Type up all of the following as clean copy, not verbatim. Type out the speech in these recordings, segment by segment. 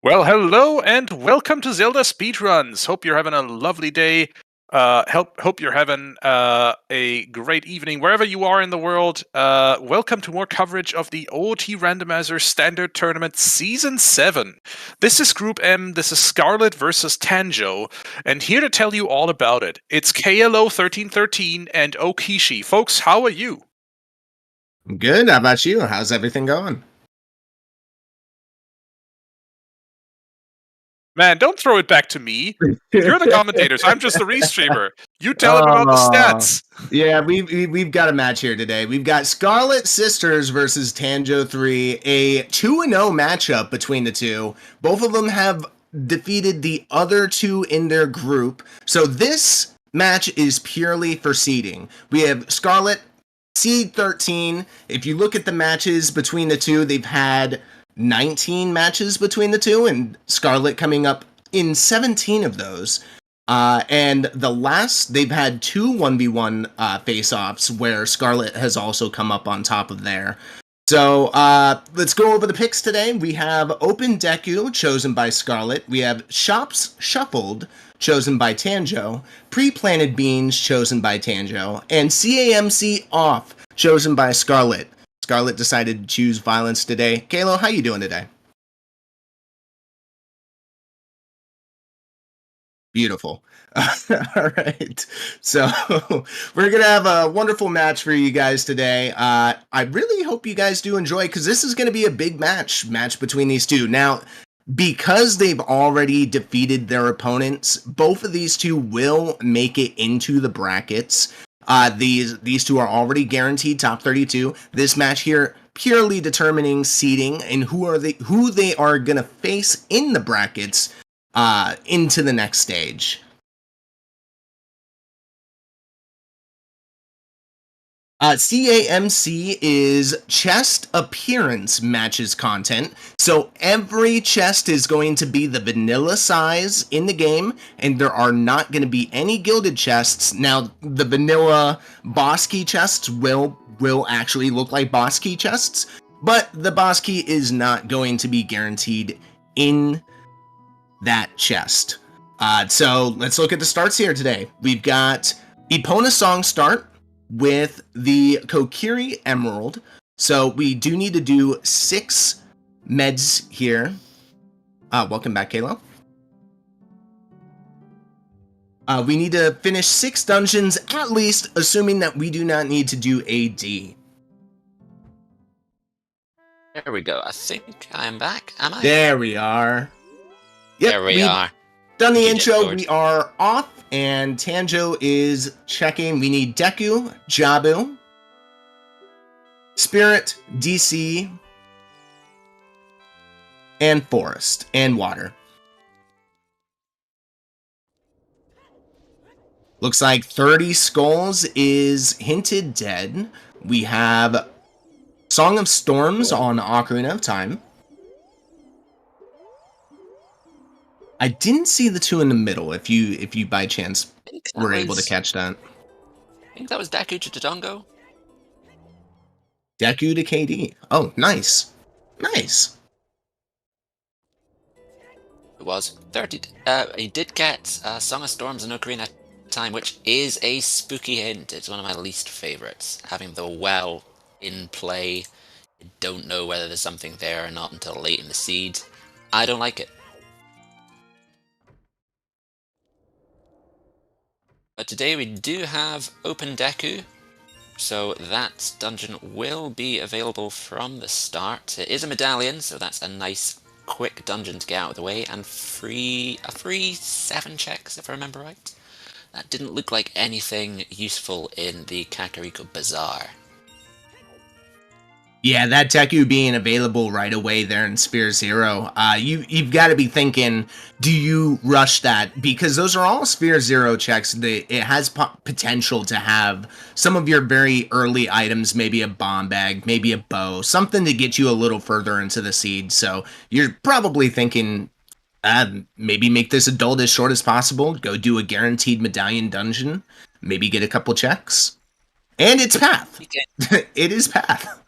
Well, hello and welcome to Zelda Speedruns. Hope you're having a lovely day. Hope you're having a great evening wherever you are in the world. Welcome to more coverage of the OoTR Randomizer Standard Tournament Season 7. This is Group M, this is Scarlet versus Tanjo, and here to tell you all about it, it's KLO1313 and Okishi. Folks, how are you? Good. How about you? How's everything going? Man, don't throw it back to me. You're the commentators. I'm just the restreamer. You tell him about the stats. Yeah, we've got a match here today. We've got Scarlet Sisters versus tanjo3, a 2-0 matchup between the two. Both of them have defeated the other two in their group. So this match is purely for seeding. We have Scarlet seed 13. If you look at the matches between the two, they've had 19 matches between the two, and Scarlet coming up in 17 of those. And the last, they've had two 1v1 face-offs where Scarlet has also come up on top of there. So let's go over the picks today. We have Open Deku, chosen by Scarlet. We have Shops Shuffled, chosen by Tanjo. Pre-Planted Beans, chosen by Tanjo. And CAMC Off, chosen by Scarlet. Scarlet decided to choose violence today. Kalo, how you doing today? Beautiful. All right. So we're going to have a wonderful match for you guys today. I really hope you guys do enjoy, because this is going to be a big match between these two. Now, because they've already defeated their opponents, both of these two will make it into the brackets. These two are already guaranteed top 32. This match here purely determining seeding and who they are gonna face in the brackets into the next stage. CAMC is chest appearance matches content. So every chest is going to be the vanilla size in the game, and there are not going to be any gilded chests. Now, the vanilla boss key chests will actually look like boss key chests, but the boss key is not going to be guaranteed in that chest. So let's look at the starts here today. We've got Epona Song start with the Kokiri Emerald. So we do need to do 6 meds here. Welcome back, Kalo. We need to finish 6 dungeons at least, assuming that we do not need to do AD. There we go. I think I am back. Am I? There we are. Yep, there we are. Done the intro. We are off, and Tanjo is checking. We need Deku, Jabu, Spirit, DC, and Forest, and Water. Looks like 30 Skulls is hinted dead. We have Song of Storms on Ocarina of Time. I didn't see the two in the middle, if you by chance were able to catch that. I think that was Deku to Dodongo. Deku to KD. Oh, nice. Nice. It was 30. He did get Song of Storms and Ocarina of Time, which is a spooky hint. It's one of my least favorites. Having the well in play. I don't know whether there's something there or not until late in the seed. I don't like it. But today we do have Open Deku, so that dungeon will be available from the start. It is a medallion, so that's a nice quick dungeon to get out of the way, and a free 7 checks if I remember right. That didn't look like anything useful in the Kakariko Bazaar. Yeah, that Deku being available right away there in Spear Zero, you've got to be thinking, do you rush that? Because those are all Spear Zero checks. It has potential to have some of your very early items, maybe a bomb bag, maybe a bow, something to get you a little further into the seed. So you're probably thinking, maybe make this adult as short as possible, go do a guaranteed medallion dungeon, maybe get a couple checks. And it's Path. It is Path.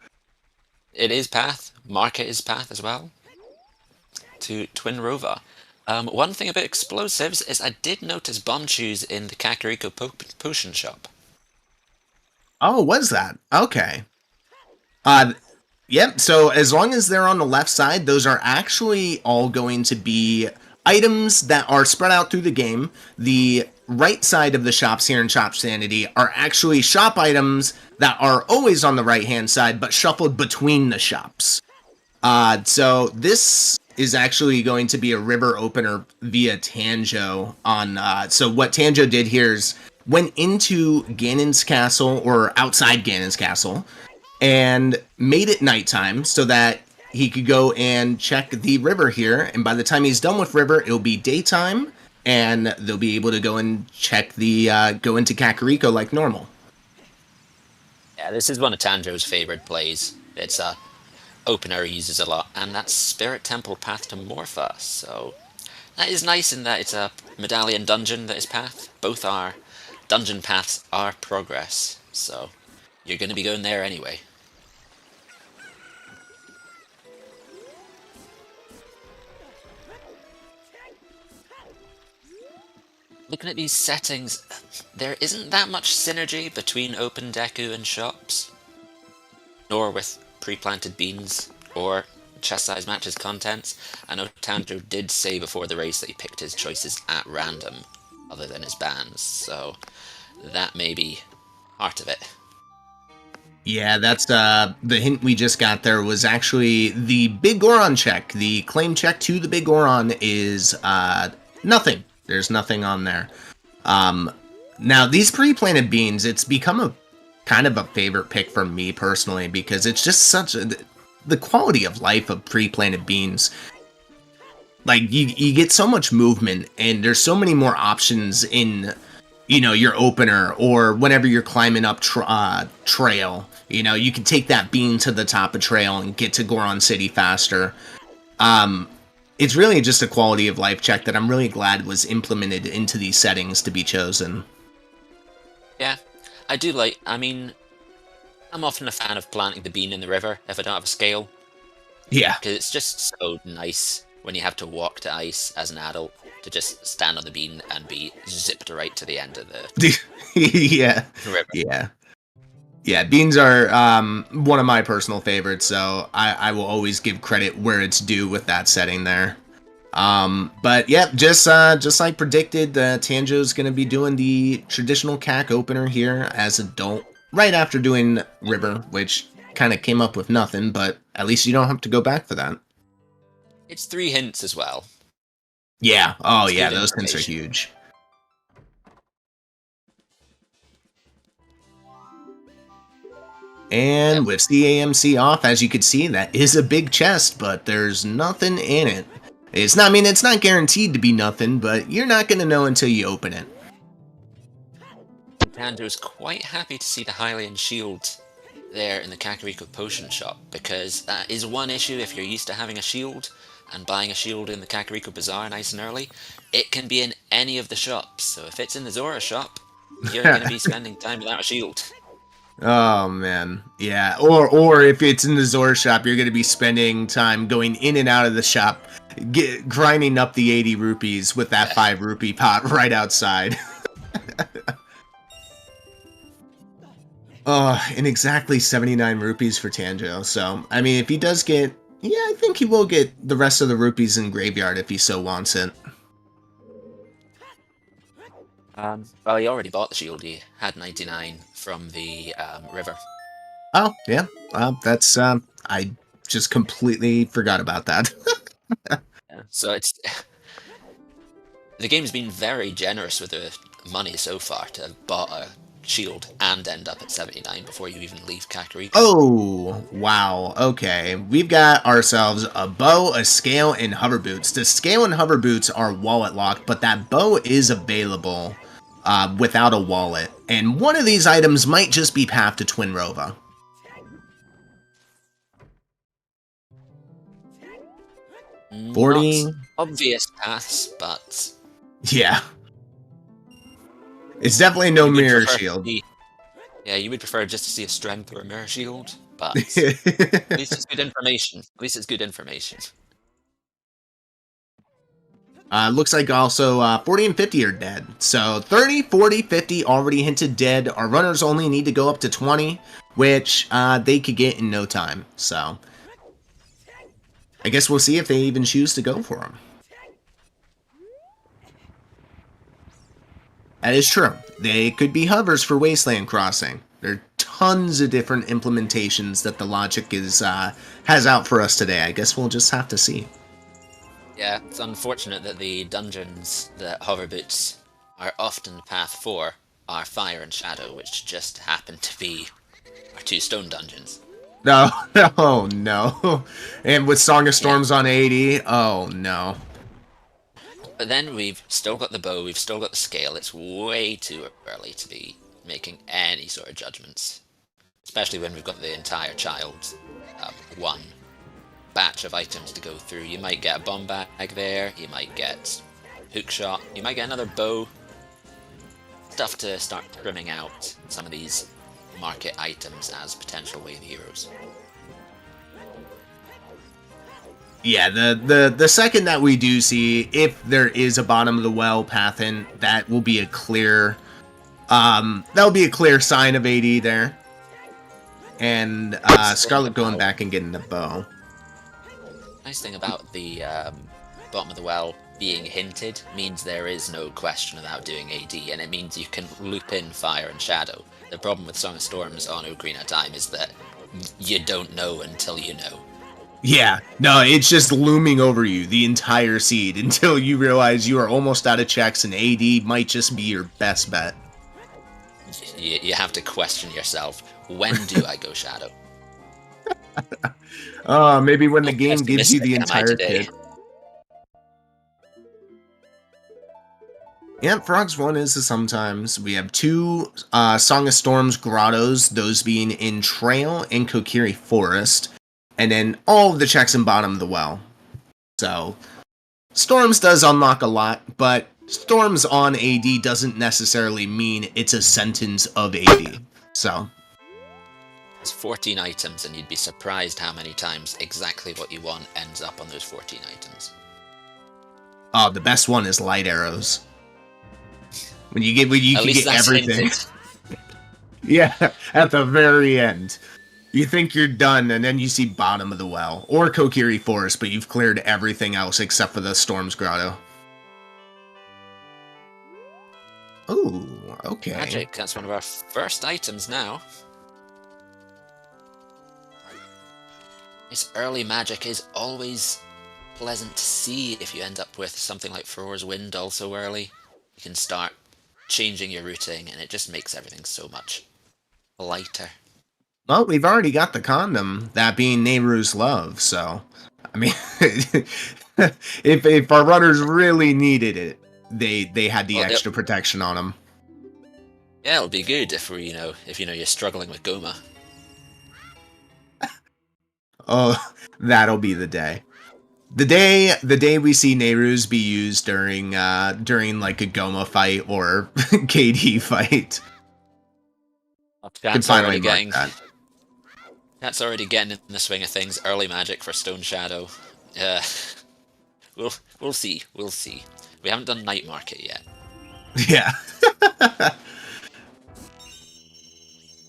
It is Path. Market is Path as well. to Twin Rover. One thing about explosives is I did notice bomb chews in the Kakariko potion shop. Oh, was that? Okay. Yep, so as long as they're on the left side, those are actually all going to be items that are spread out through the game. The right side of the shops here in Shop Sanity are actually shop items that are always on the right-hand side, but shuffled between the shops. So this is actually going to be a river opener via Tanjo on, so what Tanjo did here is went into Ganon's castle, or outside Ganon's castle, and made it nighttime so that he could go and check the river here. And by the time he's done with river, it'll be daytime, and they'll be able to go and check the go into Kakariko like normal. Yeah, this is one of Tanjo's favorite plays. It's a opener he uses a lot, and that's Spirit Temple Path to Morpha. So that is nice in that it's a medallion dungeon that is path. Both our dungeon paths are progress, so you're going to be going there anyway. Looking at these settings, there isn't that much synergy between Open Deku and shops, nor with pre-planted beans or chest size matches contents. I know Tanjo did say before the race that he picked his choices at random, other than his bans, so that may be part of it. Yeah, that's the hint we just got there was actually the Big Goron check. The claim check to the Big Goron is nothing. There's nothing on there. Now, these pre-planted beans, it's become a kind of a favorite pick for me personally, because it's just such a... the quality of life of pre-planted beans. Like, you get so much movement, and there's so many more options in, you know, your opener, or whenever you're climbing up trail. You know, you can take that bean to the top of trail and get to Goron City faster. It's really just a quality of life check that I'm really glad was implemented into these settings to be chosen. Yeah, I do like, I mean, I'm often a fan of planting the bean in the river if I don't have a scale. Yeah. Because it's just so nice when you have to walk to ice as an adult to just stand on the bean and be zipped right to the end of the Yeah. river. Yeah. Yeah, beans are one of my personal favorites, so I will always give credit where it's due with that setting there. But yeah, just like predicted, Tanjo's going to be doing the traditional CAC opener here as adult, right after doing River, which kind of came up with nothing, but at least you don't have to go back for that. It's 3 hints as well. Yeah, oh It's yeah, good those hints are information. huge. And with CAMC off, as you can see, that is a big chest, but there's nothing in it. It's not, I mean, it's not guaranteed to be nothing, but you're not going to know until you open it. Tanjo's quite happy to see the Hylian shield there in the Kakariko potion shop, because that is one issue if you're used to having a shield and buying a shield in the Kakariko Bazaar nice and early. It can be in any of the shops, so if it's in the Zora shop, you're going to be spending time without a shield. Oh man, yeah. Or if it's in the Zora shop, you're going to be spending time going in and out of the shop, grinding up the 80 rupees with that 5 rupee pot right outside. And exactly 79 rupees for Tanjo. So, I mean, if he does get... yeah, I think he will get the rest of the rupees in Graveyard if he so wants it. Well, he already bought the shield. He had 99 from the river. Oh, yeah. That's... I just completely forgot about that. Yeah, so it's... the game's been very generous with the money so far to have bought a shield and end up at 79 before you even leave Kakariko. Oh, wow. Okay. We've got ourselves a bow, a scale, and hover boots. The scale and hover boots are wallet locked, but that bow is available without a wallet. And one of these items might just be Path to Twin Rova. Not 40. obvious paths, but... yeah. It's definitely no mirror shield. Yeah, you would prefer just to see a strength or a mirror shield, but at least it's good information. At least it's good information. Looks like also 40 and 50 are dead. So 30, 40, 50 already hinted dead. Our runners only need to go up to 20, which they could get in no time. So I guess we'll see if they even choose to go for them. That is true. They could be hovers for Wasteland Crossing. There are tons of different implementations that the logic is has out for us today. I guess we'll just have to see. Yeah, it's unfortunate that the dungeons that hover boots are often path 4 are Fire and Shadow, which just happen to be our 2 stone dungeons. No, oh no. And with Song of Storms on 80, oh no. But then we've still got the bow, we've still got the scale. It's way too early to be making any sort of judgments. Especially when we've got the entire child one batch of items to go through. You might get a bomb bag there, you might get hook shot, you might get another bow. Stuff to start trimming out some of these market items as potential wave heroes. Yeah, the second that we do see, if there is a bottom of the well path in, that will be a clear sign of AD there. And Scarlet going back and getting the bow. Nice thing about the bottom of the well being hinted means there is no question about doing AD, and it means you can loop in Fire and Shadow. The problem with Song of Storms on Ocarina of Time is that you don't know until you know. Yeah, no, it's just looming over you the entire seed until you realize you are almost out of checks, and AD might just be your best bet. You have to question yourself, when do I go Shadow? Maybe when the game gives you the entire kit. Yeah, Frogs 1 is sometimes. We have 2 Song of Storms grottos, those being in Trail and Kokiri Forest, and then all of the checks in bottom of the well. So, Storms does unlock a lot, but Storms on AD doesn't necessarily mean it's a sentence of AD. So, it's 14 items, and you'd be surprised how many times exactly what you want ends up on those 14 items. Oh, the best one is light arrows. When you can get everything. Yeah, at the very end. You think you're done, and then you see bottom of the well. Or Kokiri Forest, but you've cleared everything else except for the Storm's Grotto. Ooh, okay. Magic, that's one of our first items now. This early magic is always pleasant to see if you end up with something like Frore's Wind also early. You can start changing your routing, and it just makes everything so much lighter. Well, we've already got the condom, that being Nehru's love, so, I mean, if our runners really needed it, they had the extra protection on them. Yeah, it'll be good if we, if you're struggling with Goma. Oh, that'll be the day. The day we see Nehru's be used during like a Goma fight or KD fight. That's already getting in the swing of things. Early magic for Stone Shadow. We'll see. We haven't done Night Market yet. Yeah.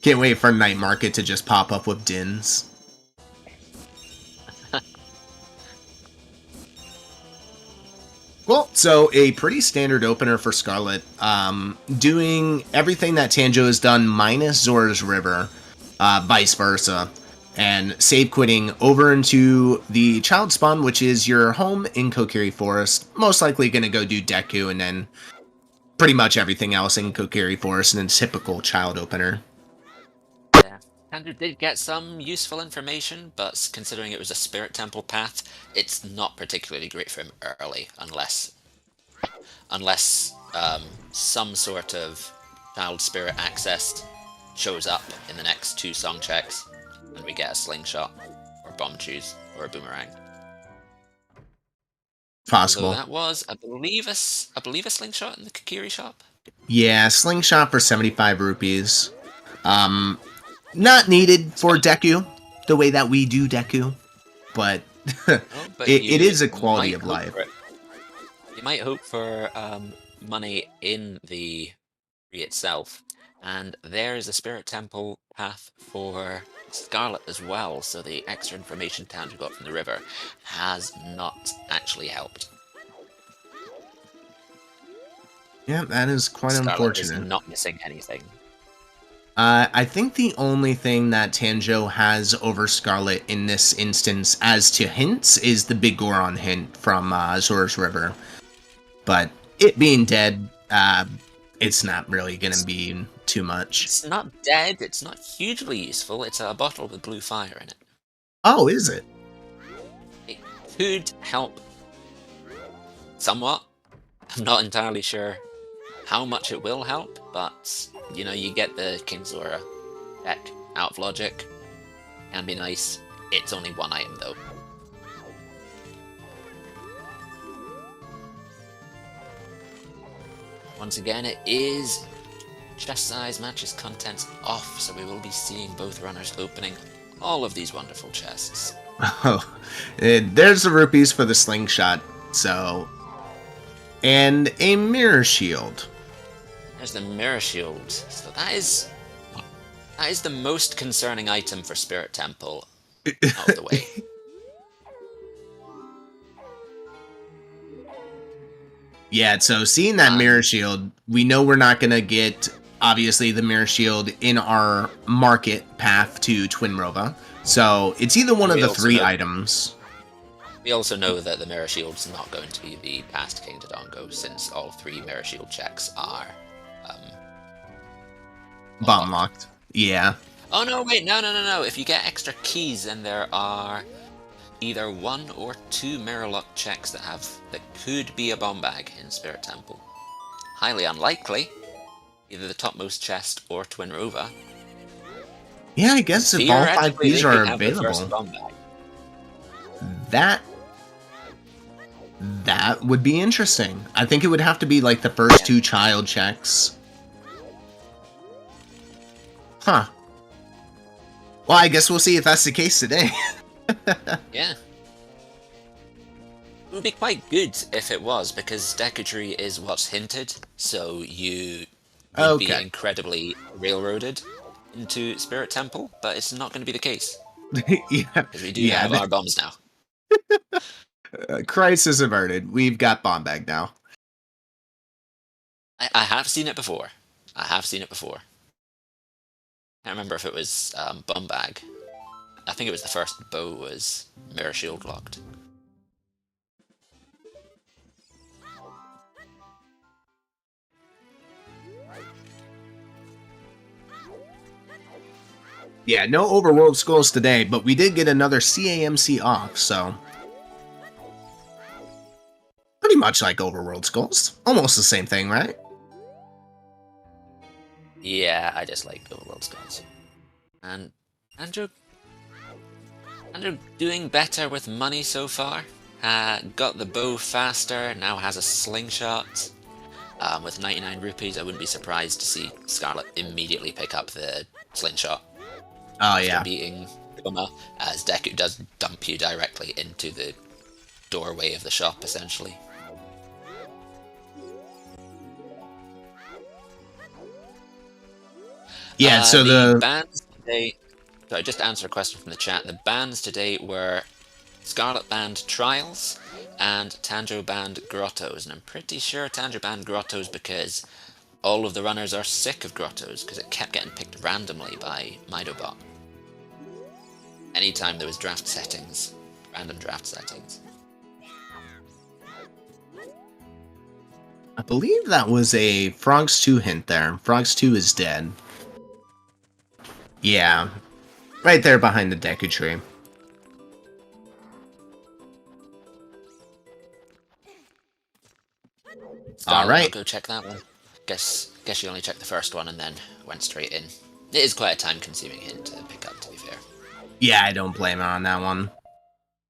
Can't wait for Night Market to just pop up with Dins. Well, so a pretty standard opener for Scarlet, doing everything that Tanjo has done minus Zora's River, vice versa, and save quitting over into the Child Spawn, which is your home in Kokiri Forest, most likely going to go do Deku, and then pretty much everything else in Kokiri Forest in a typical child opener. Yeah, Tanjo did get some useful information, but considering it was a Spirit Temple path, it's not particularly great for him early, unless some sort of Child Spirit access shows up in the next 2 song checks, and we get a slingshot, or bomb choose, or a boomerang. Possible. So that was, I believe a slingshot in the Kokiri shop? Yeah, slingshot for 75 rupees. Not needed for Deku, the way that we do Deku, but, it is a quality of life. You might hope for money in the tree itself, and there is a spirit temple path for Scarlet as well, so the extra information Tanjo got from the river has not actually helped. Yeah, that is quite Scarlet is unfortunate. not missing anything. I think the only thing that Tanjo has over Scarlet in this instance as to hints is the Big Goron hint from Azor's River. But it being dead, it's not really going to be too much. It's not dead, it's not hugely useful, it's a bottle with blue fire in it. Oh, is it? It could help somewhat. I'm not entirely sure how much it will help, but, you know, you get the King's Aura deck out of logic. Can be nice. It's only one item, though. Once again, it is chest size matches contents off, so we will be seeing both runners opening all of these wonderful chests. Oh, there's the rupees for the slingshot, so... And a mirror shield. There's the mirror shield. So that is the most concerning item for Spirit Temple out of the way. Yeah, so seeing that mirror shield, we know we're not going to get, obviously, the mirror shield in our market path to Twinrova. So it's either one of the three items. We also know that the mirror shield's not going to be the past King Dodongo, since all three mirror shield checks are bomb locked. Yeah. Oh no, wait, no. If you get extra keys, then there are either 1 or 2 mirror lock checks that could be a bomb bag in Spirit Temple. Highly unlikely. Either the topmost chest or Twinrova. Yeah, I guess if all 5 keys are available, that would be interesting. I think it would have to be like the first 2 child checks. Huh. Well, I guess we'll see if that's the case today. Yeah. It would be quite good if it was, because Deku is what's hinted, so you would be incredibly railroaded into Spirit Temple, but it's not going to be the case. Yeah. Because we do have our bombs now. Crisis averted. We've got bomb bag now. I have seen it before. I can't remember if it was bomb bag. I think it was the first bow was mirror shield locked. Yeah, no overworld skulls today, but we did get another CAMC off, so... Pretty much like overworld skulls. Almost the same thing, right? Yeah, I just like overworld skulls. And Andrew doing better with money so far. Got the bow faster, now has a slingshot. With 99 rupees, I wouldn't be surprised to see Scarlet immediately pick up the slingshot. Oh, yeah. Beating Goma, as Deku does dump you directly into the doorway of the shop, essentially. Yeah, so the bans today... Sorry, just to answer a question from the chat. The bans today were Scarlet banned Trials and Tanjo banned Grottos. And I'm pretty sure Tanjo banned Grottos because all of the runners are sick of Grottos, because it kept getting picked randomly by Midobot. Anytime there was draft settings, random draft settings. I believe that was a Frogs 2 hint there. Frogs 2 is dead. Yeah. Right there behind the Deku tree. Alright. I'll go check that one. Guess you only checked the first one and then went straight in. It is quite a time-consuming hint to pick up, to be fair. Yeah, I don't blame her on that one.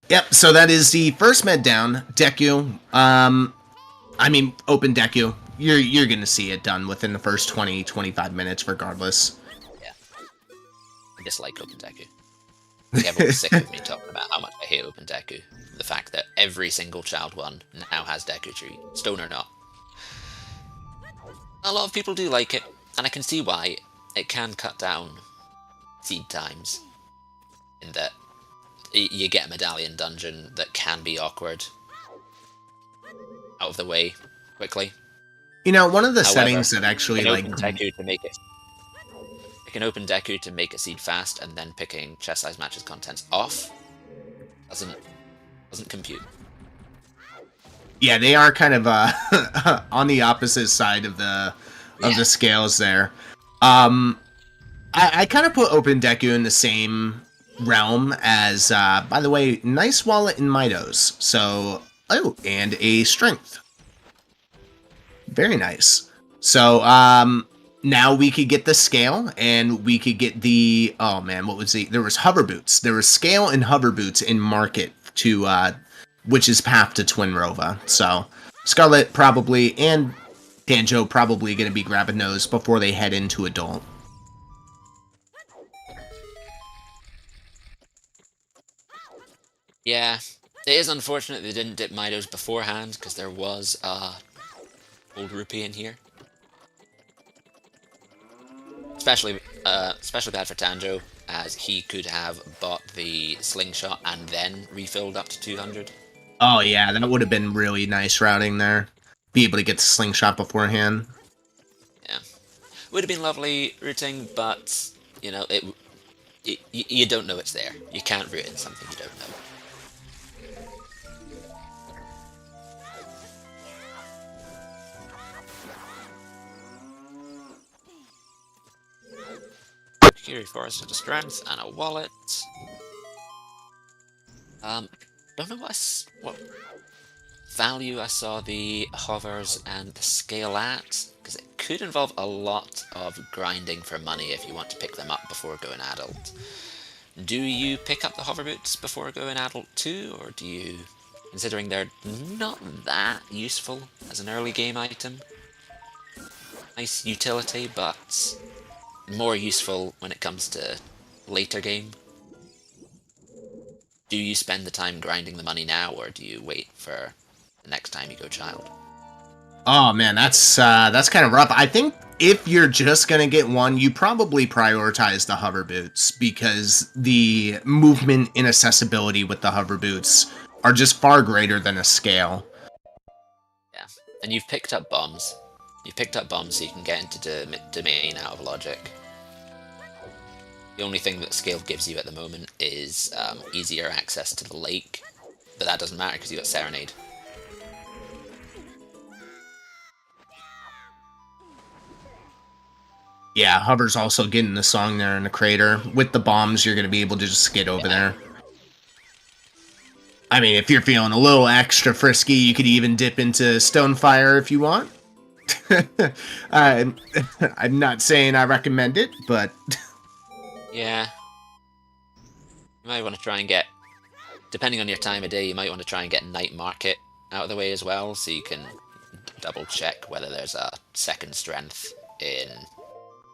Yep, so that is the first med down, Deku. I mean, open Deku. You're gonna see it done within the first 20-25 minutes regardless. Yeah. I dislike open Deku. Like, everyone's sick of me talking about how much I hate Open Deku. The fact that every single child one now has Deku Tree, stone or not. A lot of people do like it, and I can see why. It can cut down seed times, in that you get a medallion dungeon that can be awkward, out of the way quickly. You know, one of the However, settings that actually can like open Deku to make it. It can open Deku to make a seed fast, and then picking chest size matches contents off doesn't compute. yeah, they are kind of on the opposite side of the scales there. I kind of put Open Deku in the same realm as, by the way, nice wallet in Mitos. So, oh, and a strength. Very nice. So, now we could get the scale, and we could get the, oh man, what was there was hover boots. There was scale and hover boots in market to, which is path to Twin Rova. So, Scarlet probably, and Tanjo probably going to be grabbing those before they head into Adult. Yeah, it is unfortunate they didn't dip Mitos beforehand, because there was old rupee in here. Especially bad for Tanjo, as he could have bought the slingshot and then refilled up to 200. Oh yeah, that would have been really nice routing there. Be able to get the slingshot beforehand. Yeah, would have been lovely routing, but you know you don't know it's there. You can't route in something you don't know. Fury Forest with a strength and a wallet. Don't know what value I saw the hovers and the scale at, because it could involve a lot of grinding for money if you want to pick them up before going adult. Do you pick up the hover boots before going adult too, or do you, considering they're not that useful as an early game item? Nice utility, but more useful when it comes to later game. Do you spend the time grinding the money now, or do you wait for the next time you go child? Oh man, that's kind of rough. I think if you're just gonna get one, you probably prioritize the hover boots, because the movement and accessibility with the hover boots are just far greater than a scale. Yeah, and you've picked up bombs. You've picked up bombs so you can get into domain out of logic. The only thing that scale gives you at the moment is easier access to the lake, but that doesn't matter because you got Serenade. Yeah, Hover's also getting the song there in the crater. With the bombs, you're going to be able to just get over there. I mean, if you're feeling a little extra frisky, you could even dip into Stonefire if you want. I'm not saying I recommend it, but... Yeah. You might want to try and get, depending on your time of day, you might want to try and get Night Market out of the way as well, so you can double check whether there's a second strength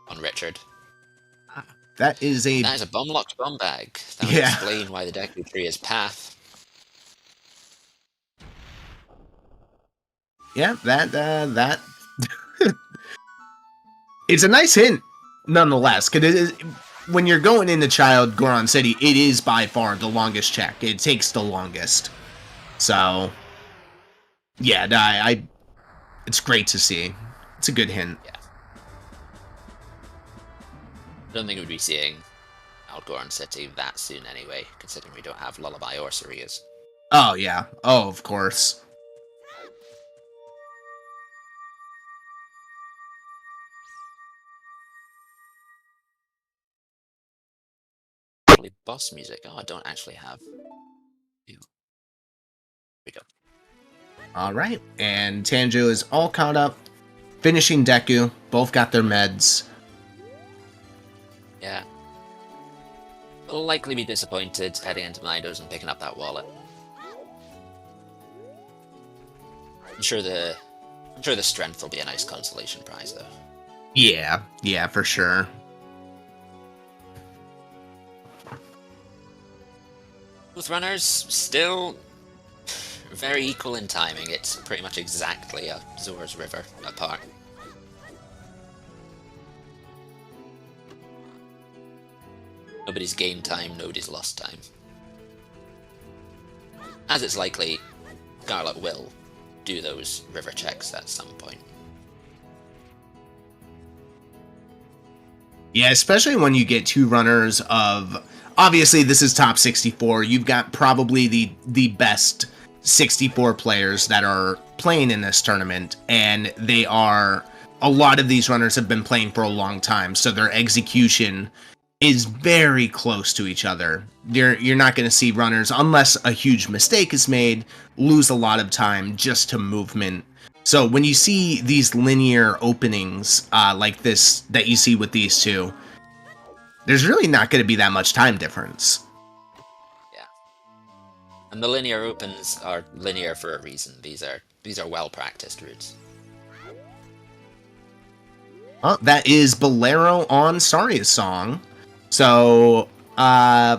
on Richard. That is a bomb-locked bomb bag. That would explain why the Deku Tree is path. Yeah, that it's a nice hint, nonetheless, because when you're going into Child Goron City, it is by far the longest check. It takes the longest. So, yeah, it's great to see. It's a good hint. Yeah. I don't think we'd be seeing Goron City that soon anyway, considering we don't have Lullaby or Sarias. Oh, yeah. Oh, of course. Boss music. Oh, I don't actually have. Here we go. Alright, and Tanjo is all caught up, finishing Deku, both got their meds. Yeah. Will likely be disappointed heading into Midos and picking up that wallet. I'm sure the strength will be a nice consolation prize though. Yeah, for sure. Both runners still very equal in timing. It's pretty much exactly a Zora's River apart. Nobody's gained time, nobody's lost time. As it's likely, Scarlet will do those river checks at some point. Yeah, especially when you get two runners of... Obviously, this is top 64. You've got probably the best 64 players that are playing in this tournament, and they are... A lot of these runners have been playing for a long time, so their execution is very close to each other. You're not going to see runners, unless a huge mistake is made, lose a lot of time just to movement. So when you see these linear openings like this that you see with these two, there's really not going to be that much time difference. Yeah. And the linear opens are linear for a reason. These are well-practiced routes. Oh, that is Bolero on Saria's song. So,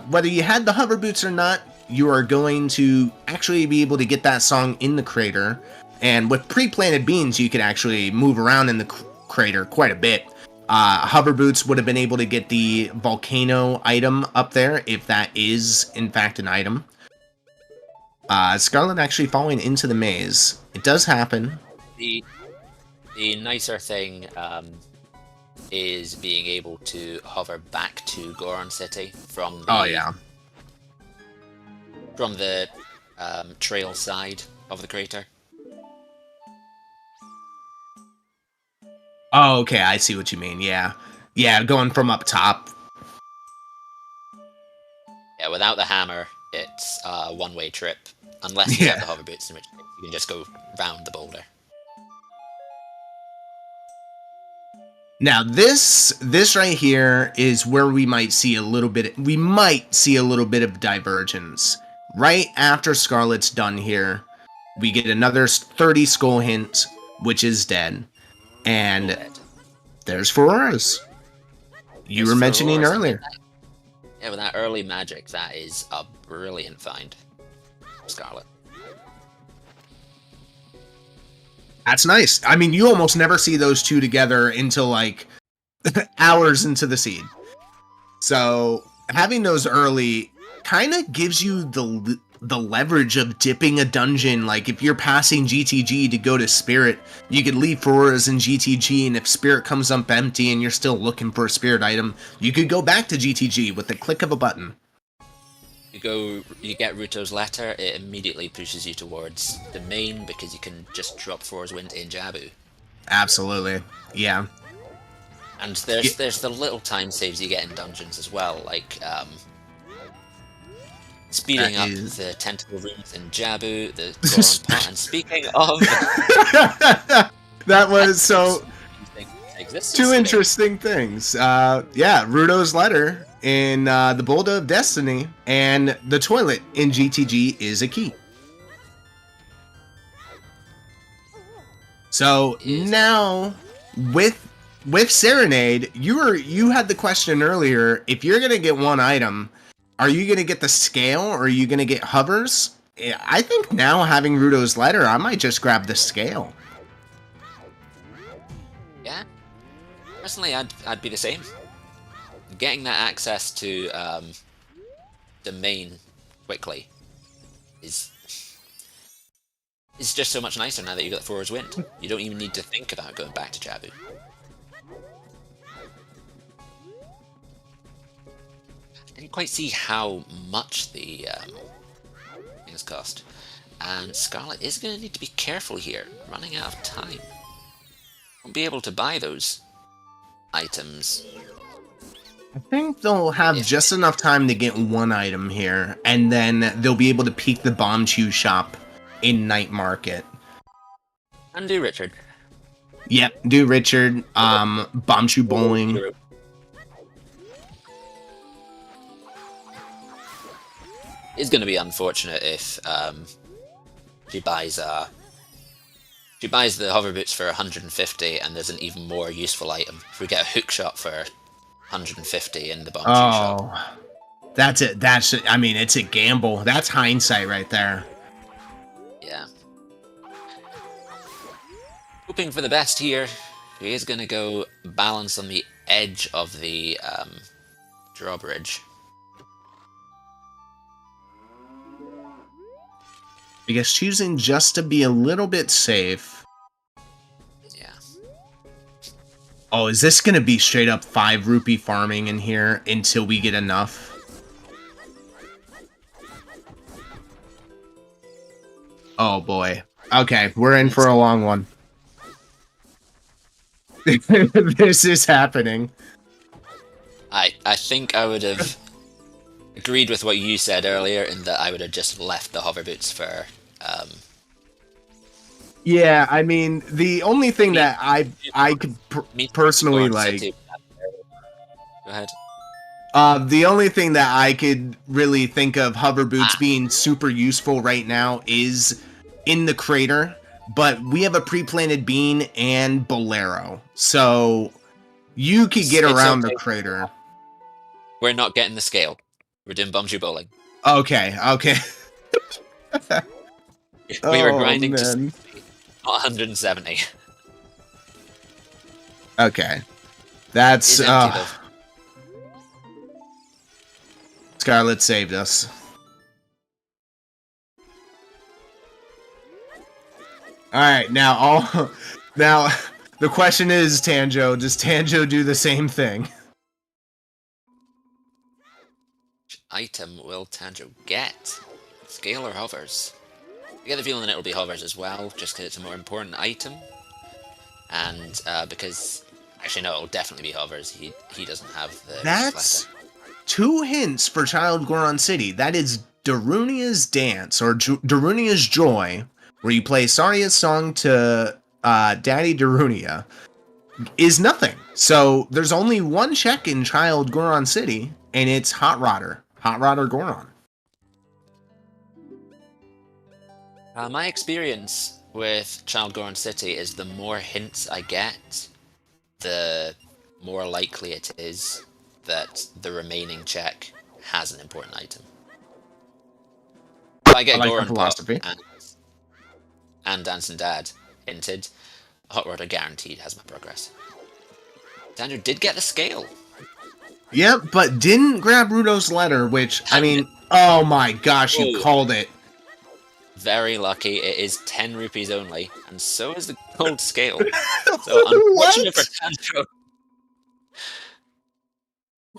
whether you had the hover boots or not, you are going to actually be able to get that song in the crater. And with pre-planted beans, you could actually move around in the crater quite a bit. Hover boots would have been able to get the volcano item up there, if that is, in fact, an item. Scarlet actually falling into the maze. It does happen. The nicer thing is being able to hover back to Goron City from the from the trail side of the crater. Oh, okay, I see what you mean. Yeah, going from up top. Yeah, without the hammer, it's a one-way trip, unless you have the hover boots, in which you can just go round the boulder. Now this right here is where we might see a little bit of divergence. Right after Scarlet's done here, we get another 30 skull hint, which is dead. And there's Faurora's. You were mentioning earlier. Yeah, with that early magic, that is a brilliant find, Scarlet. That's nice. I mean, you almost never see those two together until, like, hours into the seed. So, having those early kind of gives you the leverage of dipping a dungeon. Like, if you're passing GTG to go to Spirit, you could leave Faurora's in GTG, and if Spirit comes up empty and you're still looking for a Spirit item, you could go back to GTG with the click of a button. You get Ruto's letter, it immediately pushes you towards the main because you can just drop Faurora's Wind in Jabu. Absolutely, yeah. And there's the little time saves you get in dungeons as well, like speeding up the tentacle rooms in Jabu, the Goron pot. And speaking of, that was so two interesting things. Ruto's letter in the Boulder of Destiny, and the toilet in GTG is a key. So now, with Serenade, you had the question earlier, if you're gonna get one item, are you gonna get the scale or are you gonna get hovers? I think now, having Ruto's letter, I might just grab the scale. Yeah, personally, I'd be the same. Getting that access to the main quickly is just so much nicer now that you got Faurora's Wind. You don't even need to think about going back to Jabu. I didn't quite see how much the things cost, and Scarlet is going to need to be careful here, running out of time. Won't be able to buy those items. I think they'll have just enough time to get one item here, and then they'll be able to peek the Bomb Chew shop in Night Market. And do Richard. Yep, do Richard. Bomb Chew Bowling. It's going to be unfortunate if she buys the hover boots for 150, and there's an even more useful item. If we get a hook shot for 150 in the Bomb Chew shop. That's it. I mean, it's a gamble. That's hindsight right there. Yeah. Hoping for the best here. He is going to go balance on the edge of the drawbridge. I guess choosing just to be a little bit safe. Yeah. Oh, is this going to be straight up 5 rupee farming in here until we get enough? Oh boy. Okay, we're in for a long one. This is happening. I think I would have agreed with what you said earlier in that I would have just left the hover boots for... Yeah, I mean, the only thing that I could personally like... Go ahead. The only thing that I could really think of hover boots being super useful right now is in the crater, but we have a pre-planted bean and Bolero, so you could get around the crater. We're not getting the scale. We're doing bumshoe bowling. Okay. We were grinding man. to 170. Okay. That's Scarlet saved us. Alright, now the question is, Tanjo, does Tanjo do the same thing? Which item will Tanjo get? Scale or hovers? I get the feeling it'll be hovers as well, just because it's a more important item. And because... Actually, no, it'll definitely be hovers. He doesn't have the... That's 2 hints for Child Goron City. That is Darunia's Dance, or Darunia's Joy, where you play Saria's song to Daddy Darunia, is nothing. So there's only one check in Child Goron City, and it's Hot Rodder. Hot Rodder Goron. My experience with Child Goron City is the more hints I get, the more likely it is that the remaining check has an important item. If I get Goron philosophy and Dancing Dad hinted, Hot Rodder guaranteed has my progress. Tanjo did get the scale. Yep, but didn't grab Rudo's letter, which, I mean, oh my gosh, you called it. Very lucky. It is 10 rupees only, and so is the gold scale. So unfortunate for Tanjo.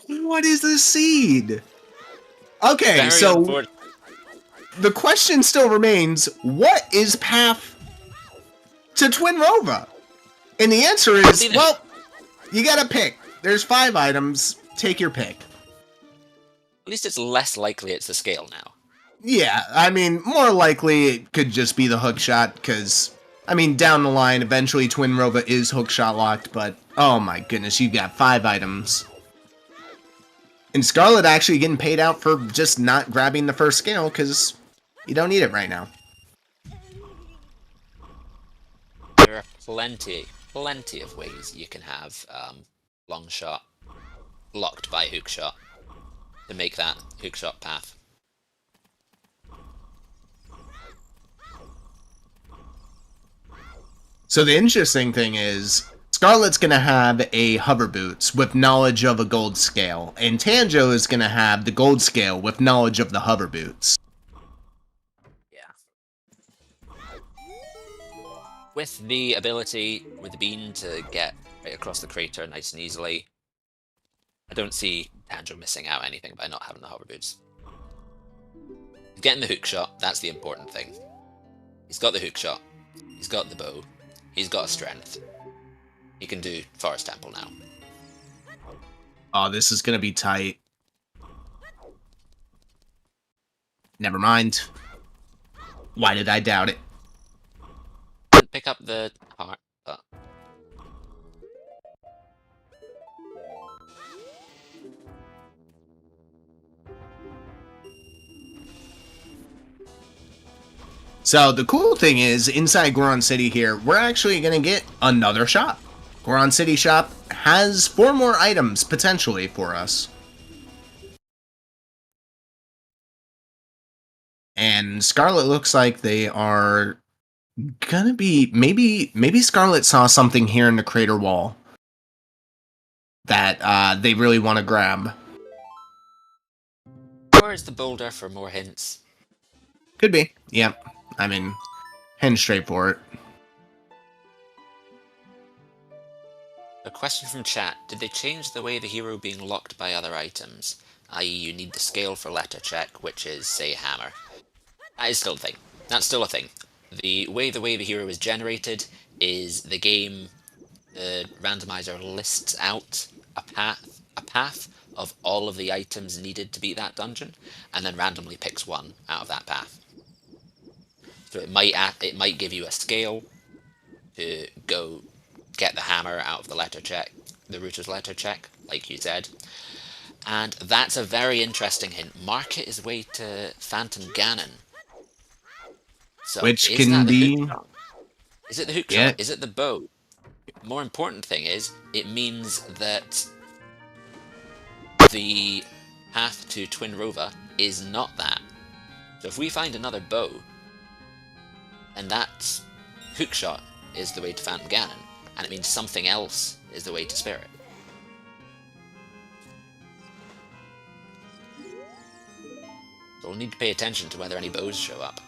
What is the seed? Okay, very so the question still remains, what is path to Twin Rova? And the answer is, well, you gotta pick. There's 5 items. Take your pick. At least it's less likely it's the scale now. Yeah, I mean, more likely it could just be the hookshot, because, I mean, down the line, eventually Twin Rova is hookshot locked, but, oh my goodness, you got 5 items. And Scarlet actually getting paid out for just not grabbing the first scale, because you don't need it right now. There are plenty of ways you can have long shot blocked by hookshot to make that hookshot path. So the interesting thing is, Scarlet's going to have a hover boots with knowledge of a gold scale, and Tanjo is going to have the gold scale with knowledge of the hover boots. Yeah. With the ability, with the bean to get right across the crater nice and easily, I don't see Tanjo missing out anything by not having the hover boots. Getting the hookshot, that's the important thing. He's got the hookshot, he's got the bow, he's got a strength. He can do Forest Temple now. Oh, this is going to be tight. Never mind. Why did I doubt it? Didn't pick up the heart, but... So the cool thing is, inside Goron City here, we're actually going to get another shop. Goron City shop has 4 more items, potentially, for us. And Scarlet looks like they are gonna be maybe Scarlet saw something here in the crater wall that they really want to grab. Or is the boulder for more hints? Could be. Yep. I mean, heading straight for it. A question from chat. Did they change the way the hero being locked by other items? I.e. you need the scale for letter check, which is, say, hammer. That is still a thing. That's still a thing. The way the hero is generated is the game, the randomizer lists out a path of all of the items needed to beat that dungeon, and then randomly picks one out of that path. So it might give you a scale to go get the hammer out of the letter check, the router's letter check, like you said. And that's a very interesting hint. Mark it his way to Phantom Ganon. So Which is can that the be... hook shot? Is it the hook Yeah. shot? Is it the bow? More important thing is, it means that the path to Twin Rova is not that. So if we find another bow, and that hook shot is the way to Phantom Ganon, and it means something else is the way to Spirit. So we'll need to pay attention to whether any bows show up.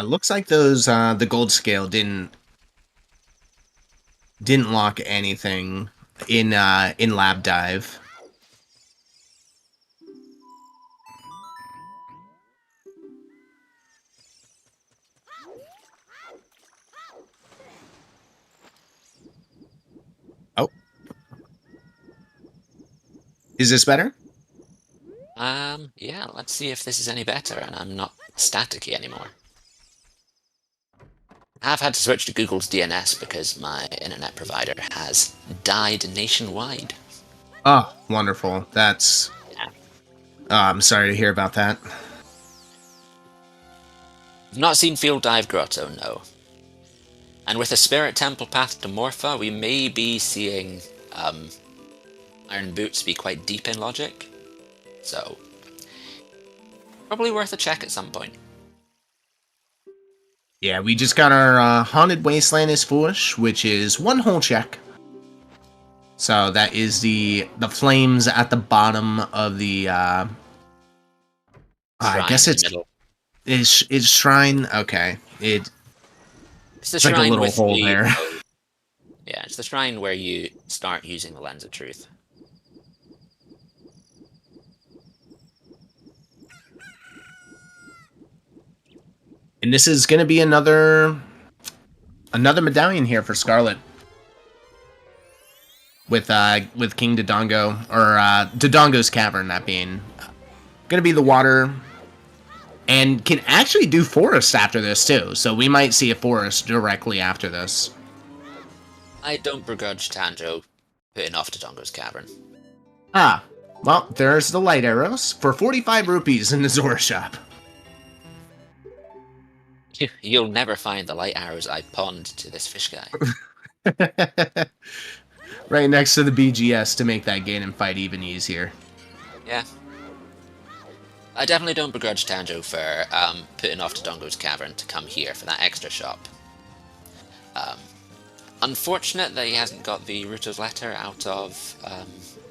Looks like those the gold scale didn't lock anything in lab dive. Oh, is this better? Yeah, let's see if this is any better, and I'm not staticky anymore. I've had to switch to Google's DNS because my internet provider has died nationwide. Oh, wonderful. That's... Yeah. I'm sorry to hear about that. I've not seen Field Dive Grotto, no. And with a Spirit Temple path to Morpha, we may be seeing Iron Boots be quite deep in logic. So, probably worth a check at some point. Yeah, we just got our Haunted Wasteland is Foolish, which is one whole check. So that is the flames at the bottom of the... I guess it's shrine. Okay, it's the like a shrine little with hole there. Yeah, it's the shrine where you start using the Lens of Truth. And this is going to be another medallion here for Scarlet. With King Dodongo, or Dodongo's Cavern, that being going to be the water, and can actually do forest after this too. So we might see a forest directly after this. I don't begrudge Tanjo putting off Dodongo's Cavern. Ah, well, there's the light arrows for 45 rupees in the Zora shop. You'll never find the light arrows I pawned to this fish guy. Right next to the BGS to make that Ganon fight even easier. Yeah. I definitely don't begrudge Tanjo for putting off Dodongo's Cavern to come here for that extra shop. Unfortunate that he hasn't got the Router's Letter out of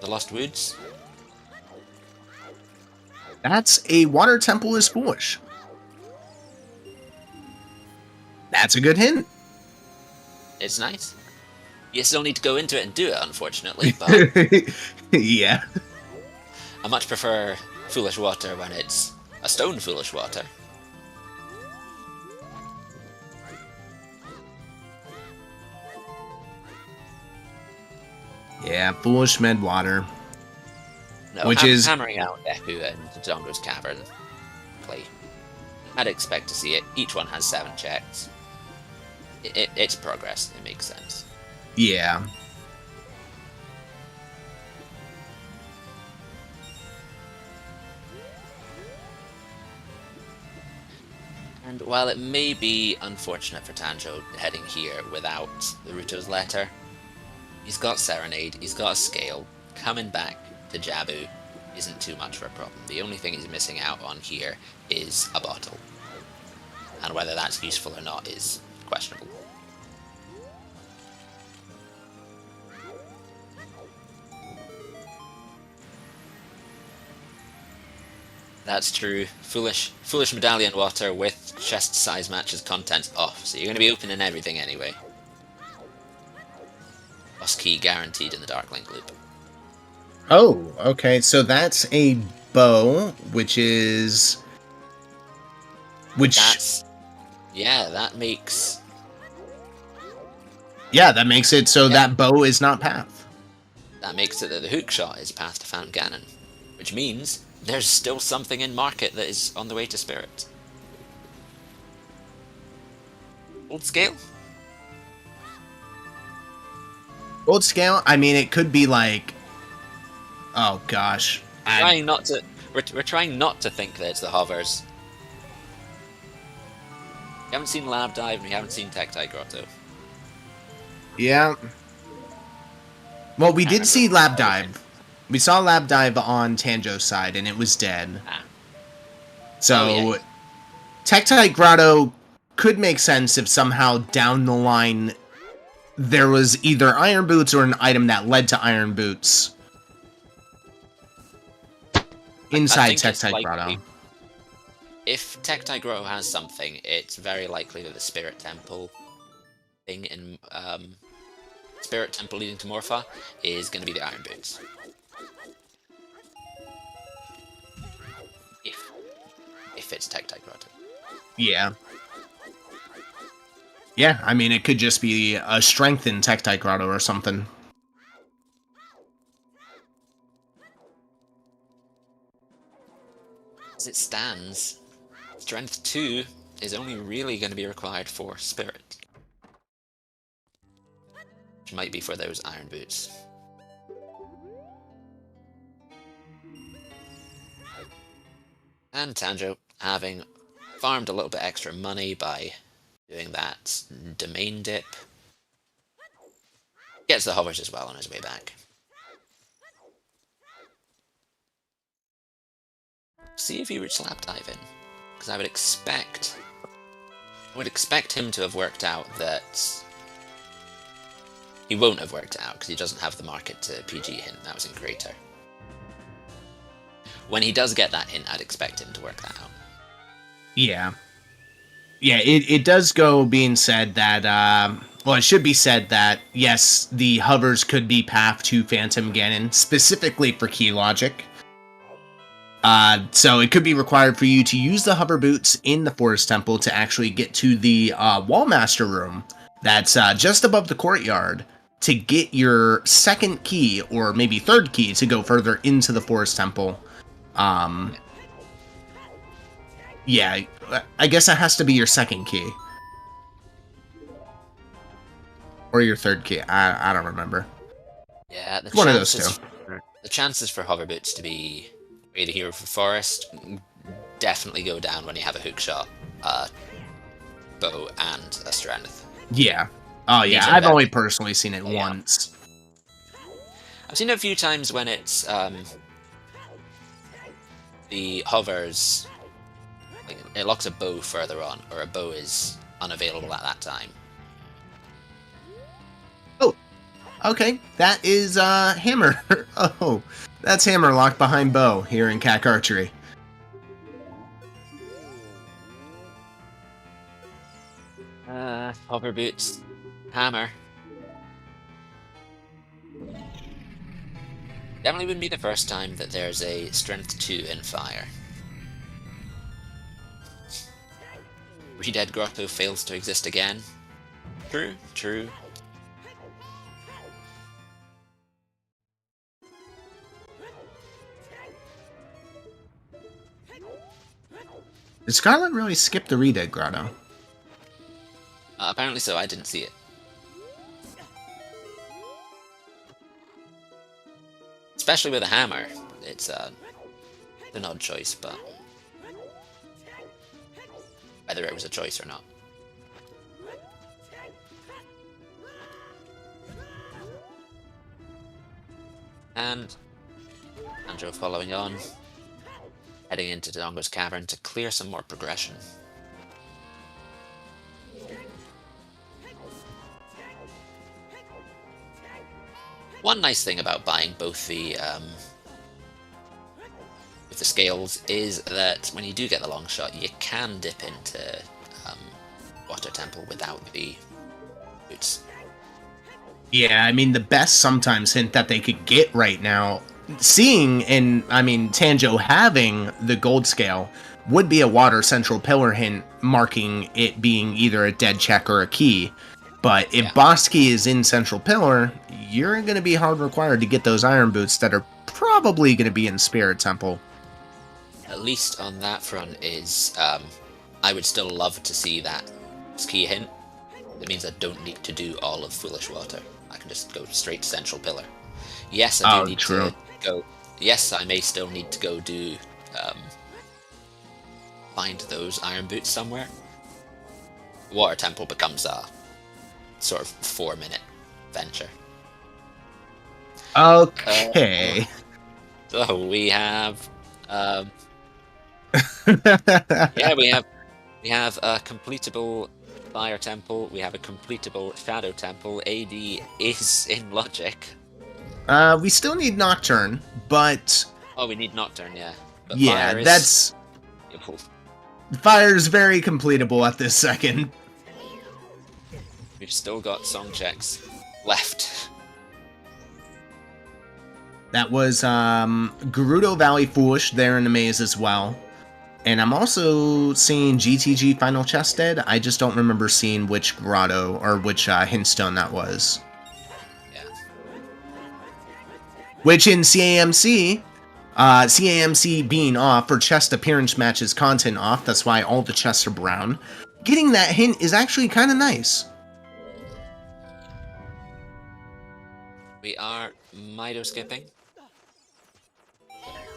the Lost Woods. That's a water temple is foolish. That's a good hint. It's nice. You still need to go into it and do it, unfortunately, but Yeah. I much prefer Foolish Water when it's a stone Foolish Water. Yeah, foolish med water. No, Which is hammering out Deku and Dodongo's Cavern play. I'd expect to see it. Each one has 7 checks. It's progress. It makes sense. Yeah. And while it may be unfortunate for Tanjo heading here without the Router's Letter, he's got Serenade, he's got a Scale, coming back to Jabu isn't too much of a problem. The only thing he's missing out on here is a bottle. And whether that's useful or not is questionable. That's true. Foolish medallion water with chest size matches contents off. So you're going to be opening everything anyway. Boss key guaranteed in the Dark Link loop. Oh, okay. So that's a bow, which is... Yeah, that makes... Yeah, that makes it so that bow is not path. That makes it that the hook shot is path to Phantom Ganon. Which means there's still something in market that is on the way to Spirit. Old scale? Old scale? I mean, it could be like... Oh, gosh. We're trying not to think that it's the hovers. We haven't seen Lab Dive and we haven't seen Tectite Grotto. Yeah. Well, we did see Lab Dive. We saw Lab Dive on Tanjo's side, and it was dead. So, Tectite Grotto could make sense if somehow down the line there was either Iron Boots or an item that led to Iron Boots inside Tectite Grotto. If Tectite Grotto has something, it's very likely that the Spirit Temple thing in Spirit Temple leading to Morpha is going to be the Iron Boots. If it's Tectite Grotto. Yeah. Yeah, I mean, it could just be a strength in Tectite Grotto or something. As it stands, Strength 2 is only really going to be required for Spirit. Which might be for those Iron Boots. And Tanjo, having farmed a little bit extra money by doing that domain dip, gets the hovers as well on his way back. See if he would slap dive in, because I would expect him to have worked out that he won't have worked out because he doesn't have the market to PG hint. That was in Crater. When he does get that hint, I'd expect him to work that out. Yeah. Yeah, it does go being said that, well, it should be said that, yes, the hovers could be path to Phantom Ganon, specifically for key logic. So it could be required for you to use the hover boots in the Forest Temple to actually get to the Wallmaster room that's just above the courtyard to get your second key, or maybe third key, to go further into the Forest Temple. Yeah, I guess that has to be your second key. Or your third key. I don't remember. Yeah, one of those two. The chances for hover boots to be the hero for Forest definitely go down when you have a hookshot, bow, and a strength. Yeah. Oh yeah, I've only personally seen it once. I've seen it a few times when it's the hovers, like, it locks a bow further on, or a bow is unavailable at that time. Oh, okay. That is Hammer. Oh, that's Hammer locked behind bow here in CAC Archery. Hover boots, Hammer. Definitely wouldn't be the first time that there's a Strength 2 in Fire. Redead Grotto fails to exist again. True, true. Did Scarlet really skip the Redead Grotto? Apparently so, I didn't see it. Especially with a hammer. It's an odd choice, but whether it was a choice or not. And Tanjo following on, heading into Dodongo's cavern to clear some more progression. One nice thing about buying both the with the scales is that when you do get the long shot, you can dip into Water Temple without the boots. Yeah, I mean, the best sometimes hint that they could get right now, seeing, and I mean, Tanjo having the gold scale, would be a water central pillar hint marking it being either a dead check or a key. But if boss key is in central pillar, you're going to be hard required to get those iron boots that are probably going to be in Spirit Temple. At least on that front is, I would still love to see that key hint. It means I don't need to do all of Foolish Water. I can just go straight to Central Pillar. Yes, I do need to go. Yes, I may still need to go do find those iron boots somewhere. Water Temple becomes a sort of 4-minute venture. Okay. So we have yeah, we have a completable Fire Temple, we have a completable Shadow Temple. AD is in logic. We still need Nocturne, but... Oh, we need Nocturne, yeah. But yeah, fire is... that's... Fire's very completable at this second. We've still got song checks left. That was Gerudo Valley Foolish there in the maze as well. And I'm also seeing GTG Final Chested. I just don't remember seeing which grotto or which hintstone that was. Yeah. Which in CAMC, CAMC being off for chest appearance matches content off, that's why all the chests are brown. Getting that hint is actually kind of nice. We are Mido skipping.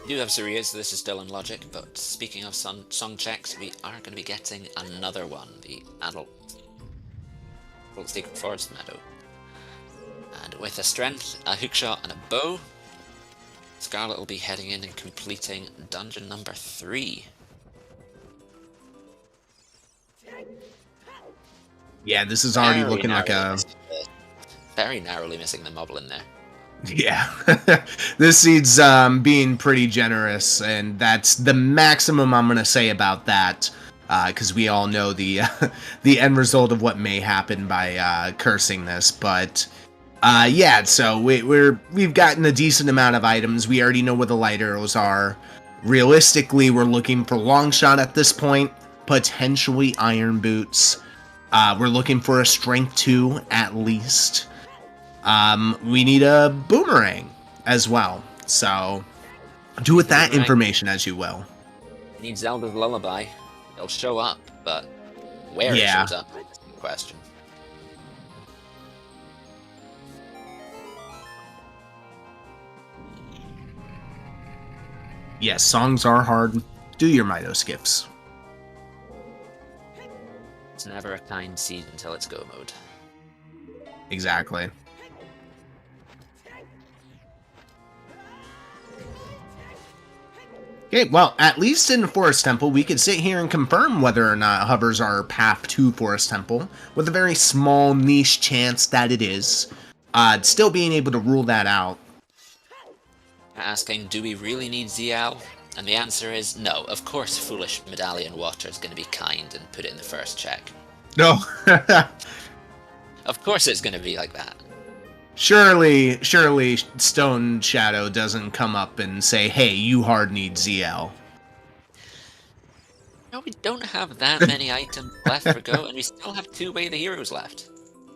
We do have Surya, so this is still in logic, but speaking of song checks, we are going to be getting another one, the Adult Secret Forest Meadow. And with a strength, a hookshot, and a bow, Scarlet will be heading in and completing dungeon number 3. Yeah, this is already looking like a... Very narrowly missing the Moblin there. Yeah, this seed's being pretty generous, and that's the maximum I'm going to say about that, because we all know the the end result of what may happen by cursing this. But yeah, so we've gotten a decent amount of items. We already know where the light arrows are. Realistically, we're looking for long shot at this point, potentially iron boots. We're looking for a strength 2 at least. We need a boomerang as well. So, do with that information as you will. Need Zelda's Lullaby. It'll show up, but where it shows up is the question. Yes, songs are hard. Do your Mido skips. It's never a kind seed until it's go mode. Exactly. Okay, well, at least in Forest Temple, we could sit here and confirm whether or not hovers are path to Forest Temple, with a very small niche chance that it is. Still being able to rule that out. Asking, do we really need ZL? And the answer is no. Of course, Foolish Medallion Water is going to be kind and put it in the first check. No. Of course it's going to be like that. Surely Stone Shadow doesn't come up and say, hey, you hard need ZL. No, we don't have that many items left for go, and we still have 2 Way the Heroes left.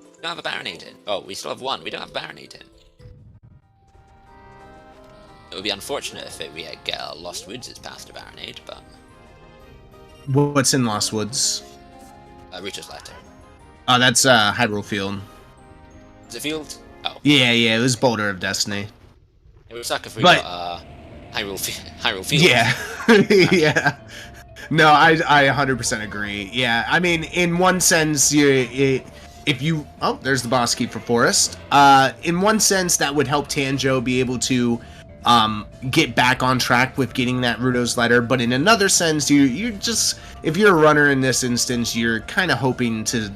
We don't have a Baronade in. Oh, we still have 1. We don't have a Baronade in. It would be unfortunate if we get Lost Woods as past a Baronade, but... What's in Lost Woods? Router's Letter. Oh, that's Hyrule Field. Is it Field? Oh. Yeah, it was Boulder of Destiny. It would suck if we got Hyrule Field. Yeah, yeah. No, I 100% agree. Yeah, I mean, in one sense, if you... Oh, there's the boss key for Forest. In one sense, that would help Tanjo be able to get back on track with getting that Ruto's letter, but in another sense, you just... If you're a runner in this instance, you're kind of hoping to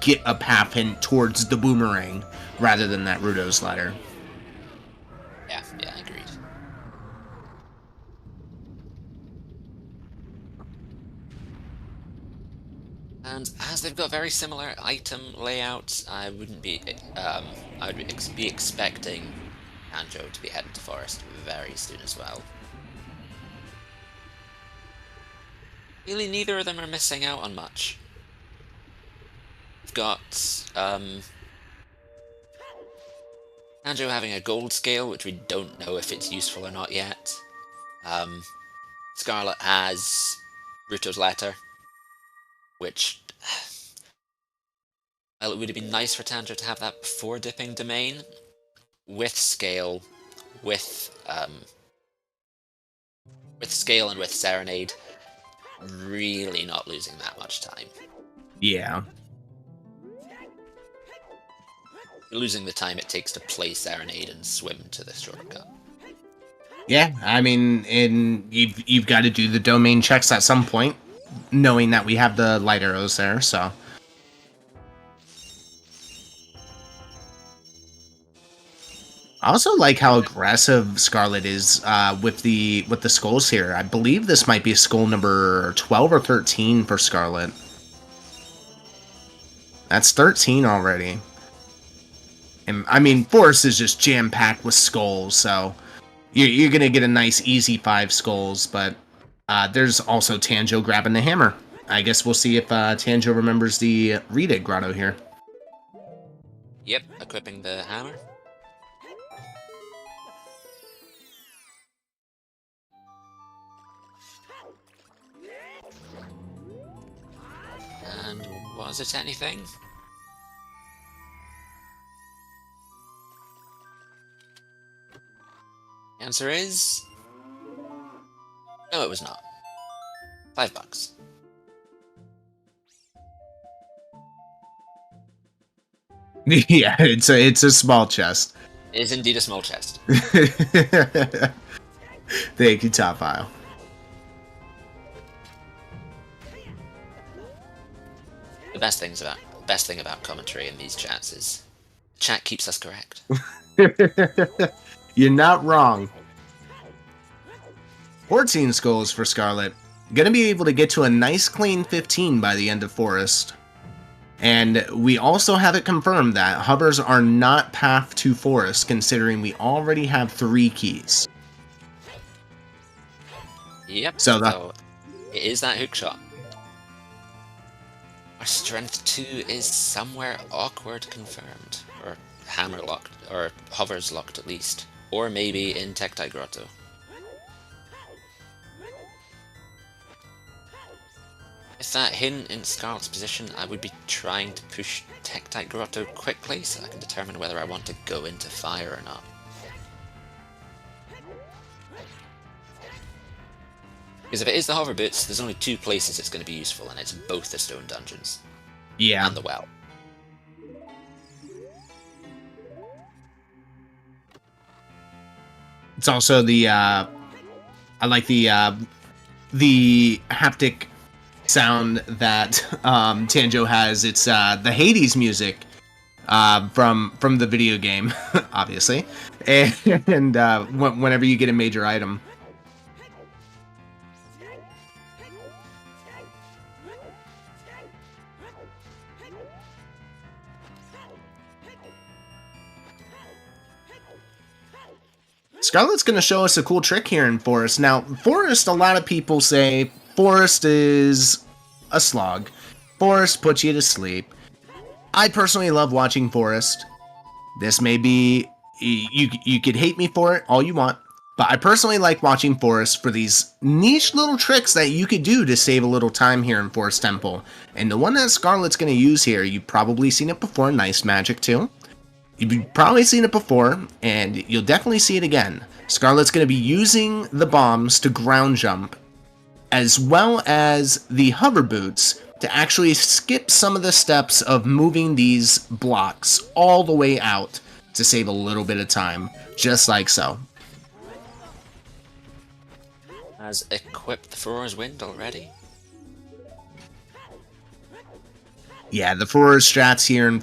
get a path hint towards the boomerang rather than that Ruto's letter. Yeah, agreed. And as they've got very similar item layouts, I would be expecting Tanjo to be heading to Forest very soon as well. Really, neither of them are missing out on much. We've got Tanjo having a gold scale, which we don't know if it's useful or not yet. Scarlet has Ruto's letter, which, well, it would have been nice for Tanjo to have that before dipping domain, with scale, with scale and with Serenade, really not losing that much time. Yeah. Losing the time it takes to play Serenade and swim to the shortcut. Yeah, I mean, you've got to do the domain checks at some point, knowing that we have the light arrows there, so... I also like how aggressive Scarlet is with the skulls here. I believe this might be skull number 12 or 13 for Scarlet. That's 13 already. And I mean, Forest is just jam-packed with skulls, so you're gonna get a nice easy 5 skulls, but there's also Tanjo grabbing the hammer. I guess we'll see if Tanjo remembers the Rita grotto here. Yep, equipping the hammer. And was it anything? The answer is... no, it was not. $5. Yeah, it's a small chest. It is indeed a small chest. Thank you, Top File. The best thing about commentary in these chats is chat keeps us correct. You're not wrong. 14 skulls for Scarlet. Gonna be able to get to a nice clean 15 by the end of Forest. And we also have it confirmed that hovers are not path to Forest, considering we already have 3 keys. Yep, So it is that hook shot. Our strength 2 is somewhere awkward confirmed. Or hammer locked, or hovers locked at least. Or maybe in Tektite Grotto. With that hint in Scarlet's position, I would be trying to push Tektite Grotto quickly so I can determine whether I want to go into fire or not. Because if it is the hover boots, there's only 2 places it's going to be useful, and it's both the stone dungeons. yeah. And the well. It's also the I like the haptic sound that Tanjo has. It's the Hades music from the video game, obviously, and whenever you get a major item. Scarlet's going to show us a cool trick here in Forest. Now, Forest, a lot of people say Forest is a slog. Forest puts you to sleep. I personally love watching Forest. This may be... You could hate me for it all you want, but I personally like watching Forest for these niche little tricks that you could do to save a little time here in Forest Temple. And the one that Scarlet's going to use here, you've probably seen it before in Nice Magic too. You've probably seen it before, and you'll definitely see it again. Scarlet's going to be using the bombs to ground jump, as well as the hover boots to actually skip some of the steps of moving these blocks all the way out to save a little bit of time, just like so. Has equipped the Furor's Wind already. Yeah, the Furor strats here in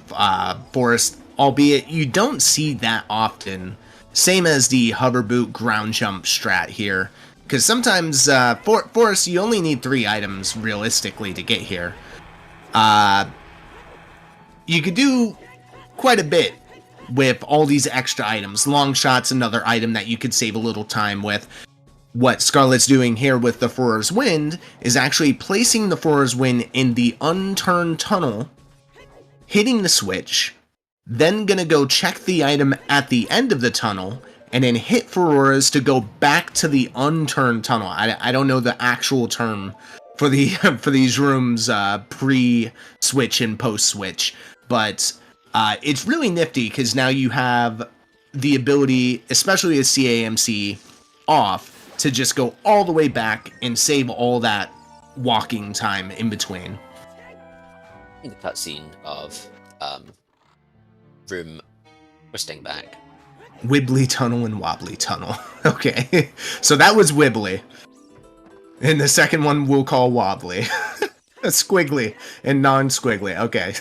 Forest, albeit you don't see that often. Same as the hover boot ground jump strat here. Because sometimes, Forest, you only need 3 items, realistically, to get here. You could do quite a bit with all these extra items. Long shot's another item that you could save a little time with. What Scarlet's doing here with the Furor's Wind is actually placing the Furor's Wind in the unturned tunnel, hitting the switch, then gonna go check the item at the end of the tunnel, and then hit Furora's to go back to the unturned tunnel. I don't know the actual term for the for these rooms pre-switch and post-switch, but it's really nifty because now you have the ability, especially with CAMC off, to just go all the way back and save all that walking time in between. The cutscene of room twisting back. Wibbly tunnel and wobbly tunnel. Okay, so that was wibbly. And the second one we'll call wobbly. Squiggly and non-squiggly. Okay.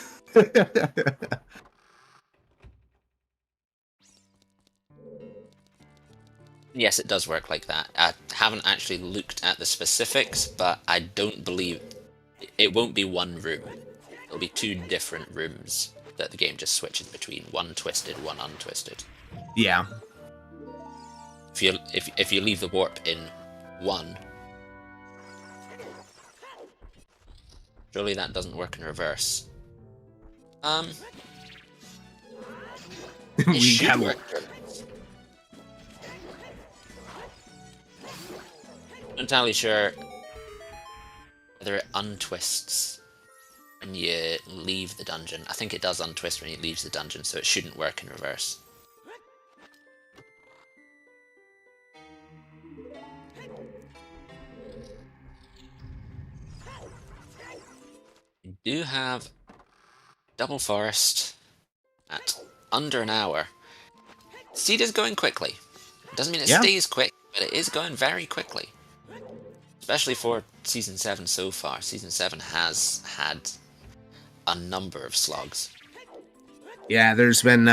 Yes, it does work like that. I haven't actually looked at the specifics, but I don't believe it won't be one room. It'll be 2 different rooms that the game just switches between. One twisted, one untwisted. Yeah. If you leave the warp in one, surely that doesn't work in reverse. It should work. I'm not entirely sure whether it untwists when you leave the dungeon. I think it does untwist when you leave the dungeon, so it shouldn't work in reverse. We do have Double Forest at under an hour. Seed is going quickly. Doesn't mean it stays quick, but it is going very quickly. Especially for Season 7 so far. Season 7 has had a number of slogs. Yeah, there's been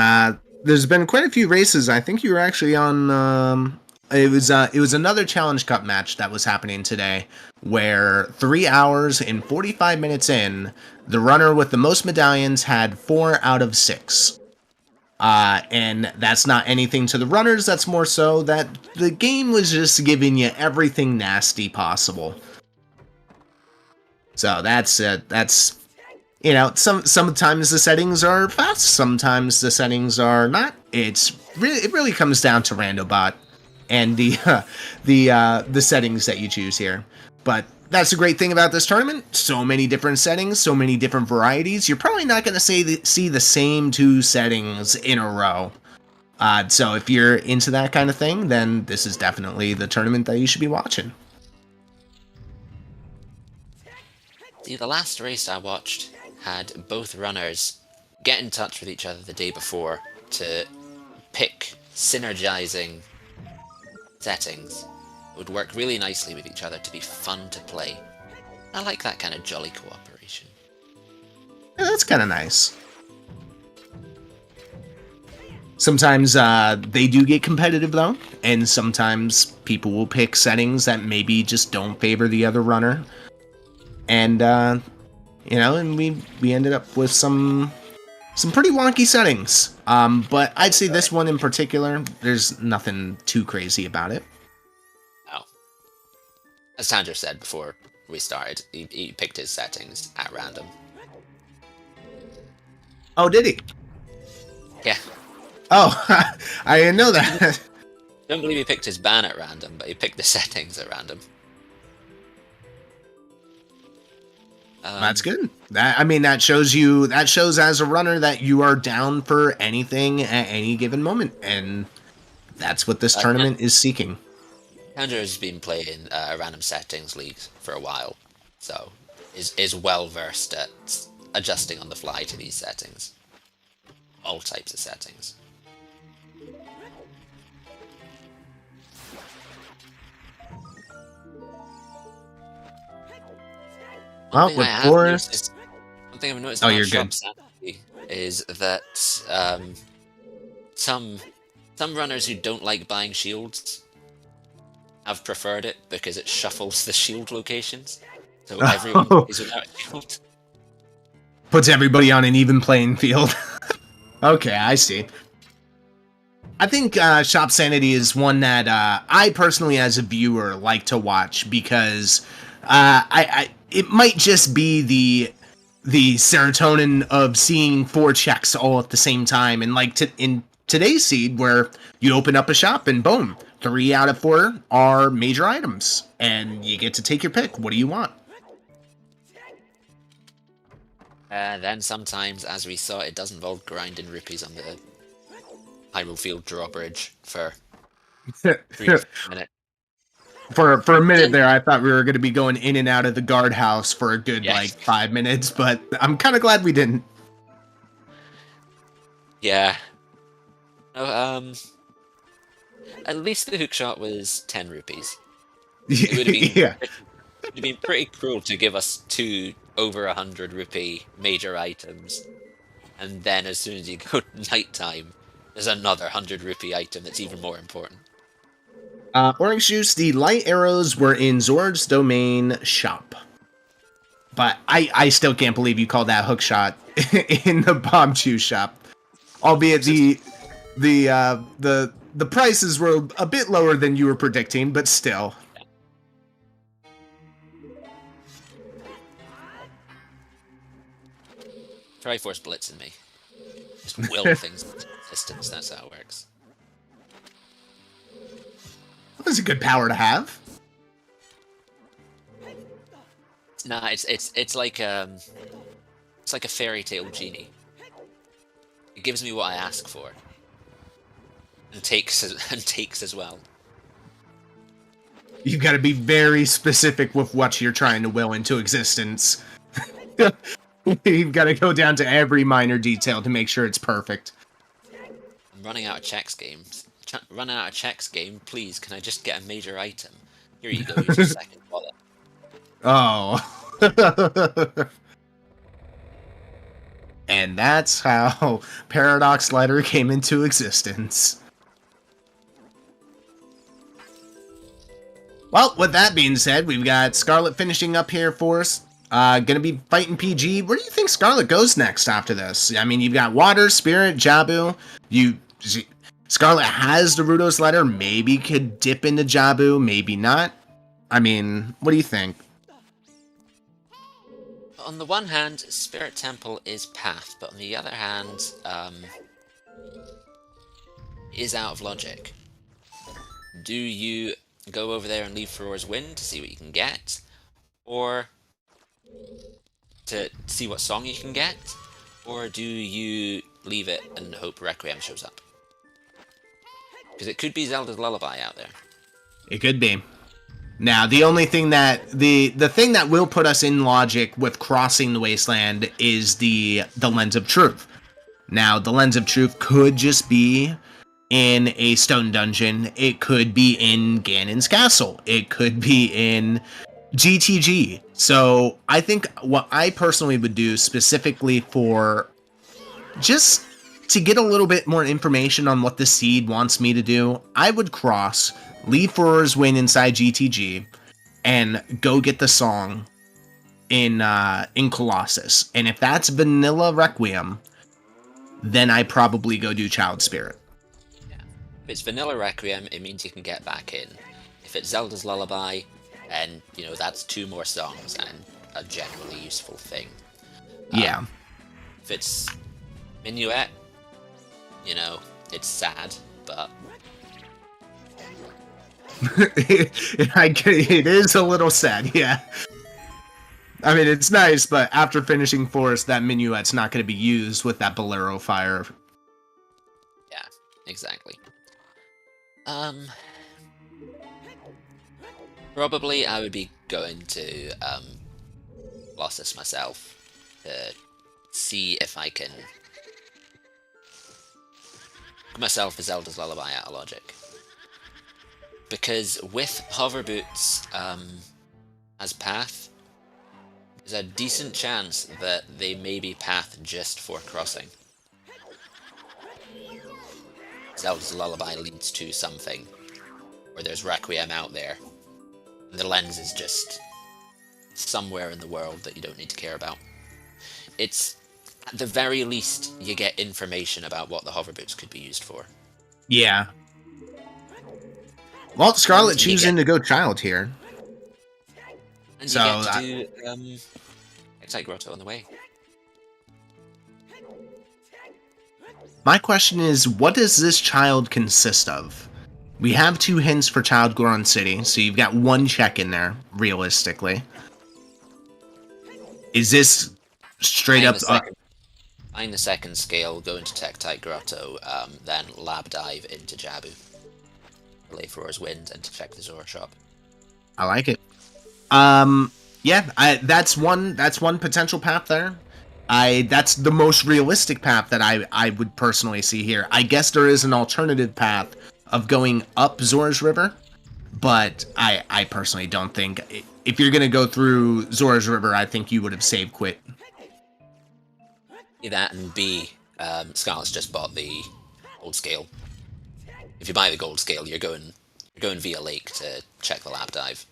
quite a few races. I think you were actually on it was another Challenge Cup match that was happening today, where 3 hours and 45 minutes in, the runner with the most medallions had 4 out of 6. And that's not anything to the runners, that's more so that the game was just giving you everything nasty possible. So that's you know, sometimes the settings are fast, sometimes the settings are not. It really comes down to Randobot and the settings that you choose here. But that's the great thing about this tournament. So many different settings, so many different varieties. You're probably not going to see the same 2 settings in a row. So if you're into that kind of thing, then this is definitely the tournament that you should be watching. See, the last race I watched had both runners get in touch with each other the day before to pick synergizing settings. It would work really nicely with each other to be fun to play. I like that kind of jolly cooperation. Yeah, that's kind of nice. Sometimes they do get competitive though, and sometimes people will pick settings that maybe just don't favor the other runner. And you know, and we ended up with some pretty wonky settings. But I'd say this one in particular, there's nothing too crazy about it. Oh. As Tanjo said before we started, he picked his settings at random. Oh, did he? Yeah. Oh, I didn't know that. Don't believe he picked his ban at random, but he picked the settings at random. That's good. That shows as a runner that you are down for anything at any given moment, and that's what this tournament is seeking. Tanjo's been playing a random settings league for a while. so is well versed at adjusting on the fly to these settings, all types of settings. Well, One thing with I have Forest. noticed, one thing I've noticed Oh, about you're Shop good. Sanity is that some runners who don't like buying shields have preferred it because it shuffles the shield locations, so everyone plays without a shield. Puts everybody on an even playing field. Okay, I see. I think Shop Sanity is one that I personally, as a viewer, like to watch because it might just be the serotonin of seeing 4 checks all at the same time, and like in today's seed where you open up a shop and boom, 3 out of 4 are major items, and you get to take your pick. What do you want? Then sometimes, as we saw, it does involve grinding rupees on the Hyrule Field drawbridge for 3 minutes. For a minute there, I thought we were going to be going in and out of the guardhouse for a good Yes. like 5 minutes, but I'm kind of glad we didn't. Yeah. No, at least the hookshot was 10 rupees. It would have been Yeah. It'd have been pretty cruel to give us 2 over 100 rupee major items, and then as soon as you go nighttime, there's another 100 rupee item that's even more important. Orange Juice, the light arrows were in Zord's domain shop. But I still can't believe you called that hookshot in the bomb juice shop. Albeit the prices were a bit lower than you were predicting, but still. Triforce blitzing me. Just will things into existence, that's how it works. That's a good power to have. Nah, it's like a fairy tale genie. It gives me what I ask for. And takes as well. You've got to be very specific with what you're trying to will into existence. You've got to go down to every minor detail to make sure it's perfect. I'm running out of checks games. Running out of checks game, please, can I just get a major item? Here you go, use your second wallet. Oh. And that's how Paradox Letter came into existence. Well, with that being said, we've got Scarlet finishing up here for us. Gonna be fighting PG. Where do you think Scarlet goes next after this? I mean, you've got Water, Spirit, Jabu. Scarlet has Naruto's letter. Maybe could dip into Jabu, maybe not. I mean, what do you think? On the one hand, Spirit Temple is path, but on the other hand, is out of logic. Do you go over there and leave Ferore's Wind to see what you can get? Or to see what song you can get? Or do you leave it and hope Requiem shows up? Because it could be Zelda's Lullaby out there. It could be. Now, the only thing that the thing that will put us in logic with crossing the wasteland is the Lens of Truth. Now, the Lens of Truth could just be in a stone dungeon. It could be in Ganon's castle. It could be in GTG. So, I think what I personally would do specifically for just to get a little bit more information on what the seed wants me to do, I would cross, leave Ferore's Wind inside GTG, and go get the song in Colossus. And if that's Vanilla Requiem, then I probably go do Child Spirit. Yeah. If it's Vanilla Requiem, it means you can get back in. If it's Zelda's Lullaby, and that's 2 more songs and a generally useful thing. Yeah. If it's Minuet, it's sad, but it is a little sad, yeah. I mean, it's nice, but after finishing Forest, that Minuet's not going to be used with that Bolero fire. Yeah, exactly. Probably I would be going to Colossus myself to see if I can give myself a Zelda's Lullaby out of logic. Because with hover boots as path, there's a decent chance that they may be path just for crossing. Zelda's Lullaby leads to something, or there's Requiem out there, and the lens is just somewhere in the world that you don't need to care about. It's, at the very least, you get information about what the hover boots could be used for. Yeah. Well, Scarlet And you choosing get- to go child here. And So, you get to do Excite Grotto on the way. My question is, what does this child consist of? We have 2 hints for Child Goron City, so you've got 1 check in there, realistically. Is this straight up... Find the second scale, go into Tektite Grotto, then lab dive into Jabu. Relay Roar's Wind, and to check the Zora shop. I like it. Yeah, that's one potential path there. That's the most realistic path that I would personally see here. I guess there is an alternative path of going up Zora's River, but I personally don't think, if you're going to go through Zora's River, I think you would have saved quit. That and B, Scarlet's just bought the gold scale. If you buy the gold scale, you're going via Lake to check the lab dive.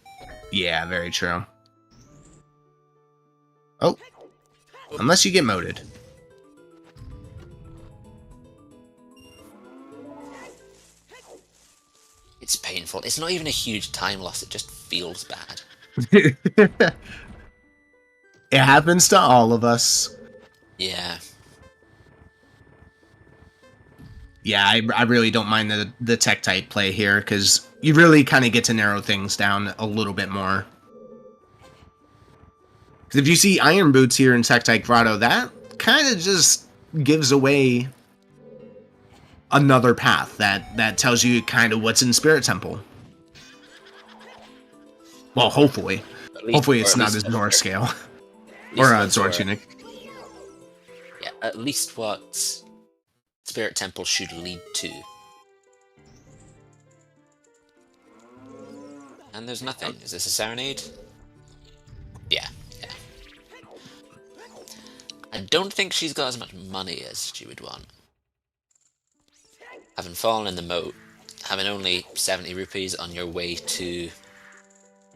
Yeah, very true. Oh, unless you get moded. It's painful. It's not even a huge time loss, it just feels bad. It happens to all of us. Yeah. Yeah, I really don't mind the Tektite play here, because you really kind of get to narrow things down a little bit more. Because if you see Iron Boots here in Tektite Grotto, that kind of just gives away another path that tells you kind of what's in Spirit Temple. Well, hopefully. Hopefully it's not as Zora scale. Or Zora Tunic. Yeah, at least what Spirit Temple should lead to. And there's nothing. Is this a Serenade? Yeah. I don't think she's got as much money as she would want. Having fallen in the moat, having only 70 rupees on your way to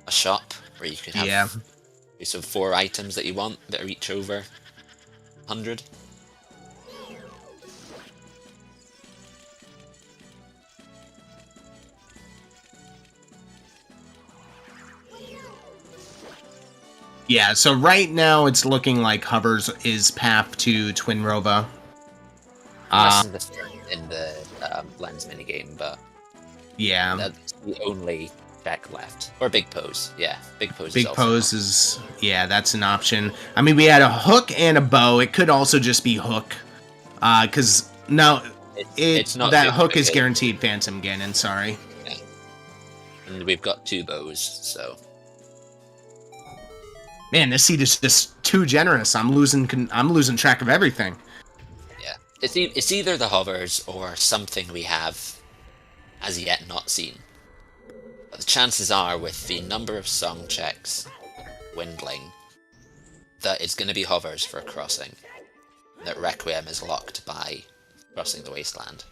a shop where you could have so 4 items that you want that are each over 100. Yeah, so right now it's looking like Hovers is path to Twin Rova. In the lens minigame, but yeah, that's the only check left. Or Big Pose, yeah. Big Pose is yeah, that's an option. I mean, we had a hook and a bow. It could also just be hook. Because no, it's not that hook is guaranteed Phantom Ganon, sorry. Yeah. And we've got 2 bows, so... Man, this seed is just too generous. I'm losing track of everything. Yeah, it's either the hovers or something we have as yet not seen. But the chances are, with the number of song checks dwindling, that it's going to be hovers for crossing. That Requiem is locked by crossing the wasteland.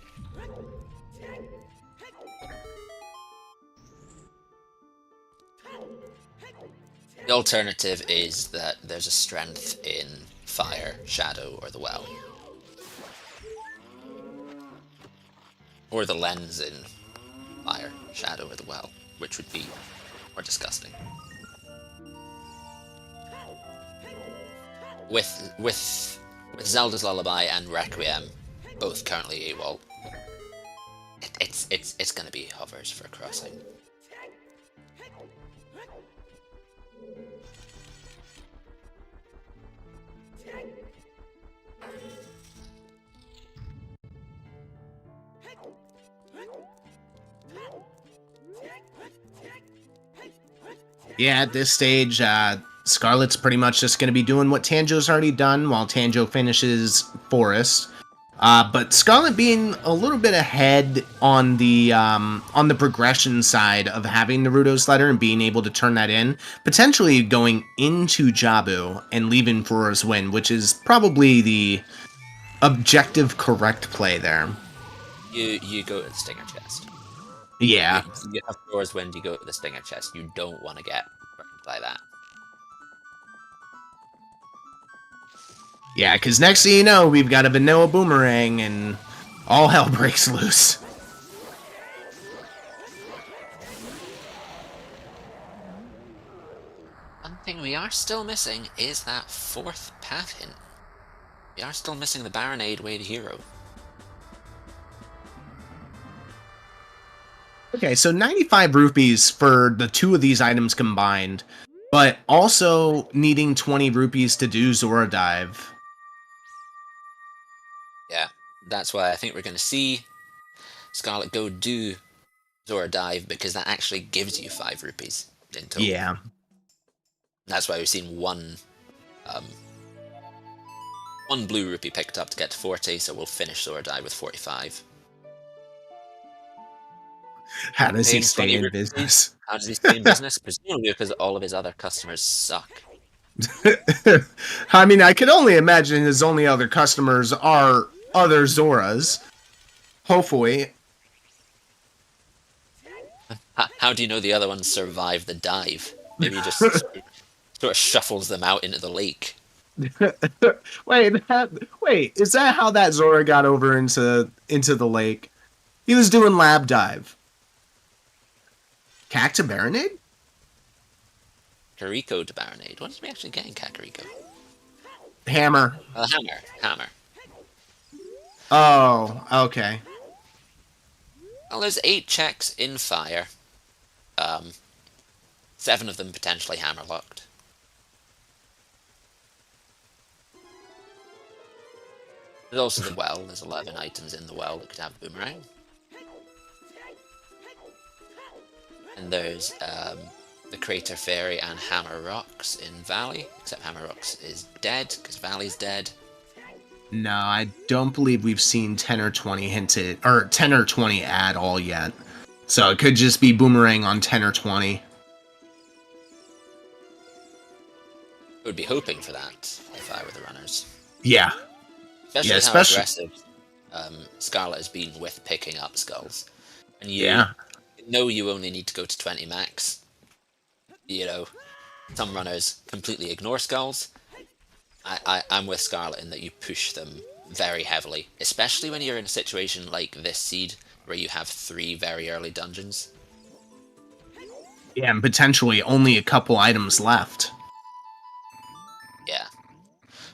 The alternative is that there's a strength in Fire, Shadow, or the Well. Or the lens in Fire, Shadow, or the Well, which would be more disgusting. With Zelda's Lullaby and Requiem, both currently AWOL, it's gonna be hovers for crossing. Yeah, at this stage, Scarlet's pretty much just going to be doing what Tanjo's already done while Tanjo finishes Forest. But Scarlet being a little bit ahead on the progression side of having Naruto's letter and being able to turn that in, potentially going into Jabu and leaving Furo's win, which is probably the objective correct play there. You go to the Stinger chest. Yeah. You have Furo's win, you go to the Stinger chest. You don't want to get burned by that. Yeah, because next thing you know, we've got a vanilla boomerang and all hell breaks loose. One thing we are still missing is that 4th path hint. We are still missing the Baronade Way to Hero. Okay, so 95 rupees for the two of these items combined, but also needing 20 rupees to do Zora Dive. Yeah, that's why I think we're going to see Scarlet go do Zora Dive, because that actually gives you 5 rupees in total. Yeah. That's why we've seen one blue rupee picked up to get to 40, so we'll finish Zora Dive with 45. How does he stay in business? How does he stay in business? Presumably because all of his other customers suck. I mean, I could only imagine his only other customers are other Zoras. Hopefully. How do you know the other ones survive the dive? Maybe he just sort of shuffles them out into the lake. Wait, is that how that Zora got over into the lake? He was doing lab dive. Cacta Baronade? Kakariko to Baronade. What did we actually get in Kakariko? Hammer. Hammer. Oh, okay. Well, there's 8 checks in fire. 7 of them potentially hammer locked. There's also the well. There's 11 items in the well that could have a boomerang. And there's the Crater Fairy and Hammer Rocks in Valley, except Hammer Rocks is dead, because Valley's dead. No, I don't believe we've seen 10 or 20 hinted, or 10 or 20 at all yet. So it could just be boomerang on 10 or 20. I would be hoping for that if I were the runners. Yeah. Especially how aggressive Scarlet has been with picking up skulls. And you know you only need to go to 20 max. You know, some runners completely ignore skulls. I'm with Scarlet in that you push them very heavily, especially when you're in a situation like this seed, where you have 3 very early dungeons. Yeah, and potentially only a couple items left. Yeah.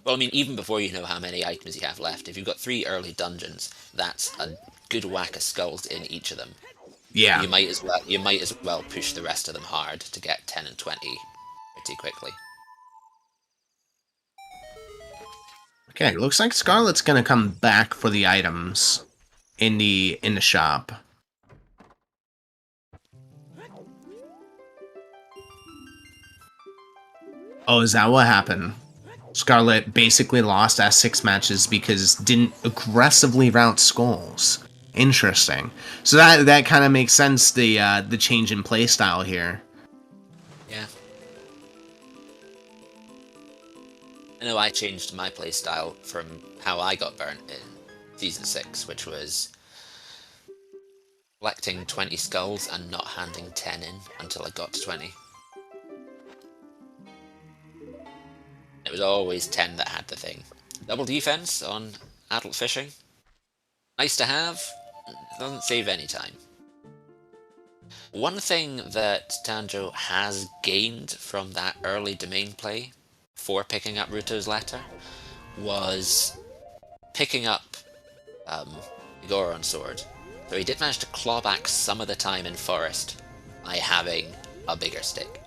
Well, I mean, even before you know how many items you have left, if you've got 3 early dungeons, that's a good whack of skulls in each of them. Yeah. You might as well push the rest of them hard to get 10 and 20 pretty quickly. Okay, looks like Scarlet's gonna come back for the items in the shop. Oh, is that what happened? Scarlet basically lost S6 matches because didn't aggressively route skulls. Interesting. So that kind of makes sense, the change in playstyle here. Yeah. I know I changed my playstyle from how I got burnt in Season 6, which was collecting 20 skulls and not handing 10 in until I got to 20. It was always 10 that had the thing. Double defense on adult fishing. Nice to have, doesn't save any time. One thing that Tanjo has gained from that early domain play for picking up Ruto's letter was picking up the Goron sword. So he did manage to claw back some of the time in Forest by having a bigger stick.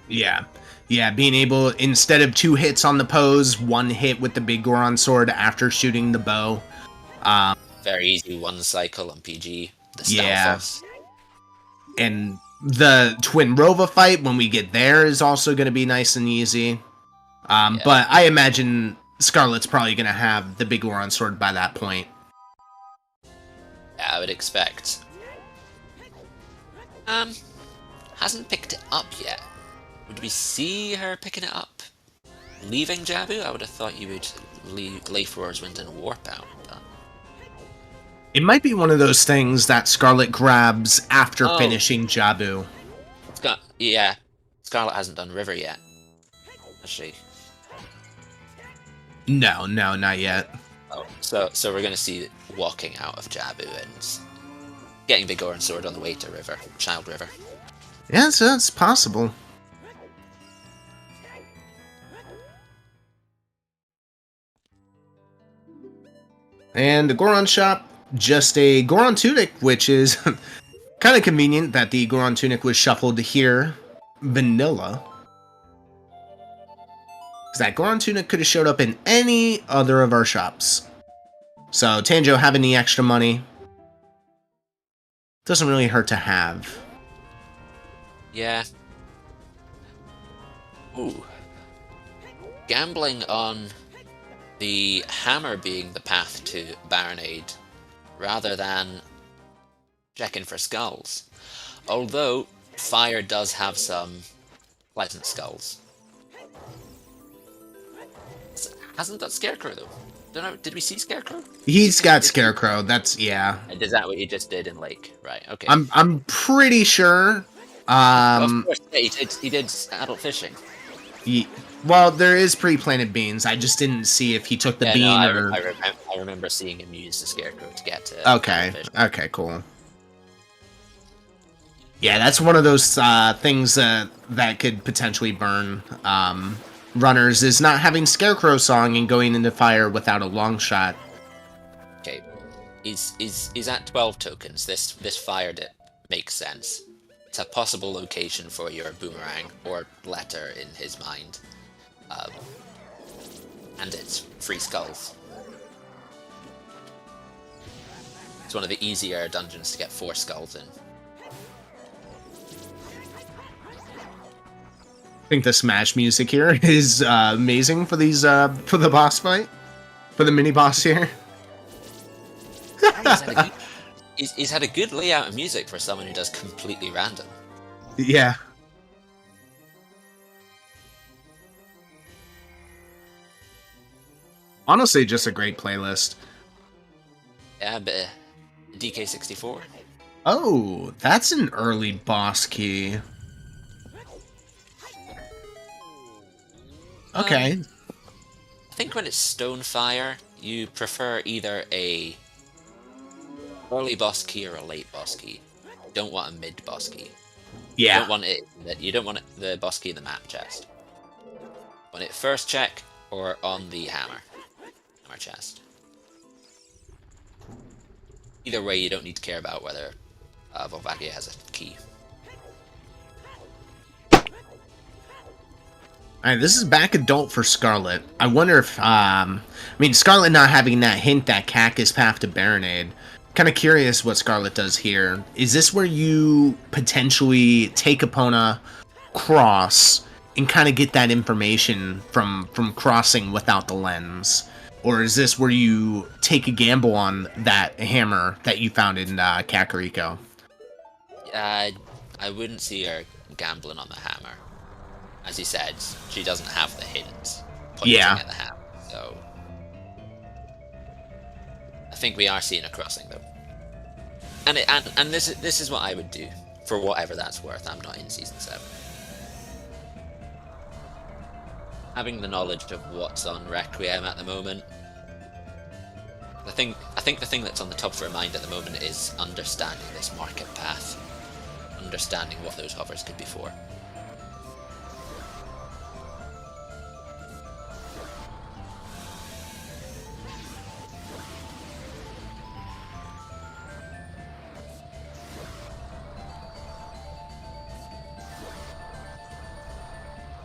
Yeah. Yeah, being able, instead of 2 hits on the pose, 1 hit with the big Goron sword after shooting the bow. Very easy 1 cycle on PG. The yeah. Stalfos. And The Twin Rova fight, when we get there, is also going to be nice and easy. Yeah. But I imagine Scarlet's probably going to have the big Goron sword by that point. Yeah, I would expect. Hasn't picked it up yet. Would we see her picking it up? Leaving Jabu? I would have thought you would leave Roarswind and warp out. But... It might be one of those things that Scarlet grabs after finishing Jabu. Yeah, Scarlet hasn't done River yet. Has she? No, not yet. Oh, so we're gonna see walking out of Jabu and getting Big Goron sword on the way to River, Child River. Yeah, so that's possible. And the Goron shop, just a Goron tunic, which is kind of convenient that the Goron tunic was shuffled here, vanilla. Because that Goron tunic could have showed up in any other of our shops. So Tanjo having the extra money doesn't really hurt to have. Yeah. Ooh. Gambling on the hammer being the path to Baronade, rather than checking for skulls. Although, fire does have some pleasant skulls. Hasn't that Scarecrow, though? Don't know, did we see Scarecrow? He's got Scarecrow, that's, yeah. Is that what he just did in Lake? Right, okay. I'm pretty sure. Of course, yeah, he did adult fishing. Well, there is pre-planted beans. I just didn't see if he took the bean or... I remember seeing him use the Scarecrow to get to... Okay, cool. Yeah, that's one of those things that could potentially burn runners, is not having Scarecrow song and going into fire without a long shot. Okay, he's at 12 tokens. This fire dip makes sense. It's a possible location for your boomerang or letter in his mind. And it's 3 skulls. It's one of the easier dungeons to get 4 skulls in. I think the Smash music here is amazing for these for the boss fight, for the mini boss here. He's had a good layout of music for someone who does completely random. Yeah. Honestly, just a great playlist. Yeah, but DK64. Oh, that's an early boss key. Okay. I think when it's Stonefire, you prefer either a early boss key or a late boss key. You don't want a mid boss key. Yeah. You don't want the boss key in the map chest. Want it first check or on the hammer chest. Either way, you don't need to care about whether Volvagia has a key. Alright, this is back adult for Scarlet. I wonder if, Scarlet not having that hint that Cactus path to Baronade. Kind of curious what Scarlet does here. Is this where you potentially take Epona, cross, and kind of get that information from crossing without the lens? Or is this where you take a gamble on that hammer that you found in Kakariko? I wouldn't see her gambling on the hammer. As you said, she doesn't have the hint pointing at the hammer, so... I think we are seeing a crossing, though. And this is what I would do, for whatever that's worth. I'm not in Season 7. Having the knowledge of what's on Requiem at the moment, I think the thing that's on the top of her mind at the moment is understanding this market path, understanding what those hovers could be for.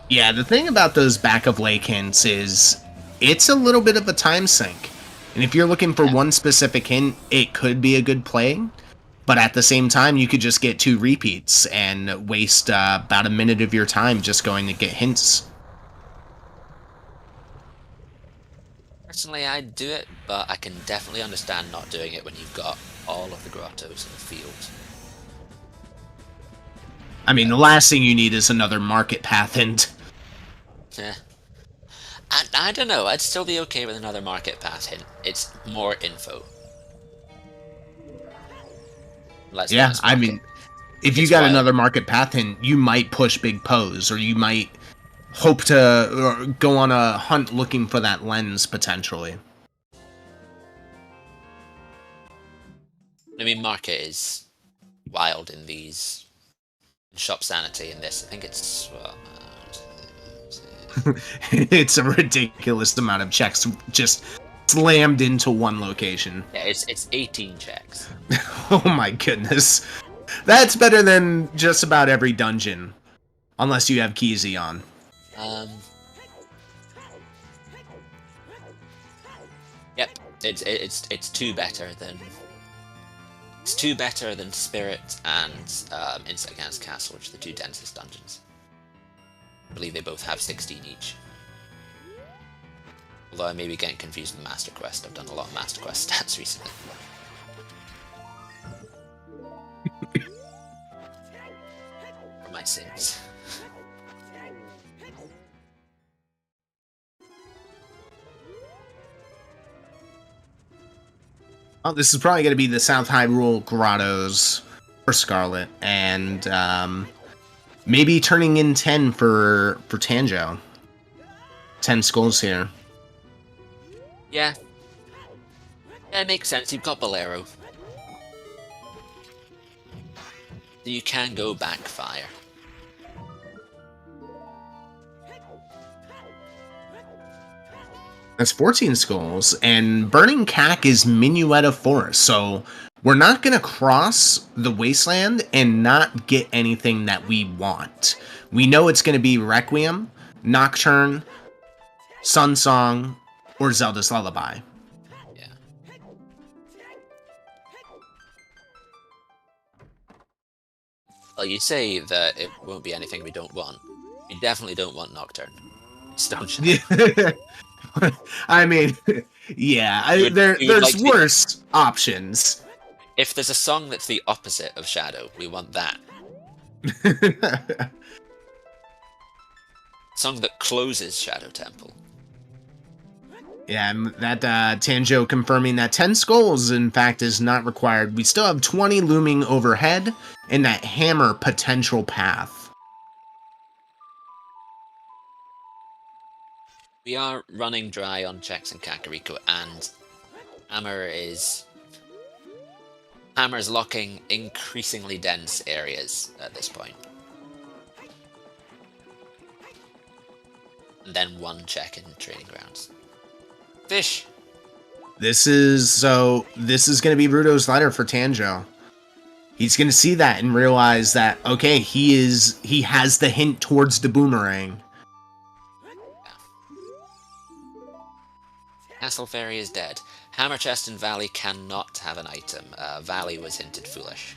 Yeah, the thing about those back of lake hints is it's a little bit of a time sink. And if you're looking for one specific hint, it could be a good play. But at the same time, you could just get 2 repeats and waste about a minute of your time just going to get hints. Personally, I'd do it, but I can definitely understand not doing it when you've got all of the grottos in the field. I mean, the last thing you need is another market path hint. Yeah. I don't know, I'd still be okay with another market path hint. It's more info. Yeah, I mean, if you got another market path hint, you might push Big Pose, or you might hope to go on a hunt looking for that lens, potentially. I mean, market is wild in these. Shop sanity in this, I think it's... It's a ridiculous amount of checks just slammed into one location. Yeah, it's 18 checks. Oh my goodness. That's better than just about every dungeon. Unless you have Keezy on. Yep, it's 2 better than... It's 2 better than Spirit and Insect Gant's Castle, which are the 2 densest dungeons. I believe they both have 16 each. Although I may be getting confused with Master Quest. I've done a lot of Master Quest stats recently. For my sins. Oh, this is probably going to be the South Hyrule Grottos for Scarlet, and maybe turning in 10 for Tanjo. 10 skulls here. Yeah. Yeah, it makes sense. You've got Bolero. So you can go backfire. That's 14 skulls, and Burning Cack is Minuet of Forest, so we're not going to cross the Wasteland and not get anything that we want. We know it's going to be Requiem, Nocturne, Sun Song, or Zelda's Lullaby. Yeah. Well, you say that it won't be anything we don't want. We definitely don't want Nocturne. Don't you? I mean, yeah, there's worse options. If there's a song that's the opposite of Shadow, we want that. Song that closes Shadow Temple. Yeah, that Tanjo confirming that 10 skulls, in fact, is not required. We still have 20 looming overhead and that hammer potential path. We are running dry on checks in Kakariko, and Hammer's locking increasingly dense areas at this point. And then 1 check in training grounds. Fish! This is going to be Rudo's letter for Tanjo. He's going to see that and realize that, okay, he has the hint towards the boomerang. Castle Fairy is dead. Hammer Chest and Valley cannot have an item. Valley was hinted foolish.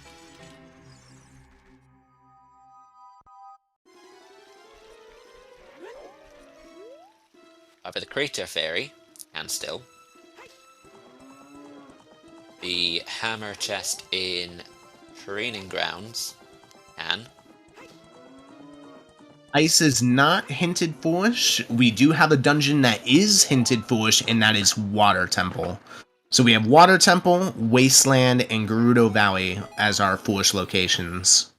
However, the Crater Fairy can still. The Hammer Chest in Training Grounds can. Ice is not hinted foolish. We do have a dungeon that is hinted foolish, and that is Water Temple. So we have Water Temple, Wasteland, and Gerudo Valley as our foolish locations.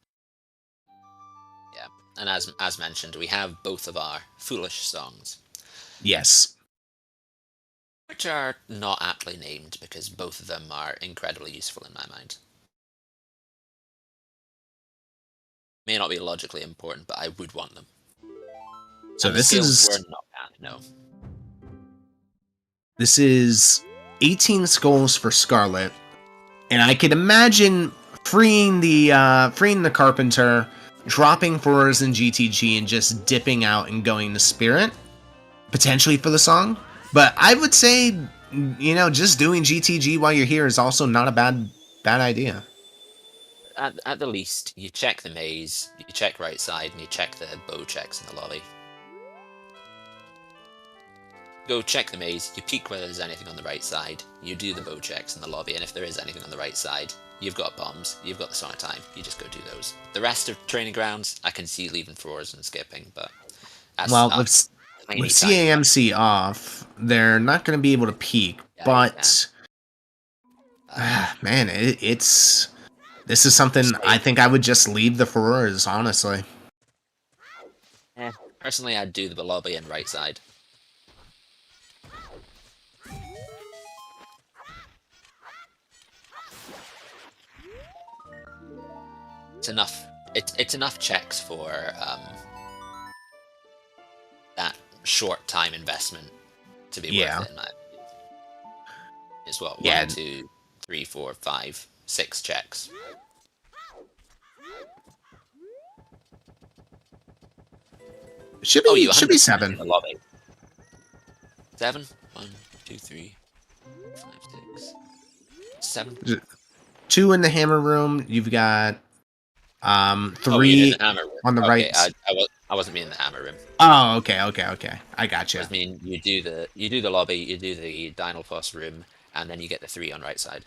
Yeah, and as mentioned, we have both of our foolish songs. Yes. Which are not aptly named, because both of them are incredibly useful in my mind. May not be logically important, but I would want them. So and this is... Were not bad, no. This is 18 skulls for Scarlet, and I could imagine freeing the Carpenter, dropping 4s in GTG, and just dipping out and going to Spirit, potentially for the song. But I would say, just doing GTG while you're here is also not a bad idea. at the least, you check the maze, you check right side, and you check the bow checks in the lobby. Go check the maze, you peek whether there's anything on the right side, you do the bow checks in the lobby, and if there is anything on the right side, you've got bombs, you've got the summertime, you just go do those. The rest of training grounds, I can see leaving floors and skipping, but that's Well, with with CAMC off, they're not going to be able to peek, but man, it's this is something I think I would just leave the floors, honestly. Personally, I'd do the lobby and right side. It's enough. It's enough checks for that short time investment to be worth it. In my opinion. It's what 1, 2, 3, 4, 5, 6 checks. Should be 7. In the lobby. 7. 1, 2, 3, 5, 6, 7. 2 in the hammer room. You've got 3 on the right. I wasn't meaning the hammer room. Oh, okay. I got you. I mean, you do the lobby, you do the Dynalfoss room, and then you get the 3 on right side.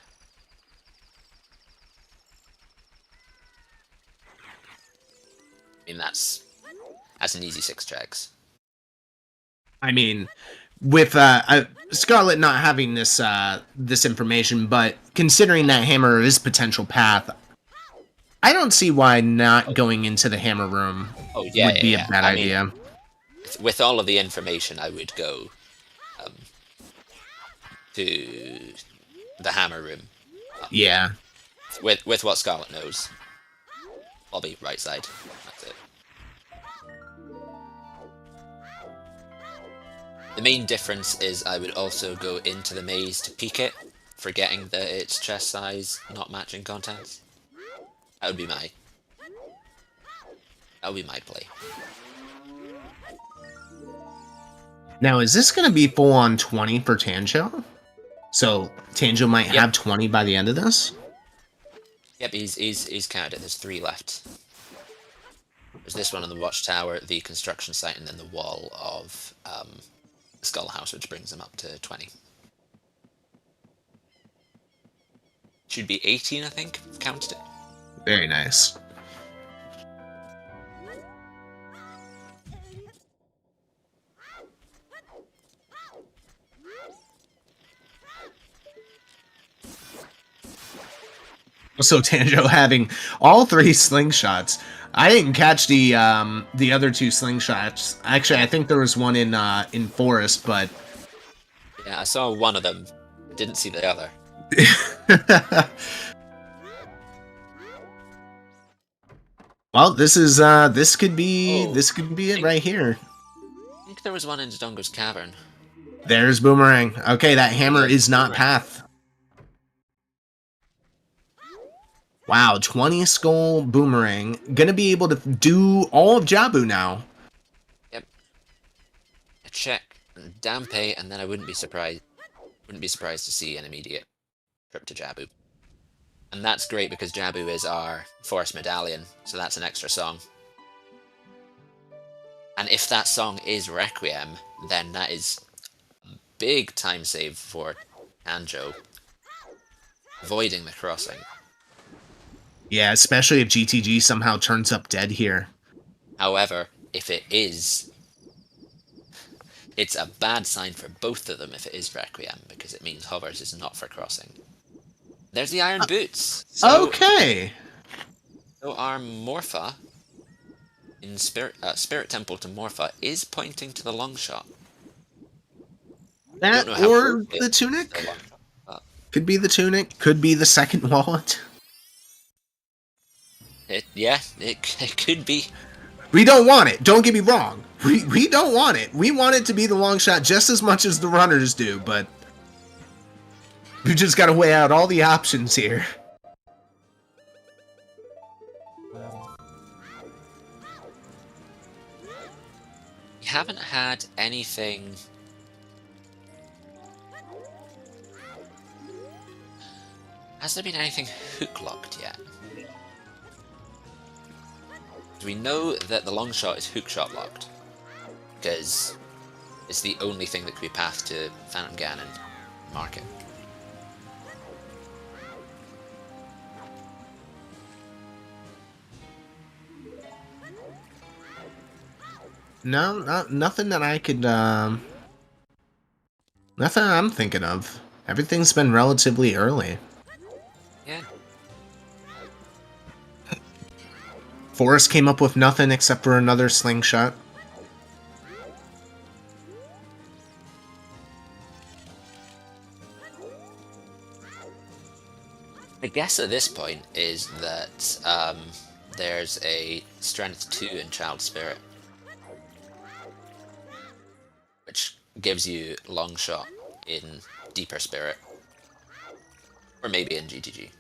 I mean, that's an easy 6 checks. I mean, with Scarlet not having this this information, but considering that hammer is potential path, I don't see why not going into the hammer room would be a bad idea. Mean, with all of the information, I would go to the hammer room. Yeah. With what Scarlet knows. Lobby, right side. That's it. The main difference is I would also go into the maze to peek it, forgetting that it's chest size not matching contents. That would be my play. Now, is this going to be full on 20 for Tanjo? So Tanjo might have 20 by the end of this? Yep, he's counted it. There's 3 left. There's this one on the watchtower, the construction site, and then the wall of the Skull House, which brings him up to 20. Should be 18, I think. I've counted it. Very nice. So Tanjo having all 3 slingshots. I didn't catch the other 2 slingshots. Actually, I think there was one in Forest, but yeah, I saw one of them. Didn't see the other. Well, this is this could be it right here. I think there was one in Dodongo's cavern. There's Boomerang. Okay, that hammer is not path. Wow, 20 skull Boomerang. Gonna be able to do all of Jabu now. Yep. A check, Dampe, and then I wouldn't be surprised to see an immediate trip to Jabu. And that's great because Jabu is our Forest Medallion, so that's an extra song. And if that song is Requiem, then that is a big time save for Tanjo, avoiding the crossing. Yeah, especially if GTG somehow turns up dead here. However, if it is, it's a bad sign for both of them if it is Requiem, because it means Hovers is not for crossing. There's the Iron Boots. So, okay. So our Morpha in Spirit Temple to Morpha is pointing to the long shot. That or the tunic? Could be the tunic. Could be the second wallet. It could be. We don't want it. Don't get me wrong. We don't want it. We want it to be the long shot just as much as the runners do, but we just got to weigh out all the options here. We haven't had anything. Has there been anything hook locked yet? We know that the long shot is hookshot locked, because it's the only thing that could be pathed to Phantom Ganon Market. No, nothing that I could, nothing I'm thinking of. Everything's been relatively early. Yeah. Forrest came up with nothing except for another slingshot. My guess at this point is that there's a Strength 2 in Child Spirit, which gives you long shot in Deeper Spirit, or maybe in GTG.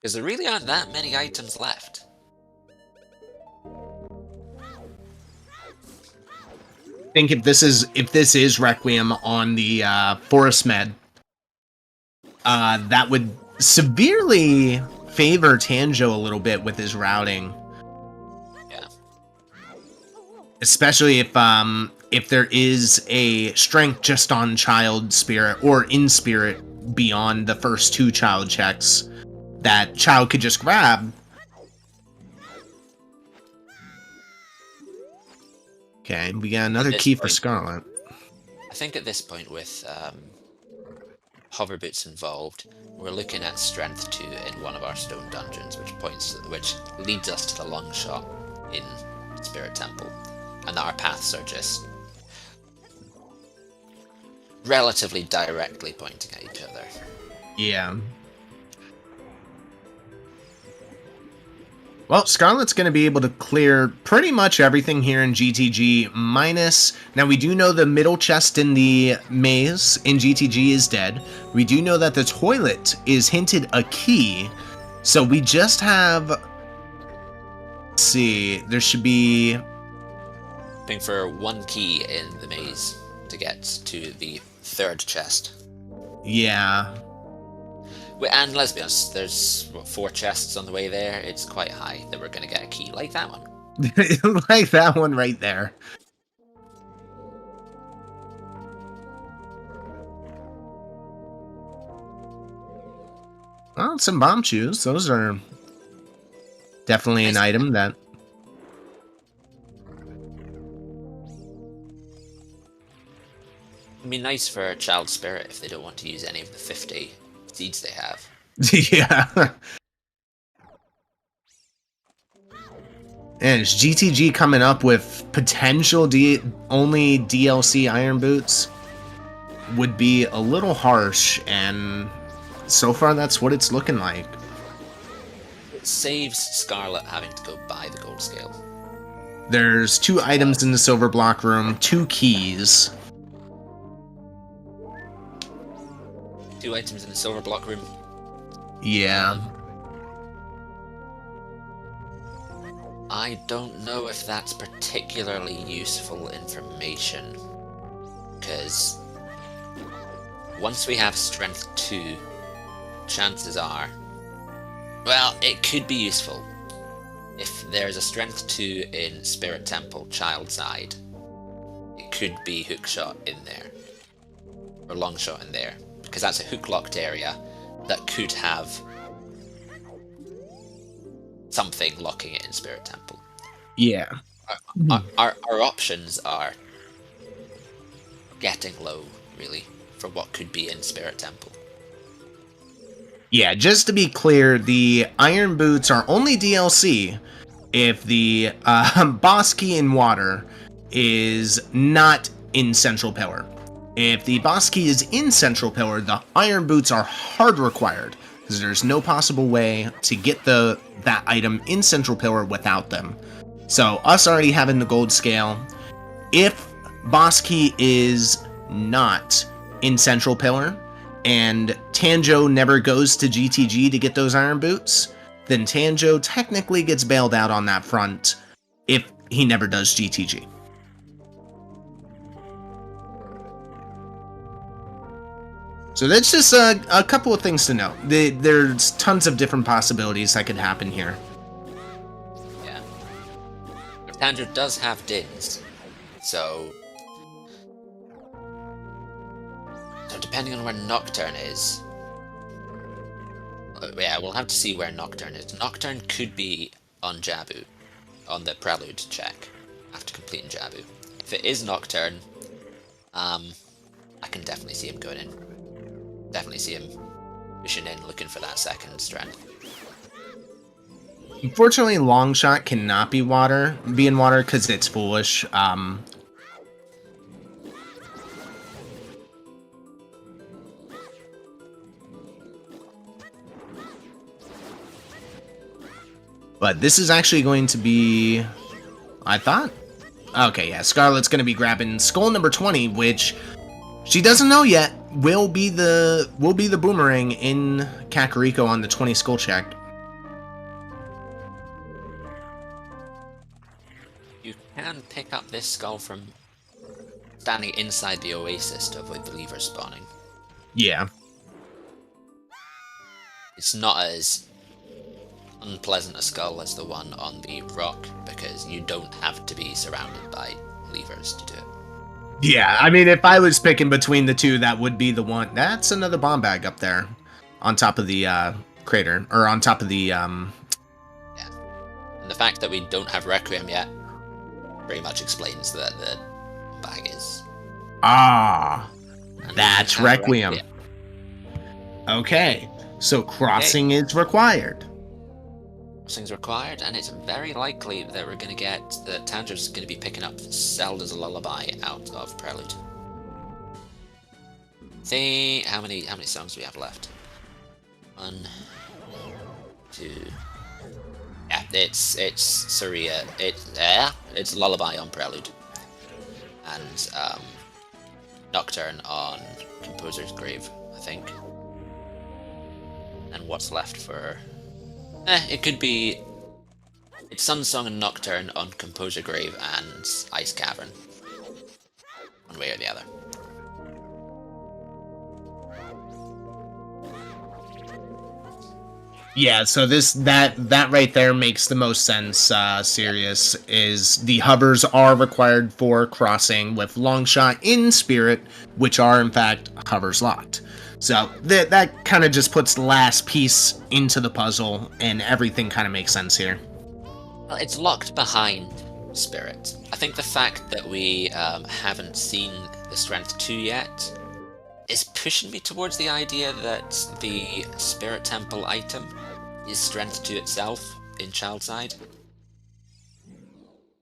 Because there really aren't that many items left. I think if this is Requiem on the Forest Med, that would severely favor Tanjo a little bit with his routing. Yeah. Especially if there is a strength just on Child Spirit or in Spirit beyond the first 2 Child checks that Child could just grab. Okay, we got another key for Scarlet. I think at this point, with hover boots involved, we're looking at Strength 2 in one of our stone dungeons, which leads us to the long shot in Spirit Temple, and our paths are just relatively directly pointing at each other. Yeah. Well, Scarlet's going to be able to clear pretty much everything here in GTG, minus... Now, we do know the middle chest in the maze in GTG is dead. We do know that the toilet is hinted a key. So we just have... Let's see, there should be... Looking for 1 key in the maze to get to the 3rd chest. Yeah. And let's be honest, there's 4 chests on the way there. It's quite high that we're going to get a key like that one. Like that one right there. Well, some bomb chews. Those are definitely an item that... It'd be nice for a Child Spirit if they don't want to use any of the 50 seeds they have. Yeah. And is GTG coming up with potential only DLC Iron Boots? Would be a little harsh, and so far that's what it's looking like. It saves Scarlet having to go buy the gold scale. There's 2 items in the silver block room, 2 keys. 2 items in the silver block room. Yeah. I don't know if that's particularly useful information, because once we have Strength 2, chances are... Well, it could be useful. If there's a Strength 2 in Spirit Temple, Child side, it could be Hookshot in there, or Longshot in there, because that's a hook-locked area that could have something locking it in Spirit Temple. Yeah. Our options are getting low, really, for what could be in Spirit Temple. Yeah, just to be clear, the Iron Boots are only DLC if the boss key in water is not in Central Pillar. If the boss key is in Central Pillar, the Iron Boots are hard required, because there's no possible way to get that item in Central Pillar without them. So, us already having the gold scale, if boss key is not in Central Pillar, and Tanjo never goes to GTG to get those Iron Boots, then Tanjo technically gets bailed out on that front if he never does GTG. So that's just a couple of things to note. There's tons of different possibilities that could happen here. Yeah. Tanjo does have Dins, so depending on where Nocturne is, yeah, we'll have to see where Nocturne is. Nocturne could be on Jabu, on the Prelude check, after completing Jabu. If it is Nocturne, I can definitely see him going in. Definitely see him pushing in, looking for that second strength. Unfortunately, Longshot cannot be in water because it's foolish. But this is actually going to be, I thought. Okay, yeah, Scarlet's going to be grabbing skull number 20, which she doesn't know yet will be the boomerang in Kakariko on the 20 skull check. You can pick up this skull from standing inside the oasis to avoid the lever spawning. Yeah. It's not as unpleasant a skull as the one on the rock, because you don't have to be surrounded by levers to do it. Yeah, I mean, if I was picking between the two, that would be the one. That's another bomb bag up there on top of the crater, or on top of the... Yeah. And the fact that we don't have Requiem yet pretty much explains that the bag is... Ah, and that's Requiem. Okay, so crossing is required. Crossing's required, and it's very likely that we're going to get that Tanjo's going to be picking up Zelda's Lullaby out of Prelude. See how many songs do we have left? 1, 2. Yeah, it's Saria. It's Lullaby on Prelude, and Nocturne on Composer's Grave, I think. And what's left for? It could be... It's Sun Song and Nocturne on Composer Grave and Ice Cavern. One way or the other. Yeah, so that right there makes the most sense, Sirius, is the hovers are required for crossing with Longshot in Spirit, which are in fact hovers locked. So that kind of just puts the last piece into the puzzle, and everything kind of makes sense here. Well, it's locked behind Spirit. I think the fact that we haven't seen the Strength 2 yet is pushing me towards the idea that the Spirit Temple item is Strength 2 itself in Childside.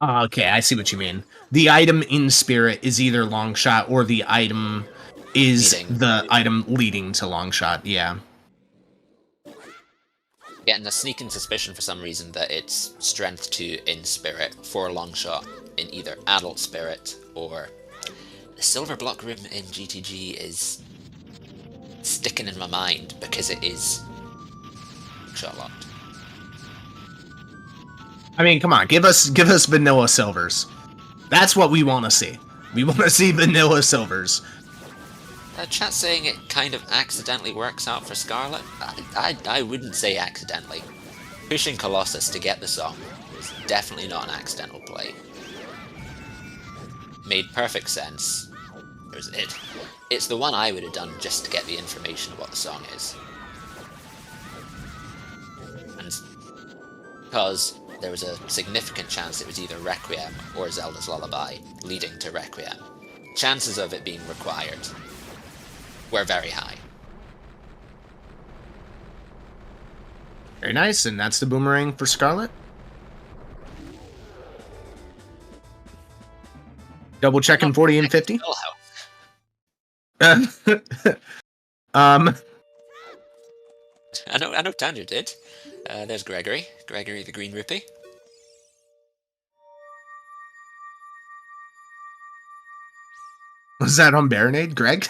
Okay, I see what you mean. The item in Spirit is either Longshot, or the item is item leading to Longshot, yeah. Getting a sneaking suspicion for some reason that it's Strength 2 in Spirit for Longshot in either Adult Spirit or the Silver Block Room in GTG is sticking in my mind because it is Longshot locked. I mean, come on, give us vanilla silvers. That's what we want to see. We want to see vanilla silvers. Chat saying it kind of accidentally works out for Scarlet. I wouldn't say accidentally. Pushing Colossus to get the song was definitely not an accidental play. Made perfect sense. It's the one I would have done just to get the information of what the song is. And because there was a significant chance it was either Requiem or Zelda's Lullaby leading to Requiem, chances of it being required were very high. Very nice, and that's the boomerang for Scarlet. Double checking 40 and 50. I know Tanjo did. There's Gregory the Green Rupee. Was that on Baronade, Greg?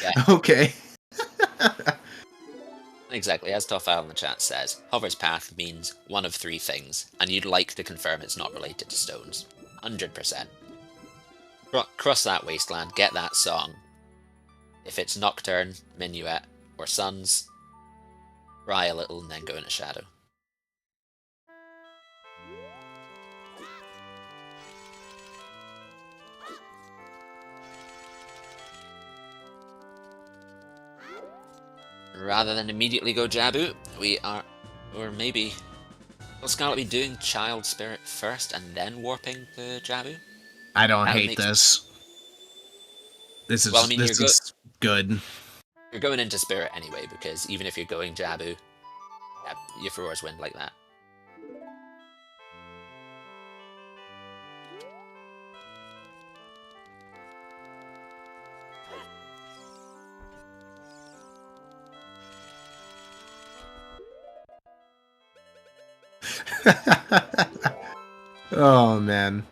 Yeah. Okay. Exactly, as Tophal in the chat says, Hover's Path means one of 3 things, and you'd like to confirm it's not related to stones. 100%. Cross that wasteland, get that song, If it's Nocturne, Minuet, or Suns, cry a little and then go into Shadow. Rather than immediately go Jabu, we are... Or maybe... Will Scarlet be doing Child Spirit first and then warping to Jabu? I don't That would hate make this. This is Well, I mean, this is good. you're going into Spirit anyway, because even if you're going Jabu, yeah, your Furores win like that. Oh man.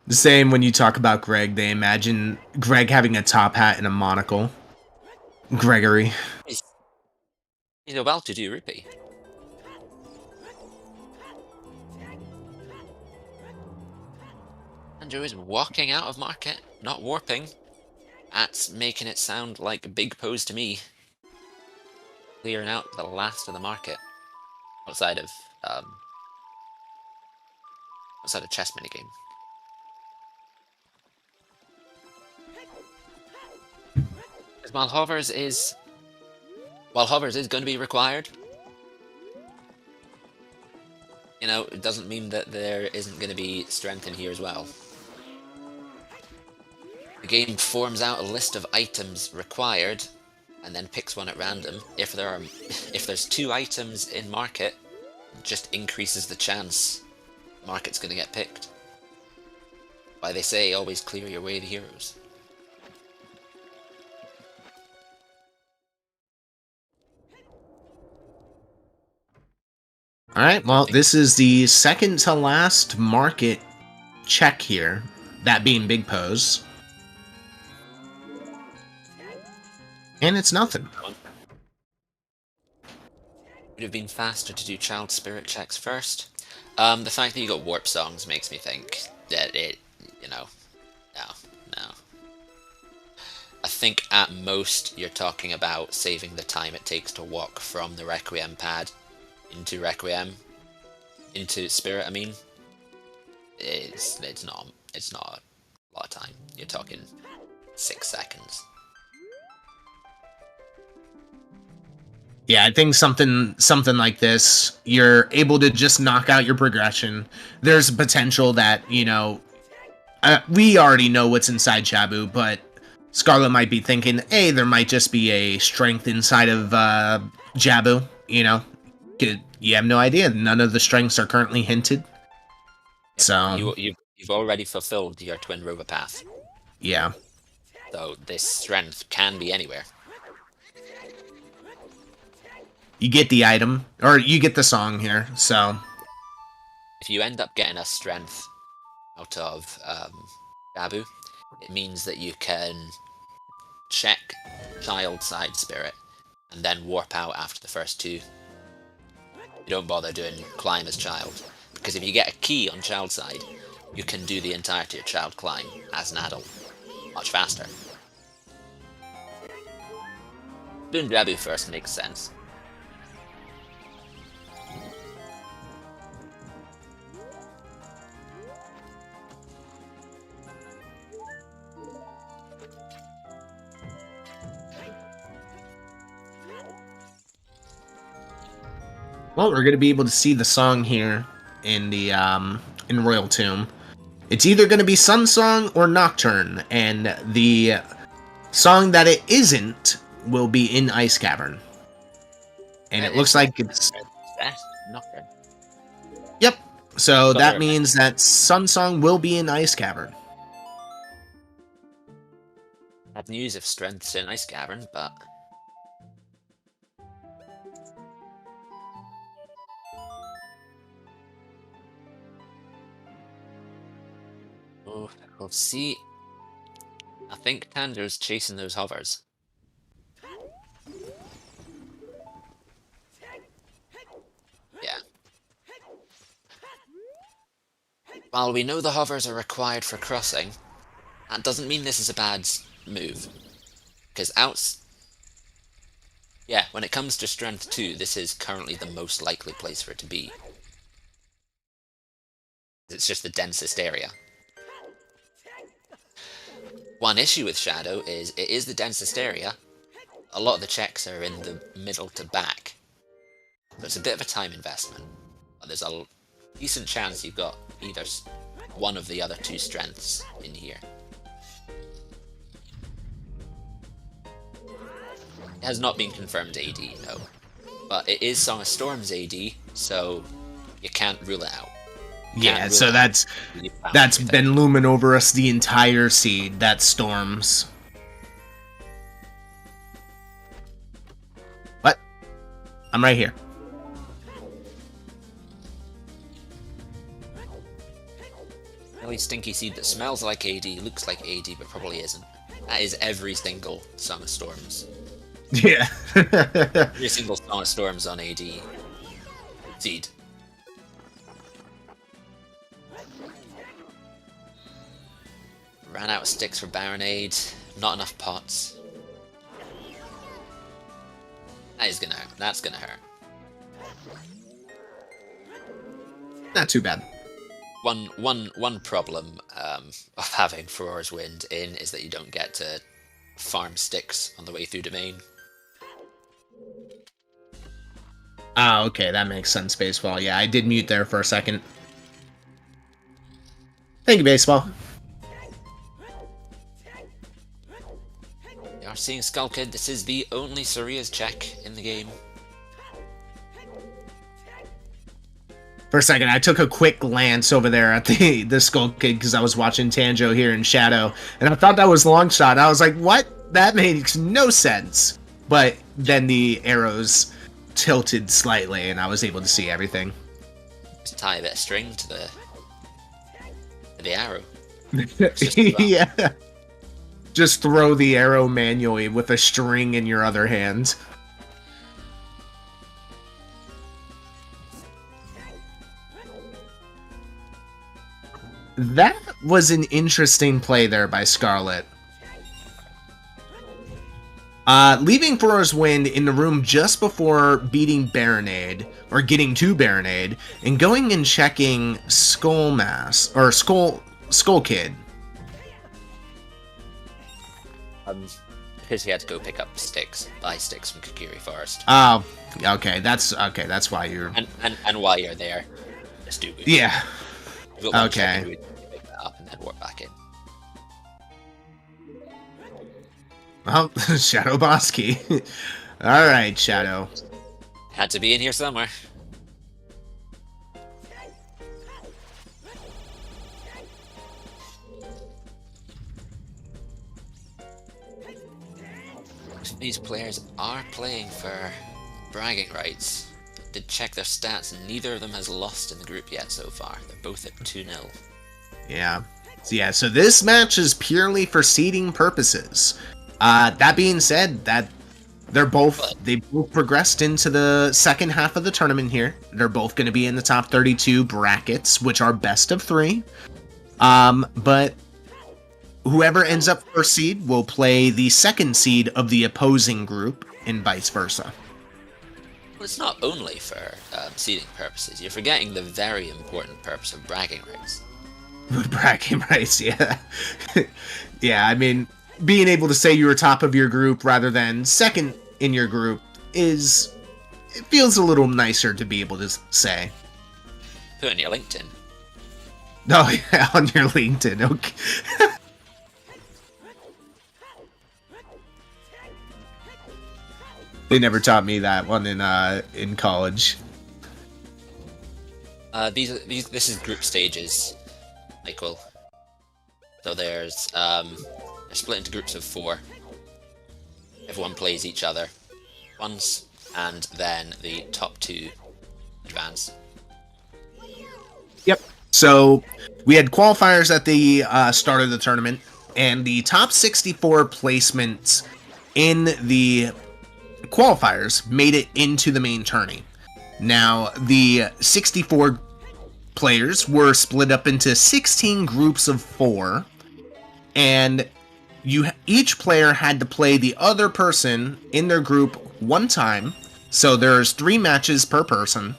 The same when you talk about Greg, they imagine Greg having a top hat and a monocle. Gregory. He's a well-to-do rupee. Andrew is walking out of market, not warping. That's making it sound like a big pose to me. Clearing out the last of the market. Outside of chess minigame. While hovers is going to be required, you know, it doesn't mean that there isn't going to be strength in here as well. The game forms out a list of items required, and then picks one at random. If there's 2 items in market, it just increases the chance market's going to get picked. Why they say always clear your way to heroes. Alright, well, this is the second to last market check here. That being Big Pose. And it's nothing. Would have been faster to do Child Spirit checks first. The fact that you got Warp Songs makes me think that it, you know, no. I think at most you're talking about saving the time it takes to walk from the Requiem pad into Spirit. I mean, it's not a lot of time. You're talking 6 seconds. Yeah, I think something like this, you're able to just knock out your progression. There's a potential that, you know, we already know what's inside Jabu, but Scarlet might be thinking, hey, there might just be a strength inside of Jabu, you know? You have no idea. None of the strengths are currently hinted. So you've already fulfilled your Twin Rover path. Yeah. So this strength can be anywhere. You get the item, or you get the song here, so... If you end up getting a strength out of Jabu, it means that you can check Child Side Spirit, and then warp out after the first 2. You don't bother doing Climb as Child, because if you get a key on Child Side, you can do the entirety of Child Climb as an adult, much faster. Doing Jabu first makes sense. Well, we're going to be able to see the song here in the in Royal Tomb. It's either going to be Sun Song or Nocturne, and the song that it isn't will be in Ice Cavern. And it looks like it's... Nocturne. Yep. So that means that Sun Song will be in Ice Cavern. Had news of strengths in Ice Cavern, but... We'll see. I think Tando's chasing those hovers. Yeah. While we know the hovers are required for crossing, that doesn't mean this is a bad move. Because yeah, when it comes to Strength 2, this is currently the most likely place for it to be. It's just the densest area. One issue with Shadow is it is the densest area. A lot of the checks are in the middle to back. So it's a bit of a time investment. But there's a decent chance you've got either one of the other two strengths in here. It has not been confirmed AD, no. But it is Song of Storm's AD, so you can't rule it out. Yeah, so that's been looming over us the entire seed. That's Storms. What? I'm right here. Really stinky seed that smells like AD, looks like AD, but probably isn't. That is every single Song of Storms. Yeah. Every single Song of Storms on AD seed. Ran out of sticks for Baronade, not enough pots. That's gonna hurt. Not too bad. One problem of having Furor's Wind in is that you don't get to farm sticks on the way through domain. Ah, okay, that makes sense, Baseball. Yeah, I did mute there for a second. Thank you, Baseball. You are seeing Skull Kid. This is the only Soria's check in the game. For a second, I took a quick glance over there at the Skull Kid because I was watching Tanjo here in Shadow, and I thought that was long shot. I was like, what? That makes no sense. But then the arrows tilted slightly, and I was able to see everything. Just tie a bit of string to the arrow. Yeah. Just throw the arrow manually with a string in your other hand. That was an interesting play there by Scarlet. Leaving Furor's Wind in the room just before beating Baronade, or getting to Baronade, and going and checking Skull Kid. Because he had to go pick up buy sticks from Kokiri Forest. Oh, okay, that's why you're... And while you're there, just do boot. Yeah. Okay. Pick that up and then warp back in. Well, Shadow Bosky. Alright, Shadow. Had to be in here somewhere. These players are playing for bragging rights. Did check their stats, and neither of them has lost in the group yet so far. They're both at 2-0. Yeah. So this match is purely for seeding purposes. That being said, they both progressed into the second half of the tournament here. They're both going to be in the top 32 brackets, which are best of 3. But whoever ends up first seed will play the second seed of the opposing group, and vice versa. Well, it's not only for seeding purposes. You're forgetting the very important purpose of bragging rights. Bragging rights, yeah. Yeah, I mean, being able to say you were top of your group rather than second in your group it feels a little nicer to be able to say. Put on your LinkedIn. Oh, yeah, on your LinkedIn, okay. They never taught me that one in college. This is group stages, Michael. So there's they're split into groups of 4. Everyone plays each other once, and then the top 2 advance. Yep. So we had qualifiers at the start of the tournament, and the top 64 placements in the qualifiers made it into the main tourney. Now, the 64 players were split up into 16 groups of 4, and each player had to play the other person in their group one time. So there's 3 matches per person,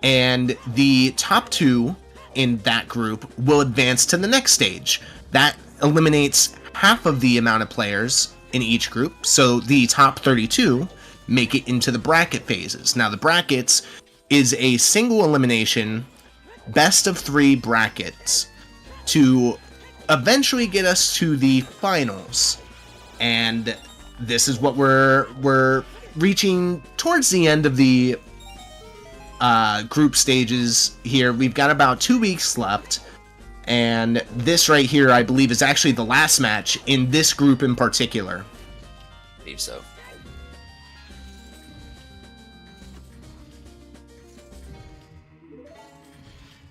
and the top 2 in that group will advance to the next stage. That eliminates half of the amount of players in each group, so the top 32 make it into the bracket phases. Now, the brackets is a single elimination, best of 3 brackets to eventually get us to the finals. And this is what we're reaching towards the end of the group stages here. We've got about 2 weeks left, and this right here, I believe, is actually the last match in this group in particular. I believe so.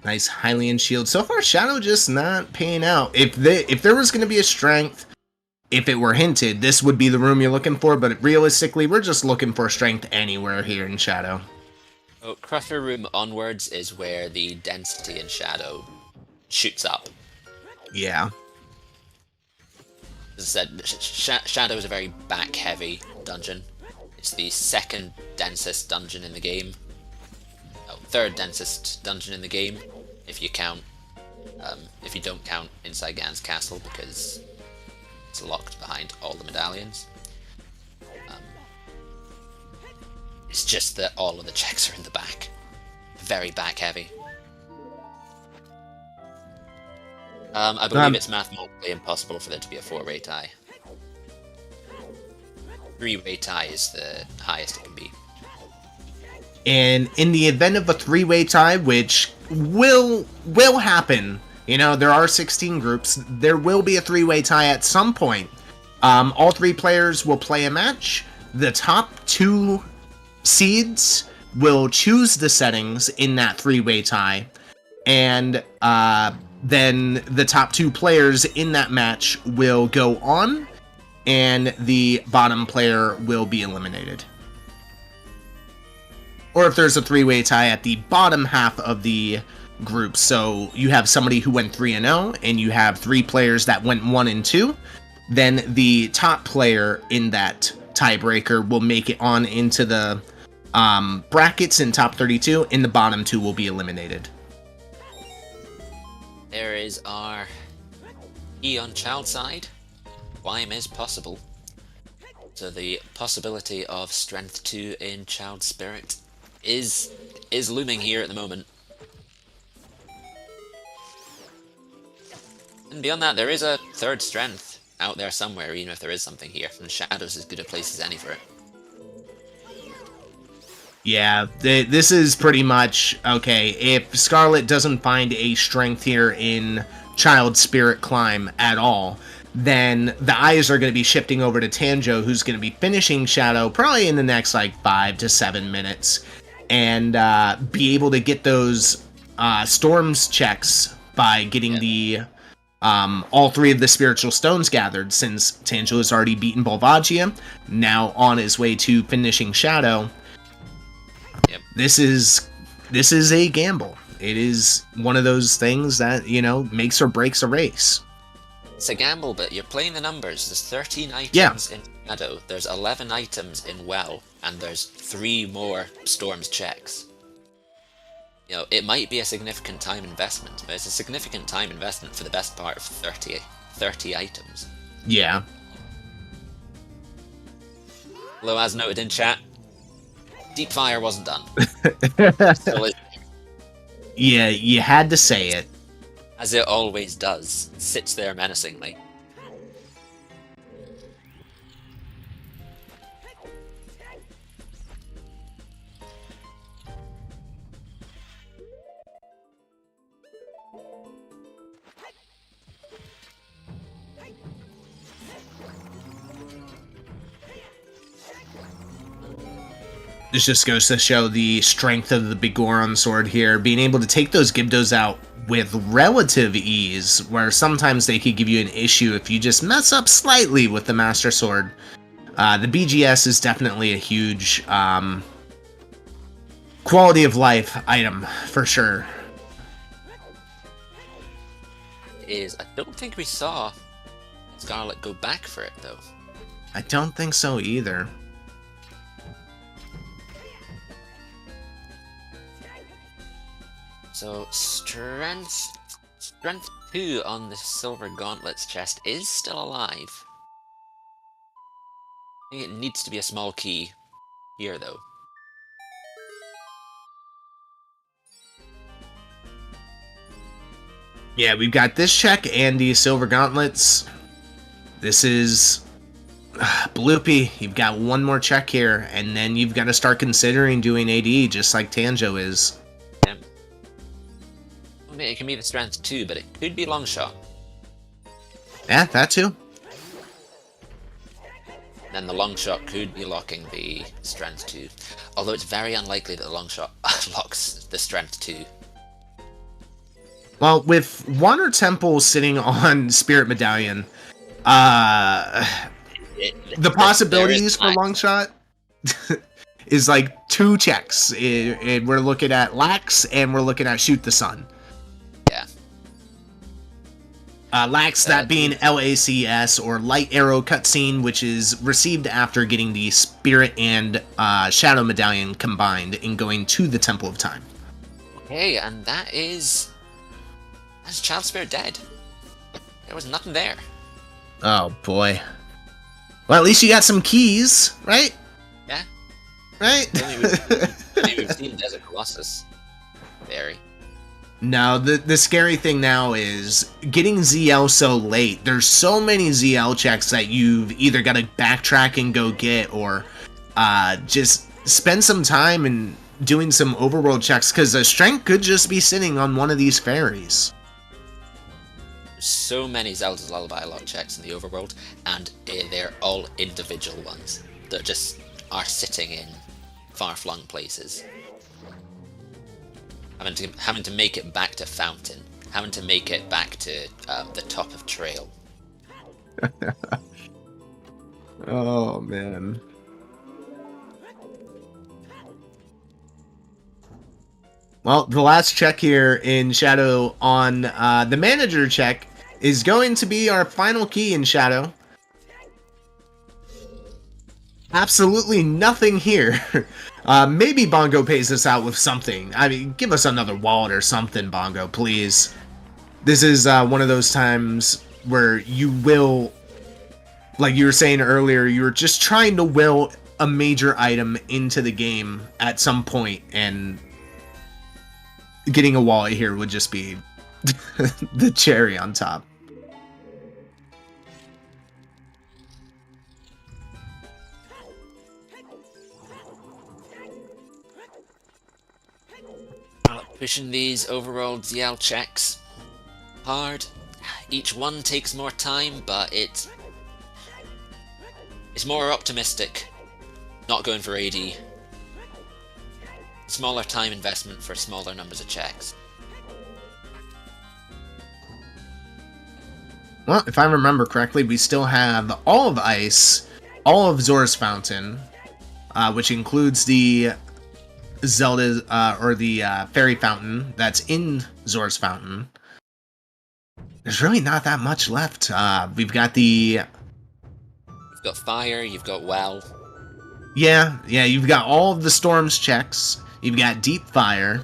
Nice Hylian shield. So far, Shadow just not paying out. If there was going to be a strength, if it were hinted, this would be the room you're looking for, but realistically, we're just looking for strength anywhere here in Shadow. So, Crusher Room onwards is where the density in Shadow shoots up. Yeah. As I said, Shadow is a very back-heavy dungeon. It's the 2nd densest dungeon in the game. Oh, 3rd densest dungeon in the game, if you count, if you don't count inside Gan's castle, because it's locked behind all the medallions. It's just that all of the checks are in the back. Very back-heavy. I believe it's mathematically impossible for there to be a 4-way tie. 3-way tie is the highest it can be. And in the event of a 3-way tie, which will happen, you know, there are 16 groups, there will be a 3-way tie at some point. All 3 players will play a match. The top 2 seeds will choose the settings in that 3-way tie, and then the top 2 players in that match will go on, and the bottom player will be eliminated. Or if there's a 3-way tie at the bottom half of the group, so you have somebody who went 3-0, and you have 3 players that went 1-2, then the top player in that tiebreaker will make it on into the brackets in top 32, and the bottom 2 will be eliminated. There is our E on child side. Climb is possible. So the possibility of strength 2 in child spirit is looming here at the moment. And beyond that, there is a 3rd strength out there somewhere, even if there is something here. And Shadow's as good a place as any for it. Yeah, this is pretty much, okay, if Scarlet doesn't find a strength here in Child Spirit Climb at all, then the eyes are going to be shifting over to Tanjo, who's going to be finishing Shadow probably in the next, 5 to 7 minutes, and be able to get those Storms checks by getting the all 3 of the Spiritual Stones gathered, since Tanjo has already beaten Volvagia, now on his way to finishing Shadow. Yep. This is a gamble. It is one of those things that, you know, makes or breaks a race. It's a gamble, but you're playing the numbers. There's 13 items in Shadow, there's 11 items in Well, and there's 3 more Storms checks. You know, it might be a significant time investment, but it's a significant time investment for the best part of 30 items. Yeah. Although, as noted in chat, Deep Fire wasn't done. Still is. Yeah, you had to say it. As it always does. It sits there menacingly. This just goes to show the strength of the Bigoron sword here, being able to take those Gibdos out with relative ease, where sometimes they could give you an issue if you just mess up slightly with the Master Sword. The BGS is definitely a huge quality of life item, for sure. I don't think we saw Scarlet go back for it, though? I don't think so either. So, Strength 2 on the Silver Gauntlets chest is still alive. I think it needs to be a small key here, though. Yeah, we've got this check and the Silver Gauntlets. This is... Bloopy, you've got one more check here, and then you've got to start considering doing AD, just like Tanjo is. Yeah. I mean, it can be the Strength 2, but it could be Longshot. Yeah, that too. Then the Longshot could be locking the Strength 2. Although it's very unlikely that the Longshot locks the Strength 2. Well, with Water Temple sitting on Spirit Medallion, the possibilities for Longshot is like 2 checks. We're looking at Lax, and we're looking at Shoot the Sun. Yeah. Lax, that being LACS, or Light Arrow Cutscene, which is received after getting the Spirit and Shadow Medallion combined and going to the Temple of Time. Okay, and that's Child Spirit dead. There was nothing there. Oh boy. Well, at least you got some keys, right? Yeah. Right? We've seen Desert Colossus. Very. No, the scary thing now is getting ZL so late. There's so many ZL checks that you've either got to backtrack and go get, or just spend some time and doing some overworld checks, because the strength could just be sitting on one of these fairies. So many Zelda's Lullaby lock checks in the overworld, and they're all individual ones that just are sitting in far-flung places. Having to make it back to Fountain, having to make it back to the top of Trail. Oh man. Well, the last check here in Shadow on the manager check is going to be our final key in Shadow. Absolutely nothing here. Maybe Bongo pays us out with something. I mean, give us another wallet or something, Bongo, please. This is one of those times where you will, like you were saying earlier, you were just trying to will a major item into the game at some point, and getting a wallet here would just be the cherry on top. Pushing these overworld ZL checks hard. Each one takes more time, but it's more optimistic. Not going for AD. Smaller time investment for smaller numbers of checks. Well, if I remember correctly, we still have all of Ice, all of Zora's Fountain, which includes the Zelda, or the Fairy Fountain that's in Zora's Fountain. There's really not that much left. We've got the... You've got Fire, you've got Well. Yeah, you've got all of the Storms checks. You've got Deep Fire.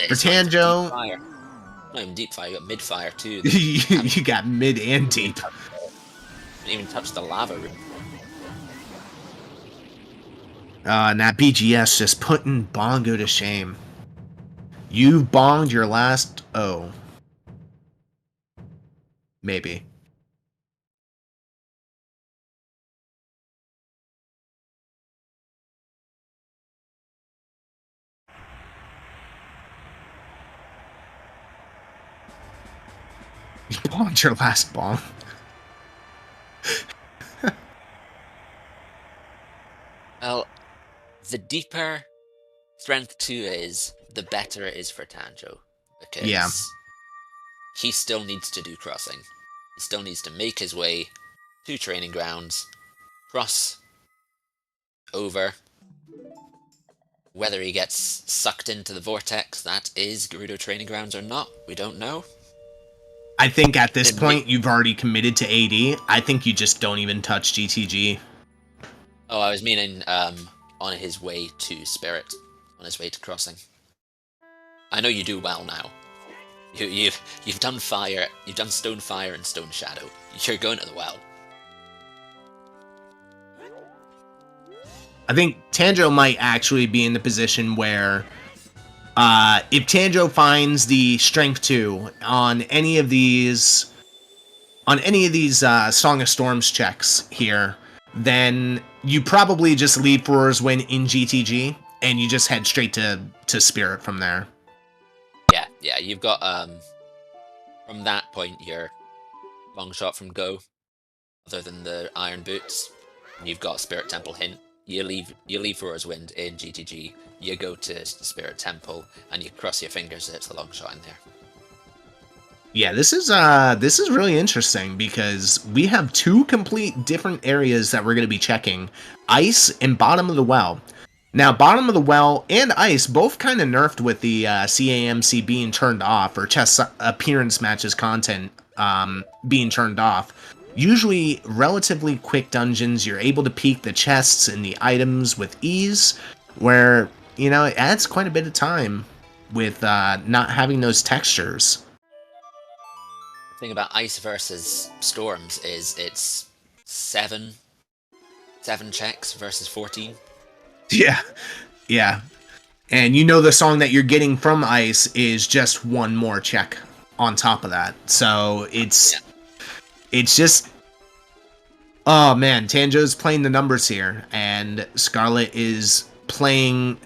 For Tanjo... Not even Deep Fire, you got Mid Fire too. You got Mid and Deep. Didn't even touch the lava room. And that BGS just putting Bongo to shame. You've bonged your last O. Maybe. You bonged your last bong. Well, the deeper Strength 2 is, the better it is for Tanjo. Because he still needs to do crossing. He still needs to make his way to training grounds, cross over. Whether he gets sucked into the vortex that is Gerudo training grounds or not, we don't know. I think at this point you've already committed to AD. I think you just don't even touch GTG. Oh, I was meaning on his way to Spirit, on his way to crossing. I know you do well now. You've done fire, you've done Stone Fire and Stone Shadow. You're going to the well. I think Tanjo might actually be in the position where if Tanjo finds the Strength 2 on any of these Song of Storms checks here, then you probably just leave Roar's Win in GTG, and you just head straight to Spirit from there. Yeah, you've got, from that point, your long shot from Go, other than the Iron Boots, and you've got Spirit Temple hint. You leave Roar's Wind in GTG, you go to the Spirit Temple, and you cross your fingers that it's the long shot in there. Yeah, this is really interesting because we have two complete different areas that we're going to be checking. Ice and Bottom of the Well. Now, Bottom of the Well and Ice both kind of nerfed with the CAMC being turned off, or chess appearance matches content being turned off. Usually, relatively quick dungeons, you're able to peek the chests and the items with ease, where, you know, it adds quite a bit of time with not having those textures. The thing about Ice versus Storms is it's 7 checks versus 14. Yeah. And you know the song that you're getting from Ice is just one more check on top of that. So it's just... Oh man, Tanjo's playing the numbers here, and Scarlet is playing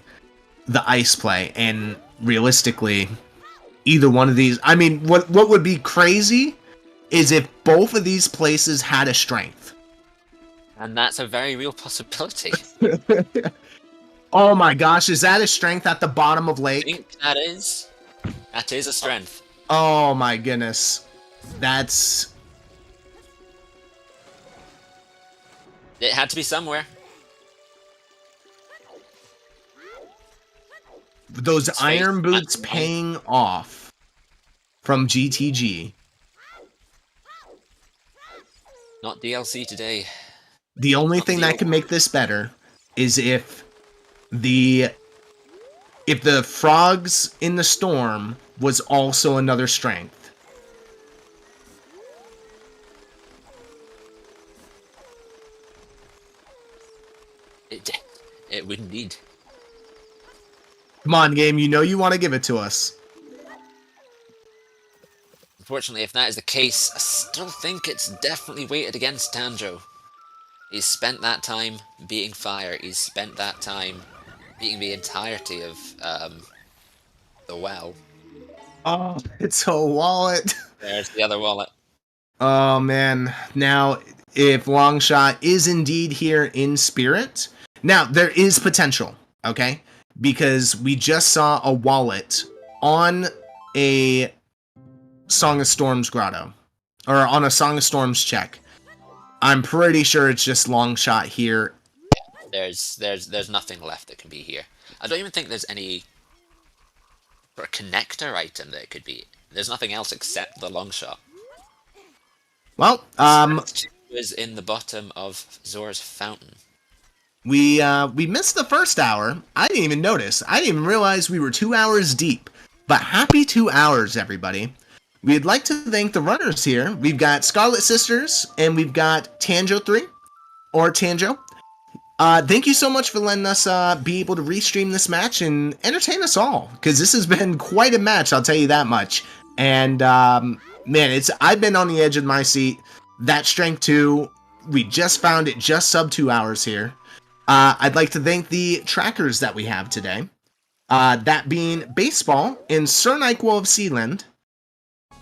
the Ice play, and realistically, either one of these... I mean, what would be crazy is if both of these places had a Strength. And that's a very real possibility. Oh my gosh, is that a Strength at the bottom of Lake? I think that is a Strength. Oh my goodness. That's... It had to be somewhere. Those Iron Boots paying off from GTG. Not DLC today. The only thing that can make this better is if the Frogs in the Storm was also another Strength. It would indeed. Come on, game, you know you want to give it to us. Unfortunately, if that is the case, I still think it's definitely weighted against Tanjo. He's spent that time beating Fire, he's spent that time beating the entirety of the well. Oh, it's a wallet. There's the other wallet. Oh man. Now, if Longshot is indeed here in Spirit, now there is potential, okay? Because we just saw a wallet on a Song of Storms grotto, or on a Song of Storms check. I'm pretty sure it's just Longshot here. There's nothing left that can be here. I don't even think there's any sort of connector item that it could be. There's nothing else except the Longshot. Well, was in the bottom of Zora's Fountain. We missed the first hour. I didn't even notice. I didn't even realize we were 2 hours deep. But happy 2 hours, everybody. We'd like to thank the runners here. We've got Scarlet Sisters, and we've got tanjo3, or Tanjo. Thank you so much for letting us be able to restream this match and entertain us all, because this has been quite a match, I'll tell you that much. And, man, I've been on the edge of my seat. That Strength 2, we just found it just sub 2 hours here. I'd like to thank the trackers that we have today. That being Baseball and Sir Nyquil of Sealand.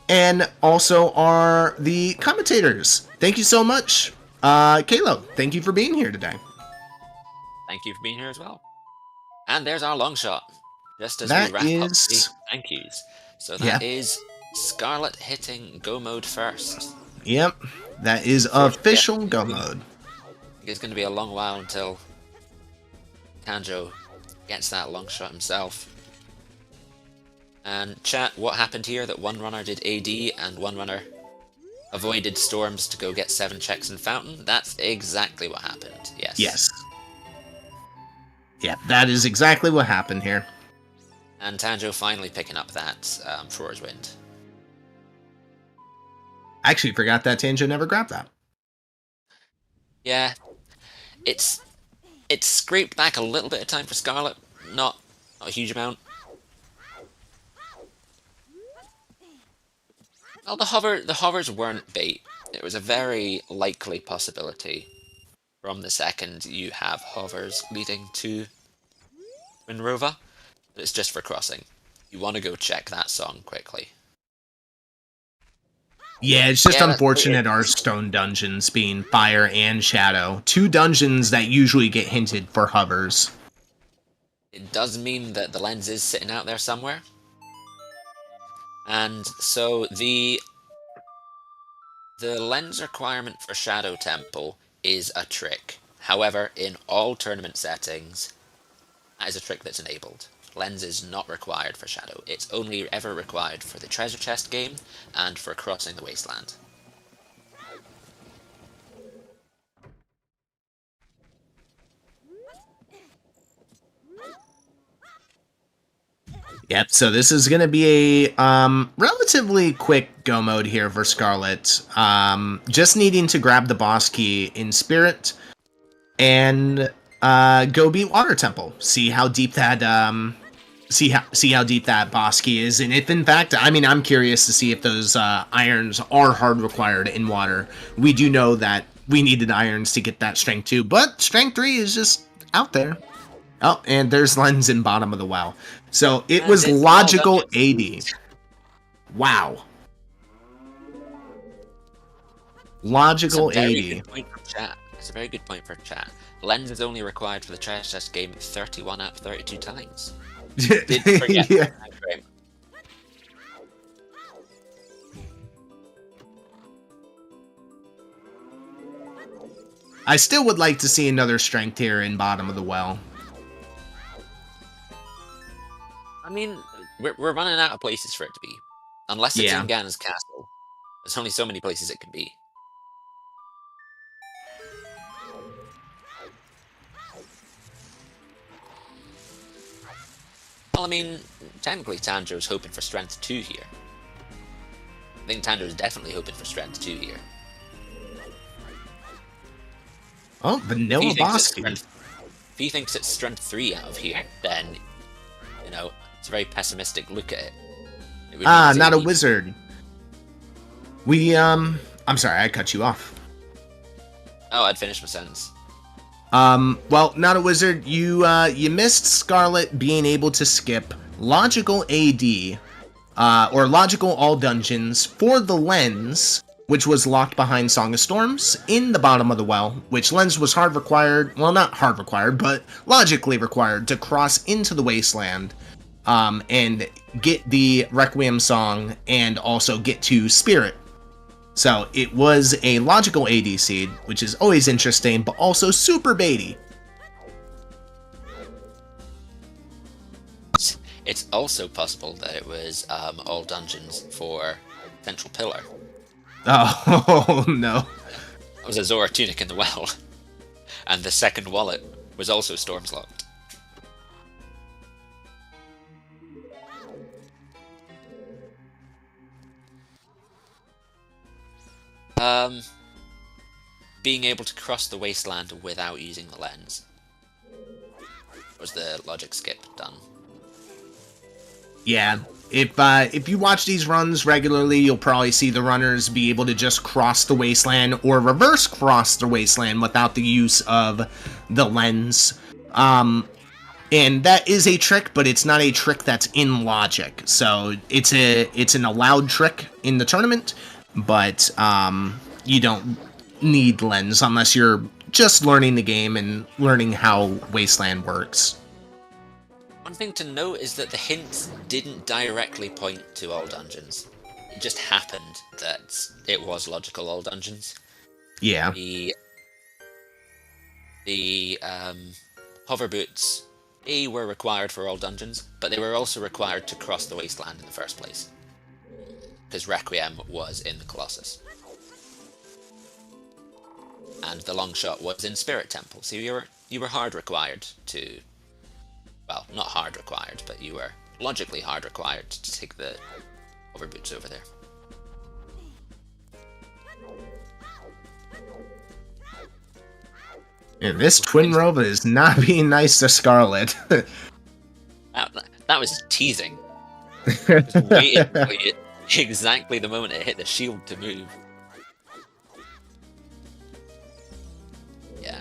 And also are the commentators. Thank you so much. Kalo, thank you for being here today. Thank you for being here as well. And there's our long shot. Just as That we wrap up is- the thank yous. So that is Scarlet hitting Go mode first. Yep, that is official Go mode. I think it's going to be a long while until Tanjo gets that long shot himself. And chat, what happened here? That one runner did AD and one runner avoided storms to go get 7 checks in Fountain? That's exactly what happened, yes. Yes. Yeah, that is exactly what happened here. And Tanjo finally picking up that Troyer's Wind. I actually forgot that Tanjo never grabbed that. Yeah, it's scraped back a little bit of time for Scarlet, not a huge amount. Well, the hovers weren't bait. It was a very likely possibility from the second you have hovers leading to Winrova. But it's just for crossing. You want to go check that song quickly. Yeah, it's just Yeah, unfortunate our stone dungeons being fire and shadow. 2 dungeons that usually get hinted for hovers. It does mean that the lens is sitting out there somewhere. And so the lens requirement for Shadow Temple is a trick. However, in all tournament settings, that is a trick that's enabled. Lens is not required for Shadow. It's only ever required for the treasure chest game and for crossing the wasteland. Yep, so this is going to be a relatively quick go mode here for Scarlet. Just needing to grab the boss key in Spirit and go beat Water Temple. See how deep that see how deep that boss key is, and if in fact, I mean, I'm curious to see if those irons are hard required in water. We do know that we needed irons to get that strength 2, but strength 3 is just out there. Oh, and there's lens in bottom of the well. So it was logical AD. Wow. Logical AD. It's a very good point for chat. Lens is only required for the treasure chest game 31 out of 32 times. Did forget yeah. that. I still would like to see another strength here in bottom of the well. I mean, we're running out of places for it to be. Unless it's Yeah. in Ganon's castle. There's only so many places it can be. Well, I mean, technically Tanjo's hoping for strength 2 here. I think Tanjo's definitely hoping for strength 2 here. Oh, vanilla boss key. If he thinks it's strength 3 out of here, then, you know, it's a very pessimistic look at it. Not a wizard. I'm sorry, I cut you off. Oh, I'd finished my sentence. Well, not a wizard. You missed Scarlet being able to skip logical AD, or logical all dungeons for the lens, which was locked behind Song of Storms in the bottom of the well, which lens was hard required, well, not hard required, but logically required to cross into the wasteland, and get the Requiem song and also get to Spirit. So it was a logical AD seed, which is always interesting, but also super baity. It's also possible that it was all dungeons for Central Pillar. Oh, no. It was a Zora Tunic in the well. And the second wallet was also Storms locked. Being able to cross the wasteland without using the lens. Was the logic skip done? Yeah, if you watch these runs regularly, you'll probably see the runners be able to just cross the wasteland or reverse cross the wasteland without the use of the lens. And that is a trick, but it's not a trick that's in logic. So it's an allowed trick in the tournament, but you don't need lens unless you're just learning the game and learning how wasteland works. One thing to note is that the hints didn't directly point to all dungeons. It just happened that it was logical all dungeons. Yeah. The hover boots were required for all dungeons, but they were also required to cross the wasteland in the first place. Because Requiem was in the Colossus. And the long shot was in Spirit Temple, so you were hard required to... Well, not hard required, but you were logically hard required to take the overboots over there. Yeah, this twin robe is not being nice to Scarlet. That was teasing. Just waited for it, exactly the moment it hit the shield to move. Yeah.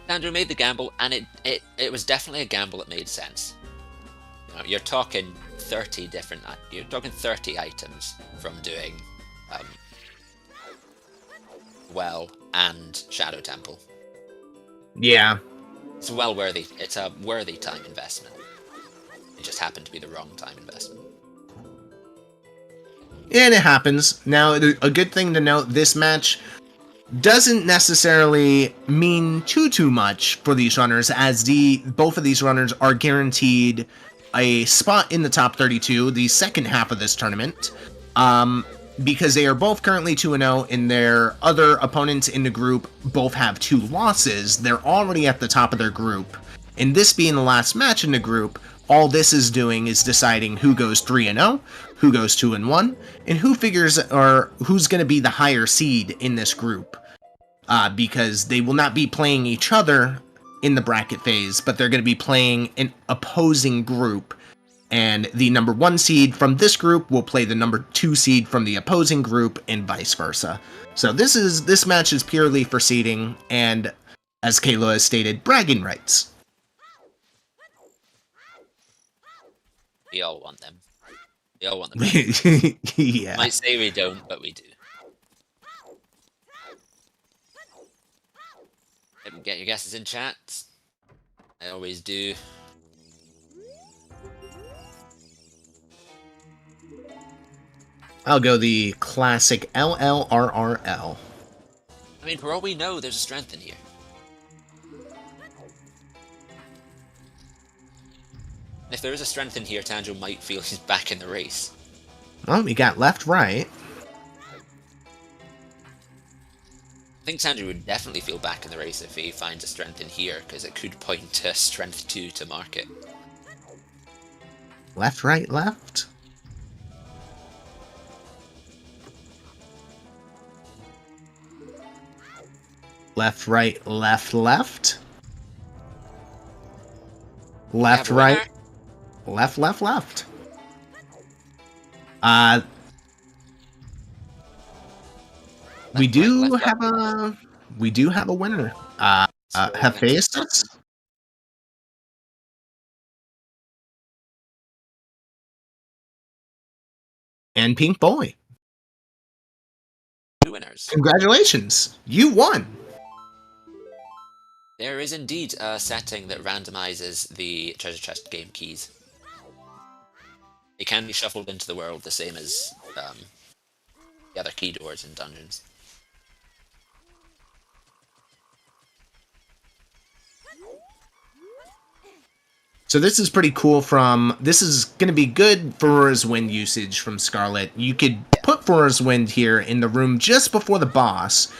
Andrew made the gamble, and it was definitely a gamble that made sense. You know, you're talking 30 items from doing Well and Shadow Temple. Yeah. It's well worthy. It's a worthy time investment. It just happened to be the wrong time investment. And it happens. Now, a good thing to note, this match doesn't necessarily mean too much for these runners, as both of these runners are guaranteed a spot in the top 32, the second half of this tournament, because they are both currently 2-0, and their other opponents in the group both have 2 losses. They're already at the top of their group, and this being the last match in the group, all this is doing is deciding who goes 3-0, who goes 2-1, and who's going to be the higher seed in this group. Because they will not be playing each other in the bracket phase, but they're going to be playing an opposing group. And the number 1 seed from this group will play the number 2 seed from the opposing group, and vice versa. So this match is purely for seeding, and as Kayla has stated, bragging rights. We all want them. We all want them. Yeah. Might say we don't, but we do. Get your guesses in chat. I always do. I'll go the classic LLRRL. I mean, for all we know, there's a strength in here. If there is a strength in here, Tanjo might feel he's back in the race. Well, we got left, right. I think Tanjo would definitely feel back in the race if he finds a strength in here, because it could point to strength 2 to market. Left, right, left. Left, right, left, left. Left, right. Left, left, left. We do have a winner. Hephaestus and Pink Boy. 2 winners. Congratulations, you won. There is indeed a setting that randomizes the treasure chest game keys. It can be shuffled into the world the same as the other key doors in dungeons. So this is pretty cool this is going to be good for Aura's Wind usage from Scarlet. You could put Aura's Wind here in the room just before the boss.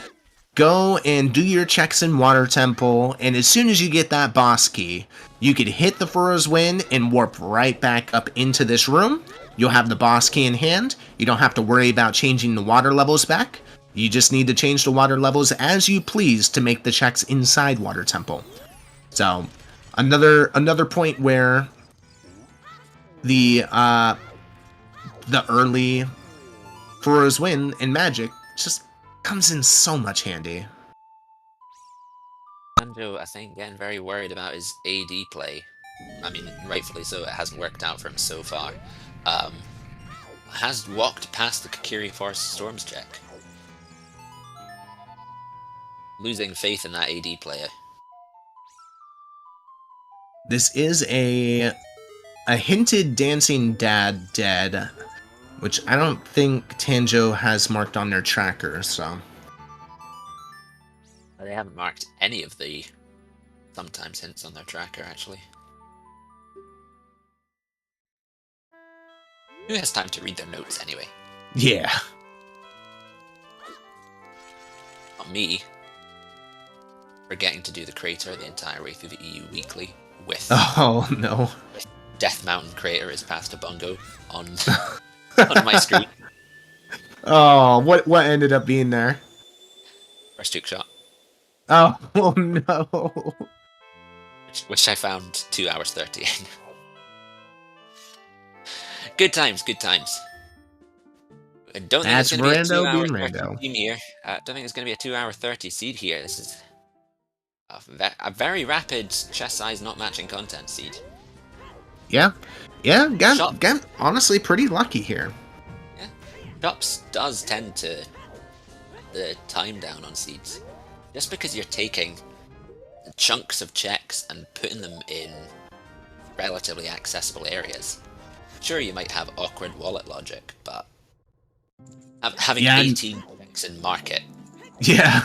Go and do your checks in Water Temple, and as soon as you get that boss key, you could hit the Furrow's Wind and warp right back up into this room. You'll have the boss key in hand. You don't have to worry about changing the water levels back. You just need to change the water levels as you please to make the checks inside Water Temple. So, another point where the early Furrow's Wind in Magic just comes in so much handy. Tanjo, I think, getting very worried about his AD play. I mean, rightfully so, it hasn't worked out for him so far. Has walked past the Kakiri Forest Storms check. Losing faith in that AD player. This is a hinted Dancing Dad dead, which I don't think Tanjo has marked on their tracker, so... They haven't marked any of the Sometimes hints on their tracker, actually. Who has time to read their notes anyway? Yeah. Not me. Forgetting to do the crater the entire way through the EU Weekly with Oh no. Death Mountain Crater is past a bungo on on my screen. Oh, what ended up being there? First hook shot, Oh, oh no. which I found 2 hours 30 in. Good times, good times. I don't think it's That's going to be a 2 Rando hour being 30 Rando. team here. I don't think it's going to be a 2 hour 30 seed here. This is a very rapid chest size not matching content seed. Yeah. Yeah, Shop. got honestly pretty lucky here. Yeah. Shops does tend to the time down on seeds. Just because you're taking chunks of checks and putting them in relatively accessible areas. Sure, you might have awkward wallet logic, but having Yeah, 18 checks in market. Yeah,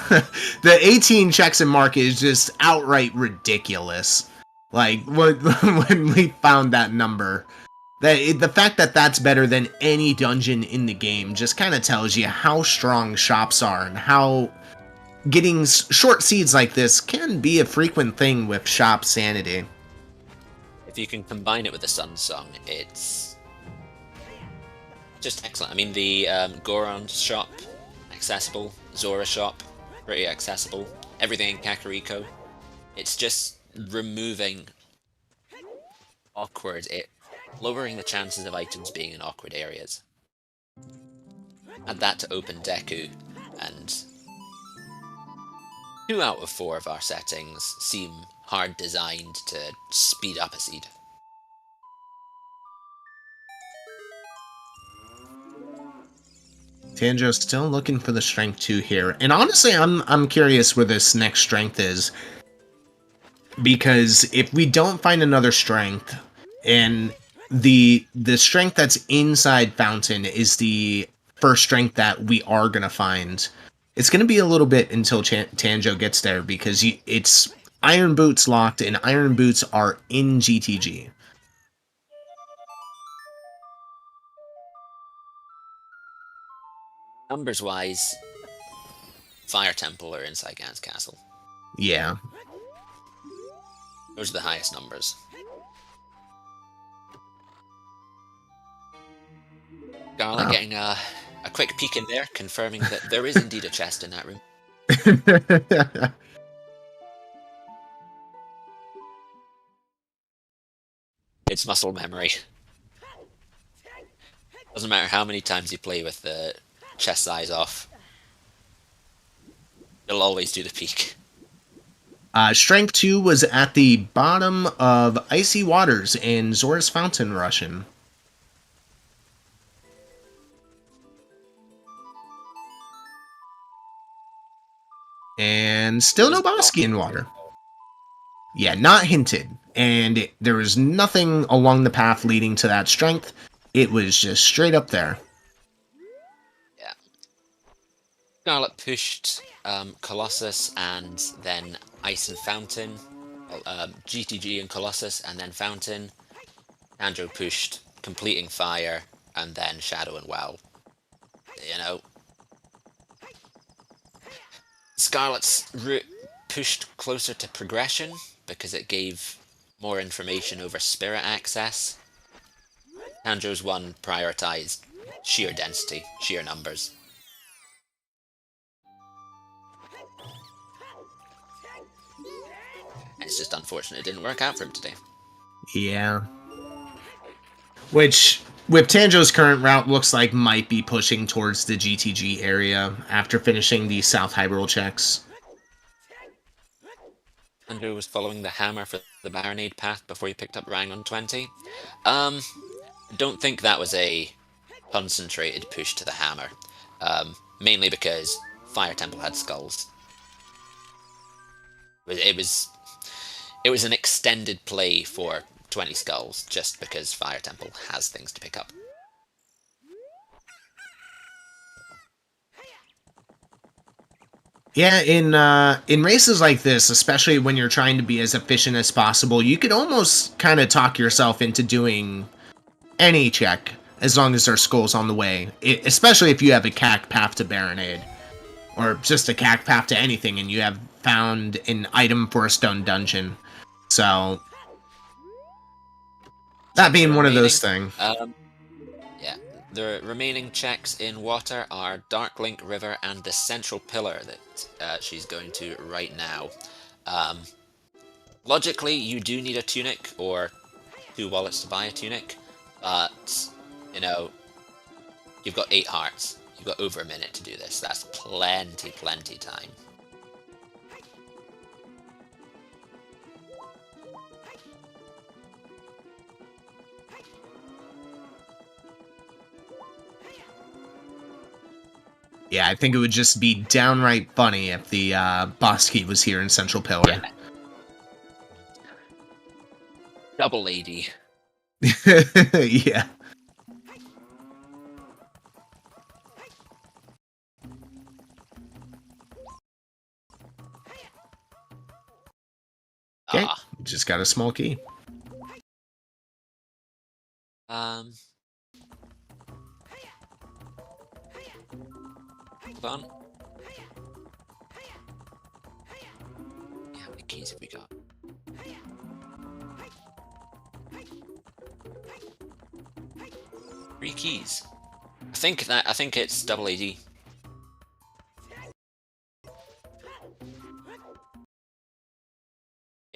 the 18 checks in market is just outright ridiculous. Like when we found that number, the fact that that's better than any dungeon in the game just kind of tells you how strong shops are and how getting short seeds like this can be a frequent thing with shop sanity. If you can combine it with the Sun Song, it's just excellent. I mean, the Goron shop, accessible. Zora shop, pretty accessible. Everything in Kakariko. It's just removing lowering the chances of items being in awkward areas. Add that to Open Deku, and 2 out of 4 of our settings seem hard designed to speed up a seed. Tanjo's still looking for the strength 2 here. And honestly, I'm curious where this next strength is. Because if we don't find another strength, and the strength that's inside Fountain is the first strength that we are gonna find, it's gonna be a little bit until Tanjo gets there, because it's Iron Boots locked, and Iron Boots are in GTG. Numbers wise, Fire Temple or inside Gans Castle. Yeah. Those are the highest numbers. Scarlet getting a quick peek in there, confirming that there is indeed a chest in that room. It's muscle memory. Doesn't matter how many times you play with the chest size off. You'll always do the peek. Strength 2 was at the bottom of Icy Waters in Zora's Fountain Russian. And still no Bosky in water. Yeah, not hinted. And there was nothing along the path leading to that strength. It was just straight up there. Yeah. Scarlet pushed Colossus and then Ice and Fountain. GTG and Colossus and then Fountain. Tanjo pushed completing Fire and then Shadow and Wow. You know. Scarlet's route pushed closer to progression because it gave more information over spirit access. Tanjo's one prioritized sheer density, sheer numbers. It's just unfortunate it didn't work out for him today. Yeah. Which, with Tanjo's current route, looks like might be pushing towards the GTG area after finishing the South Hyrule checks. Tanjo was following the hammer for the Baronade path before he picked up Rang on 20. Don't think that was a concentrated push to the hammer. Mainly because Fire Temple had skulls. It was an extended play for 20 skulls, just because Fire Temple has things to pick up. Yeah, in races like this, especially when you're trying to be as efficient as possible, you could almost kind of talk yourself into doing any check as long as there's skulls on the way. Especially if you have a cack path to Baronade, or just a cack path to anything, and you have found an item for a stone dungeon. So that being one of those things. Yeah, the remaining checks in water are Darklink River and the central pillar that she's going to right now. Logically, you do need a tunic or 2 wallets to buy a tunic, but, you know, you've got 8 hearts. You've got over a minute to do this. That's plenty time. Yeah, I think it would just be downright funny if the boss key was here in Central Pillar. Yeah. Double AD. Yeah. Okay, just got a small key. Hold on. Yeah, how many keys have we got? Three keys. I think it's double AD. Yeah,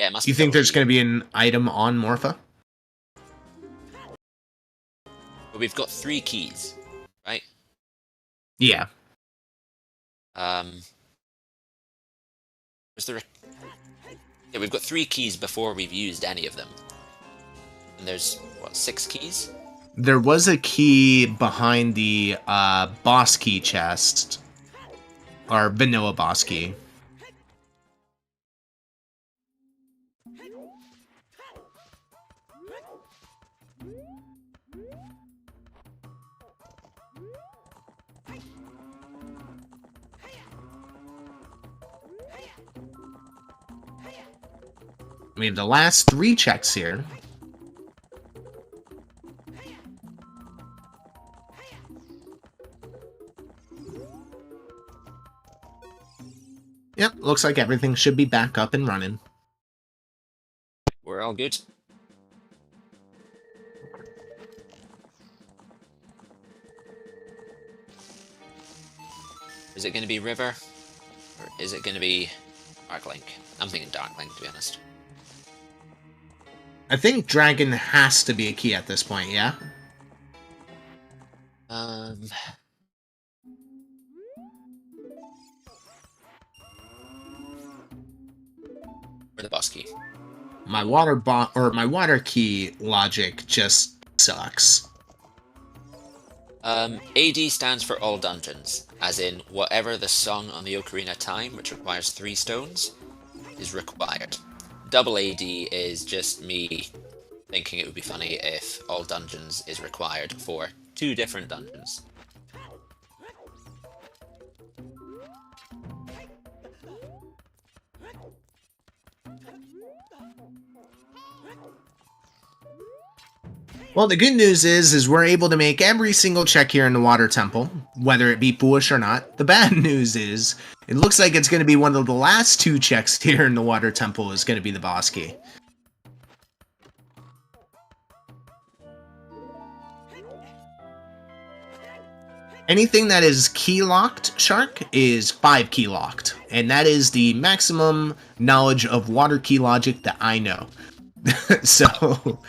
it must Do you be think double there's AD. going to be an item on Morpha? But we've got 3 keys, right? Yeah. Was there Yeah, we've got 3 keys before we've used any of them. And there's, what, 6 keys? There was a key behind the boss key chest. Or vanilla boss key. We have the last 3 checks here. Yep, looks like everything should be back up and running. We're all good. Is it going to be River? Or is it going to be Darklink? I'm thinking Darklink, to be honest. I think Dragon has to be a key at this point, yeah? Or the boss key. My water key logic just sucks. AD stands for all dungeons, as in whatever the song on the Ocarina of Time, which requires 3 stones, is required. Double AD is just me thinking it would be funny if all dungeons is required for 2 different dungeons. Well, the good news is we're able to make every single check here in the Water Temple, whether it be foolish or not. The bad news is, it looks like it's going to be one of the last 2 checks here in the Water Temple is going to be the boss key. Anything that is key locked, Shark, is 5 key locked, and that is the maximum knowledge of water key logic that I know. So...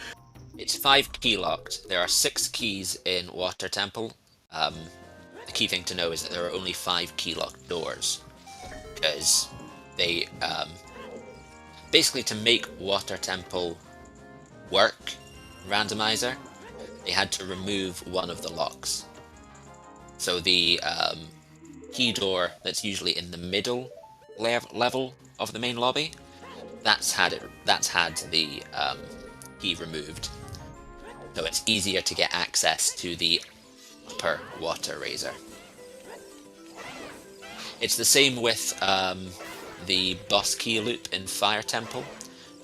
It's 5 key locked. There are 6 keys in Water Temple. The key thing to know is that there are only 5 key locked doors. Because they, basically to make Water Temple work, Randomizer, they had to remove one of the locks. So the key door that's usually in the middle level of the main lobby, that's had the key removed. So it's easier to get access to the upper water razor. It's the same with the boss key loop in Fire Temple.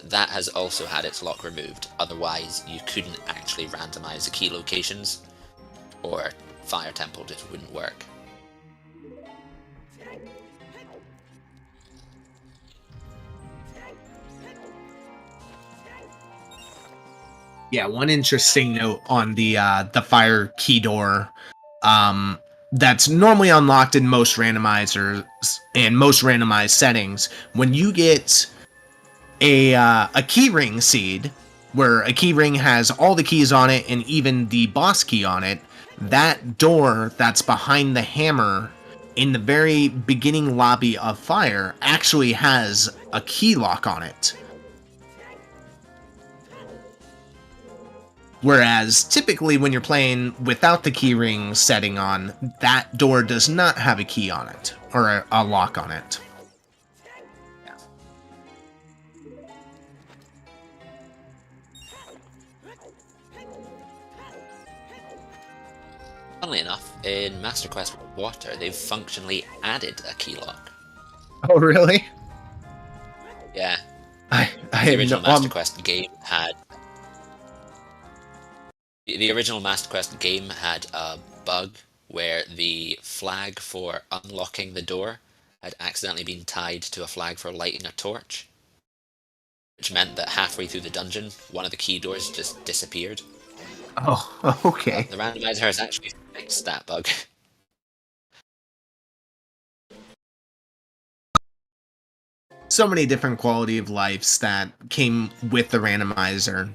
That has also had its lock removed. Otherwise, you couldn't actually randomize the key locations, or Fire Temple just wouldn't work. Yeah, one interesting note on the fire key door, that's normally unlocked in most randomizers and most randomized settings. When you get a keyring seed, where a keyring has all the keys on it and even the boss key on it, that door that's behind the hammer in the very beginning lobby of Fire actually has a key lock on it. Whereas, typically, when you're playing without the keyring setting on, that door does not have a key on it, or a lock on it. Funnily enough, in Master Quest Water, they've functionally added a key lock. Oh, really? Yeah. The original Master Quest game had... The original Master Quest game had a bug where the flag for unlocking the door had accidentally been tied to a flag for lighting a torch, which meant that halfway through the dungeon, one of the key doors just disappeared. Oh, okay. The randomizer has actually fixed that bug. So many different quality of lives that came with the randomizer.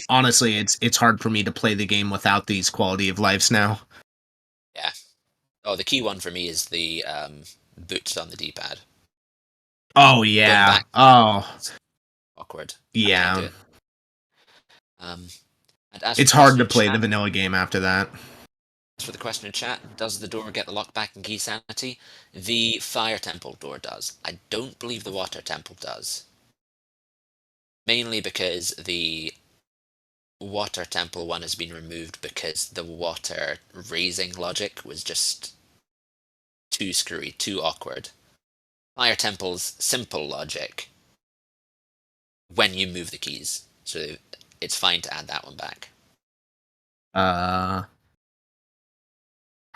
Honestly, it's hard for me to play the game without these quality of lives now. Yeah. Oh, the key one for me is the boots on the D-pad. Oh, yeah. Oh. Awkward. Yeah. It's hard to play the vanilla game after that. As for the question in chat, does the door get the lockback and key sanity? The Fire Temple door does. I don't believe the Water Temple does. Mainly because the Water Temple one has been removed because the water raising logic was just too screwy, too awkward. Fire Temple's simple logic when you move the keys, so it's fine to add that one back. Hi,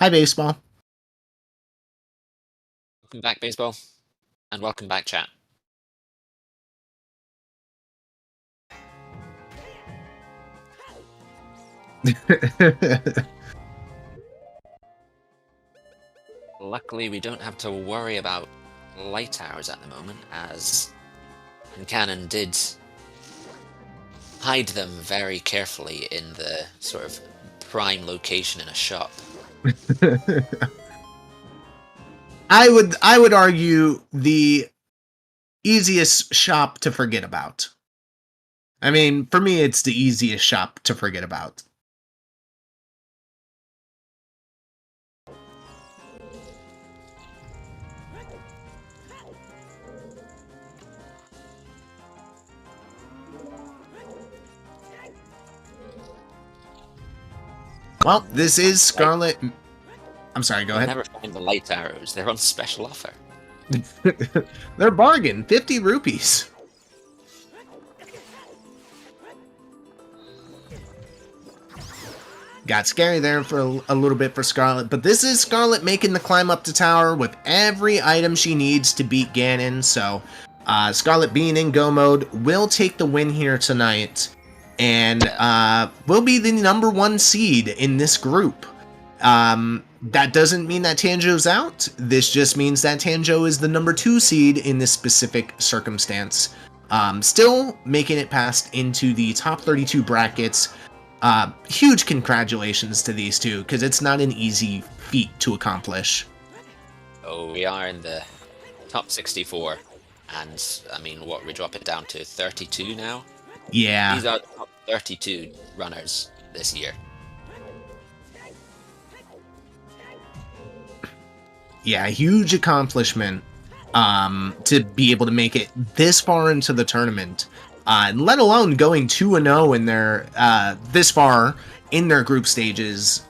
Baseball. Welcome back, Baseball, and welcome back, chat. Luckily, we don't have to worry about light towers at the moment, as Cannon did hide them very carefully in the sort of prime location in a shop. I would argue the easiest shop to forget about. I mean, for me, it's the easiest shop to forget about. Well, this is Scarlet. I'm sorry, go ahead. Never find the light arrows. They're on special offer. They're bargain, 50 rupees. Got scary there for a little bit for Scarlet, but this is Scarlet making the climb up the tower with every item she needs to beat Ganon, so Scarlet being in go mode will take the win here tonight, and will be the #1 seed in this group. That doesn't mean that Tanjo's out. This just means that Tanjo is the #2 seed in this specific circumstance. Still making it past into the top 32 brackets. Huge congratulations to these two, because it's not an easy feat to accomplish. Oh, we are in the top 64, and I mean, what, we drop it down to 32 now? Yeah. These are the top 32 runners this year. Yeah, huge accomplishment to be able to make it this far into the tournament. Let alone going 2-0 in there this far in their group stages.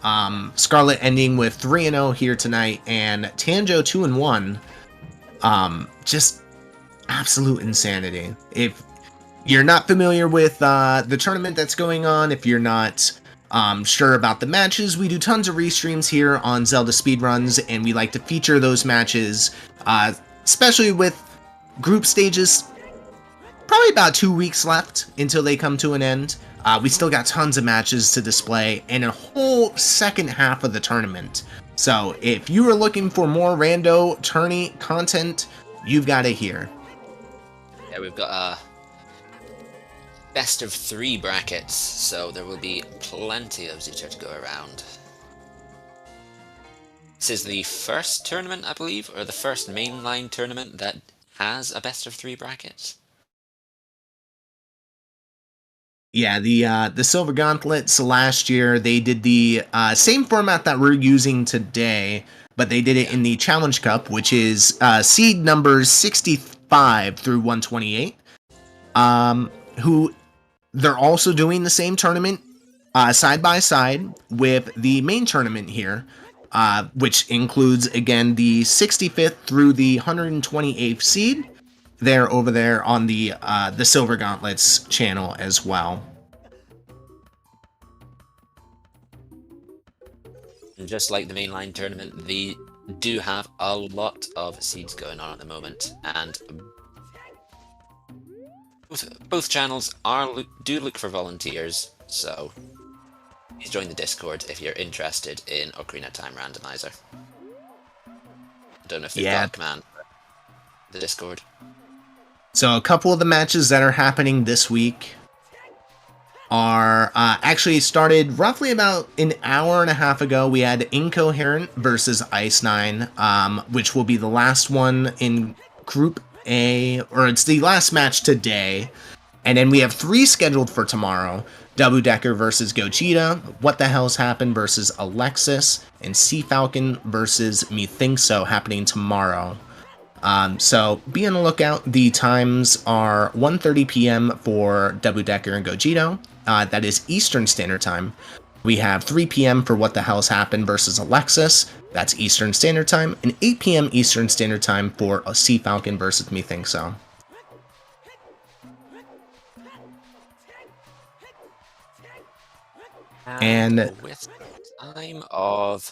Scarlet ending with 3-0 here tonight, and Tanjo 2-1. Just absolute insanity. If you're not familiar with the tournament that's going on, if you're not sure about the matches, we do tons of restreams here on Zelda Speedruns, and we like to feature those matches, especially with group stages. Probably about 2 weeks left until they come to an end. We still got tons of matches to display and a whole second half of the tournament. So if you are looking for more rando tourney content, you've got it here. Yeah, we've got best of 3 brackets, so there will be plenty of ZooTR to go around. This is the first tournament, I believe, or the first mainline tournament that has a best of 3 brackets. Yeah, the Silver Gauntlets last year, they did the same format that we're using today, but they did it in the Challenge Cup, which is seed numbers 65 through 128. Who they're also doing the same tournament side by side with the main tournament here, which includes again the 65th through the 128th seed. They're over there on the Silver Gauntlets channel as well. And just like the mainline tournament, they do have a lot of seeds going on at the moment, and both channels do look for volunteers, so please join the Discord if you're interested in Ocarina of Time Randomizer. I don't know if they've got a command for the Discord. So a couple of the matches that are happening this week are actually started roughly about an hour and a half ago. We had Incoherent versus Ice9, which will be the last one in Group A, or it's the last match today. And then we have 3 scheduled for tomorrow. Double Decker versus Gogeta, What the Hell's Happened versus Alexis, and Sea Falcon versus Methinks So happening tomorrow. So be on the lookout. The times are 1:30 p.m. for Double Decker and Gogeta. That is Eastern Standard Time. We have 3 p.m. for What the Hell's Happened versus Alexis. That's Eastern Standard Time. And 8 p.m. Eastern Standard Time for Sea Falcon versus Methinks So. And with a time of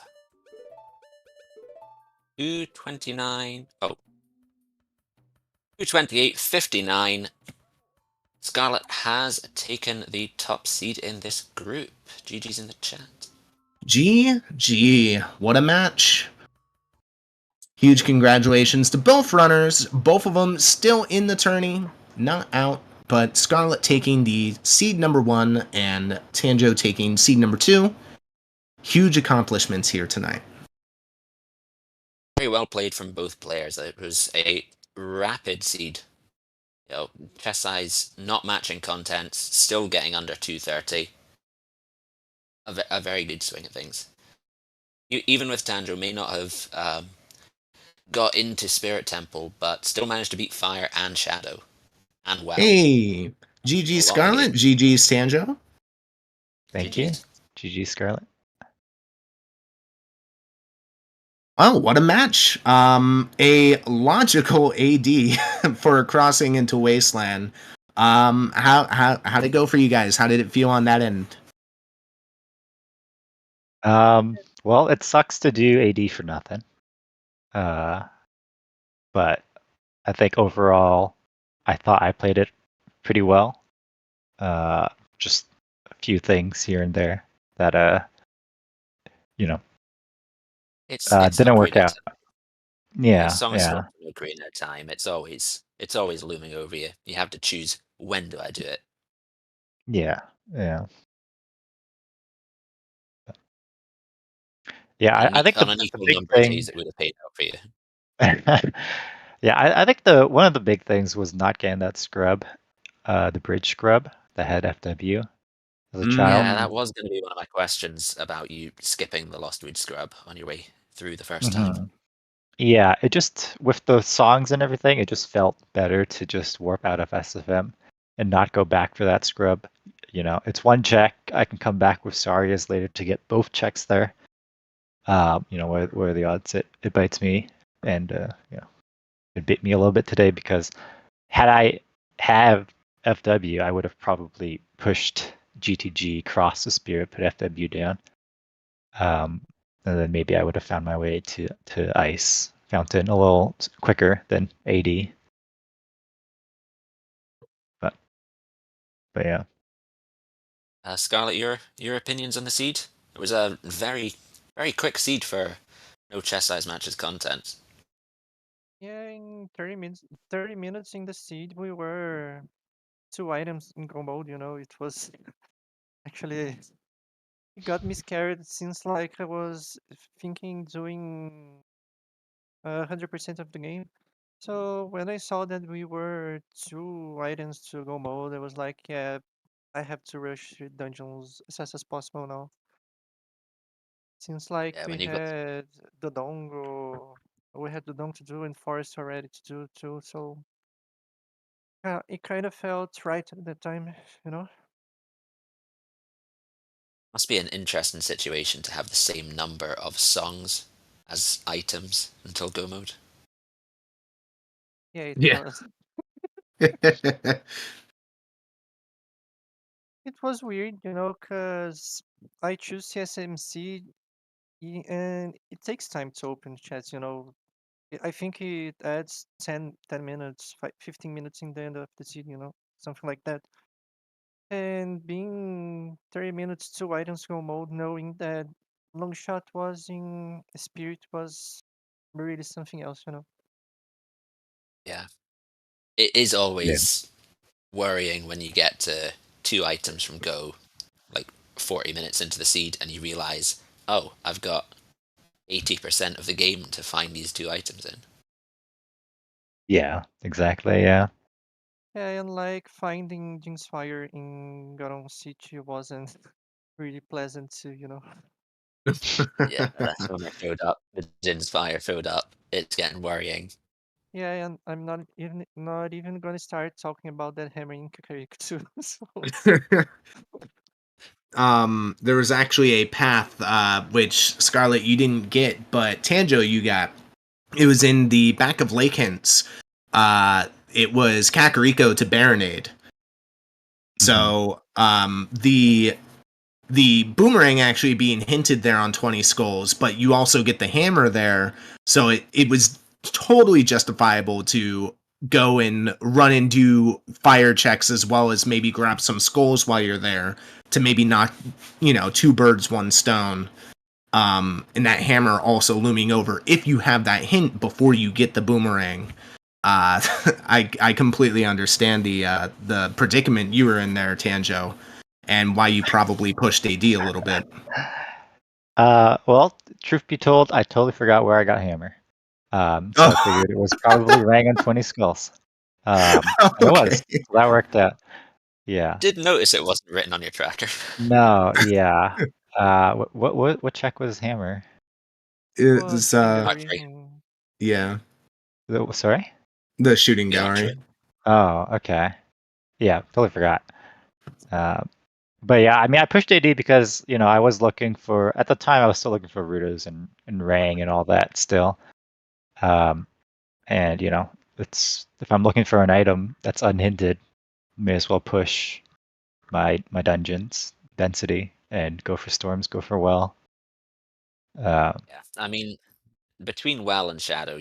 2:29, 2:28:59, Scarlet has taken the top seed in this group. GG's in the chat. GG, what a match. Huge congratulations to both runners, both of them still in the tourney, not out, but Scarlet taking the seed number 1 and Tanjo taking seed number 2. Huge accomplishments here tonight. Very well played from both players. It was a rapid seed. You know, chest size not matching contents, still getting under 230. A very good swing of things. Even with Tanjo, may not have got into Spirit Temple, but still managed to beat Fire and Shadow. And well. Hey, GG Scarlet, GG Tanjo. Thank you. GG Scarlet. Oh, what a match. A logical AD for crossing into Wasteland. How'd it go for you guys? How did it feel on that end? Well, it sucks to do AD for nothing. But I think overall, I thought I played it pretty well. Just a few things here and there that, It's didn't work out. Yeah, song yeah. is Ocarina of Time. It's always looming over you. You have to choose, when do I do it? Yeah, yeah. Yeah, I think the big thing it would have paid out for you. Yeah, I think one of the big things was not getting that scrub, the bridge scrub that had FW as a child. Yeah, that was going to be one of my questions about you skipping the Lost Wood scrub on your way through the first time. Yeah, it just, with the songs and everything, it just felt better to just warp out of SFM and not go back for that scrub. it's one check. I can come back with Sarias later to get both checks there. Where are the odds it bites me, and it bit me a little bit today because had I have FW, I would have probably pushed GTG, crossed the spirit, put FW down. And then maybe I would have found my way to Ice Fountain a little quicker than AD. But yeah. Scarlet, your opinions on the seed? It was a very, very quick seed for no chess size matches content. Yeah, in 30 minutes in the seed, we were 2 items in go mode. It was actually it got me scared since like I was thinking doing 100% of the game. So when I saw that we were 2 items to go mode, I was like, yeah, I have to rush dungeons as fast as possible now. Seems like Yeah, we when you've got had the dongo, we had the dong to do and forest already to do too. So it kind of felt right at that time, you know. must be an interesting situation to have the same number of songs as items until go mode. Yeah, it Yeah. was. It was weird, because I choose CSMC and it takes time to open chats. I think it adds 10 minutes, 15 minutes in the end of the seed, something like that. And being 30 minutes to items go mode, knowing that long shot was in spirit was really something else. Yeah, it is Yeah. always worrying when you get to 2 items from go, like 40 minutes into the seed, and you realize, oh, I've got 80% of the game to find these 2 items in. Yeah, exactly. Yeah. Yeah, and like finding Jinx Fire in Garong City wasn't really pleasant to. Yeah, that's when it filled up. The Jin's fire filled up. It's getting worrying. Yeah, and I'm not even gonna start talking about that hammer in Kakariko too. So There was actually a path which Scarlet you didn't get, but Tanjo you got. It was in the back of Lake Hints. It was Kakariko to Baronade. So the boomerang actually being hinted there on 20 skulls, but you also get the hammer there. So it was totally justifiable to go and run and do fire checks as well as maybe grab some skulls while you're there to maybe knock, 2 birds, 1 stone. And that hammer also looming over if you have that hint before you get the boomerang. I completely understand the predicament you were in there, Tanjo, and why you probably pushed AD a little bit. Well, truth be told, I totally forgot where I got hammer. So I figured it was probably rang on 20 skulls. And it was. Okay. So that worked out. Yeah. Did notice it wasn't written on your tracker. No, yeah. What check was hammer? was It's shooting Mark gallery. 3. yeah, Sorry? the shooting Yeah, Mark gallery. 3. Oh, okay. Yeah, totally forgot. But yeah, I mean, I pushed AD because, I was looking for, at the time, I was still looking for rooters and Rang and all that still. And, if I'm looking for an item that's unhindered, may as well push my dungeons density and go for storms, go for well. Yeah, I mean, between Well and Shadow,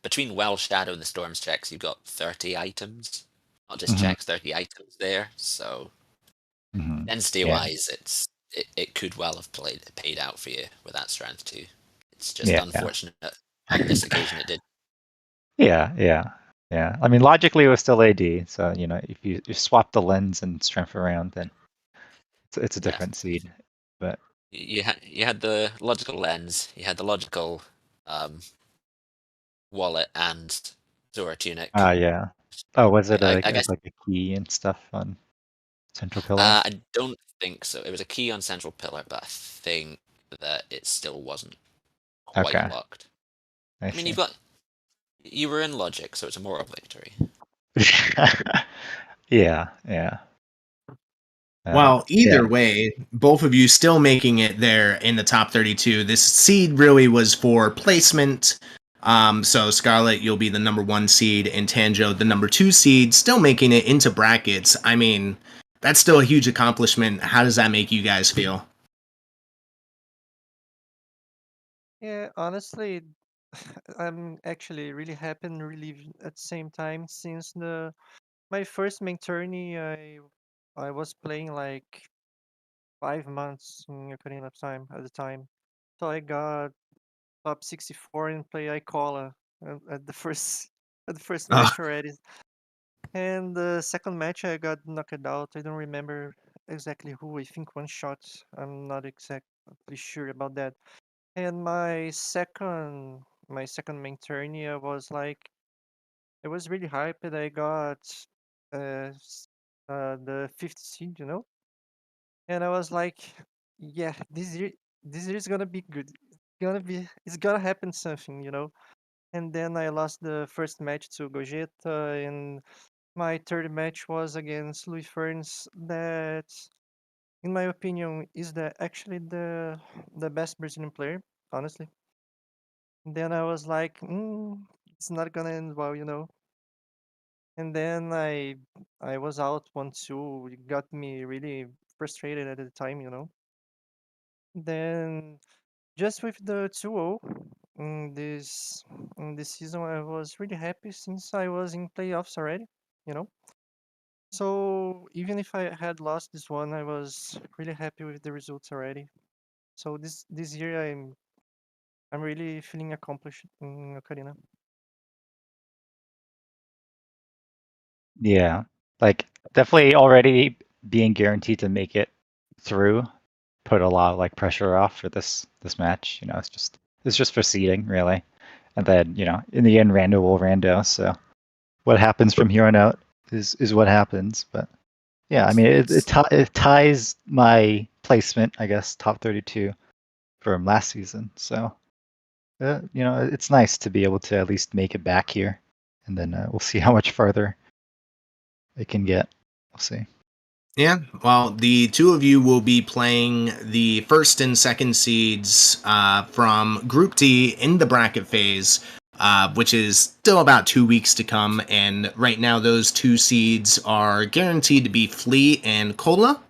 between Well, Shadow, and the Storms checks, you've got 30 items. Not just Mhm. checks, 30 items there. So Mhm. density-wise, it could well have paid out for you with that strength too. It's just Yeah. unfortunate on this occasion it did. Yeah. I mean, logically, it was still AD. So, if you swap the lens and strength around, then it's a Yeah. different seed. But You had the logical lens, you had the logical wallet and Zora tunic. yeah. Oh, was it I guess like a key and stuff on Central Pillar? I don't think so. It was a key on Central Pillar, but I think that it still wasn't quite Okay, locked. I I mean, see. you were in logic, so it's a moral victory. Yeah. Well, either Yeah. way, both of you still making it there in the top 32. This seed really was for placement. So Scarlet, you'll be the number 1 seed, and Tanjo, the number 2 seed, still making it into brackets. I mean, that's still a huge accomplishment. How does that make you guys feel? Yeah, honestly, I'm actually really happy and relieved at the same time since the my first main tourney I was playing like 5 months in Ocarina of Time at the time. So I got top 64 in play Icola at the first at the first Oh, match already. And the second match I got knocked out. I don't remember exactly who. I think one shot. I'm not exactly sure about that. And my second main tourney I was like it was really hyped. I got the 50th seed, and I was like, yeah, this year is gonna be good. It's gonna happen something. And then I lost the first match to Gogeta, and my third match was against Louis Ferns. That, in my opinion, is actually the best Brazilian player, honestly. And then I was like, it's not gonna end well. And then I was out 1-2. It got me really frustrated at the time. Then just with the 2-0 in this season, I was really happy since I was in playoffs already. You know. So even if I had lost this one, I was really happy with the results already. So this year I'm really feeling accomplished in Ocarina. Yeah. Like definitely already being guaranteed to make it through put a lot of like pressure off for this match. It's just for seeding really. And then, in the end rando will rando. So what happens from here on out is what happens. But yeah, I mean it ties my placement, I guess, top 32 from last season. So it's nice to be able to at least make it back here. And then we'll see how much farther it can get. We'll see. yeah. Well, the two of you will be playing the first and second seeds from Group D in the bracket phase, which is still about 2 weeks to come. And right now, those 2 seeds are guaranteed to be Flea and Cola.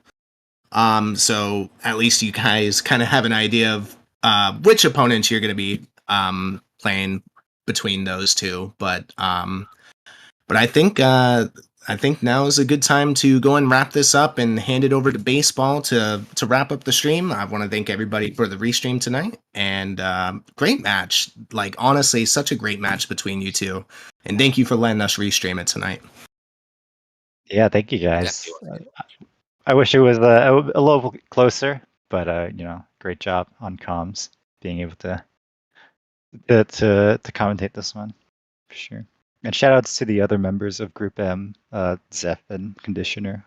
So at least you guys kind of have an idea of which opponents you're going to be playing between those two. But I think now is a good time to go and wrap this up and hand it over to baseball to wrap up the stream. I want to thank everybody for the restream tonight, and great match. Like honestly, such a great match between you two, and thank you for letting us restream it tonight. Yeah, thank you guys. I wish it was a little closer, but great job on comms being able to commentate this one for sure. And shout outs to the other members of Group M, Zeph and Conditioner.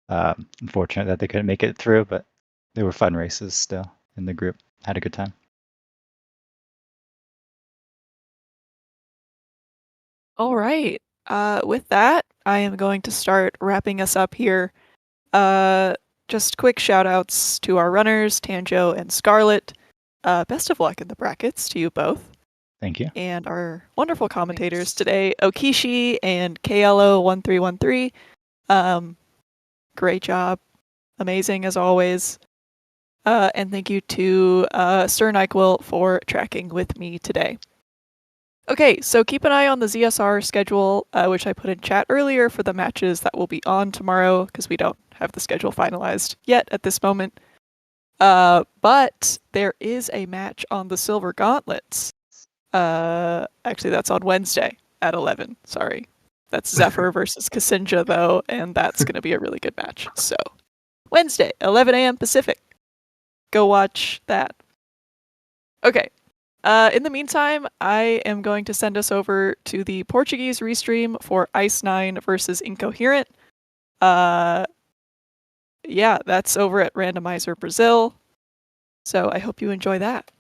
Unfortunate that they couldn't make it through, but they were fun races still in the group. Had a good time. All right. With that, I am going to start wrapping us up here. Just quick shout outs to our runners, Tanjo and Scarlet. Best of luck in the brackets to you both. Thank you. And our wonderful commentators today, Okishi and KLO1313. Great job. Amazing as always. And thank you to Sir Nyquil for tracking with me today. Okay, so keep an eye on the ZSR schedule, which I put in chat earlier for the matches that will be on tomorrow, because we don't have the schedule finalized yet at this moment. But there is a match on the Silver Gauntlets. Actually, that's on Wednesday at 11. Sorry. That's Zephyr versus Cassinja, though, and that's going to be a really good match. So, Wednesday, 11 a.m. Pacific. Go watch that. Okay. In the meantime, I am going to send us over to the Portuguese restream for Ice 9 versus Incoherent. Yeah, that's over at Randomizer Brazil. So I hope you enjoy that.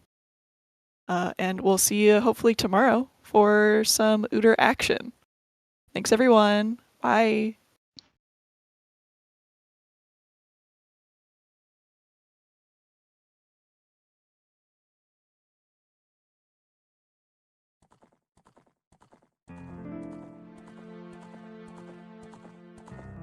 And we'll see you hopefully tomorrow for some OoTR action. Thanks, everyone. Bye.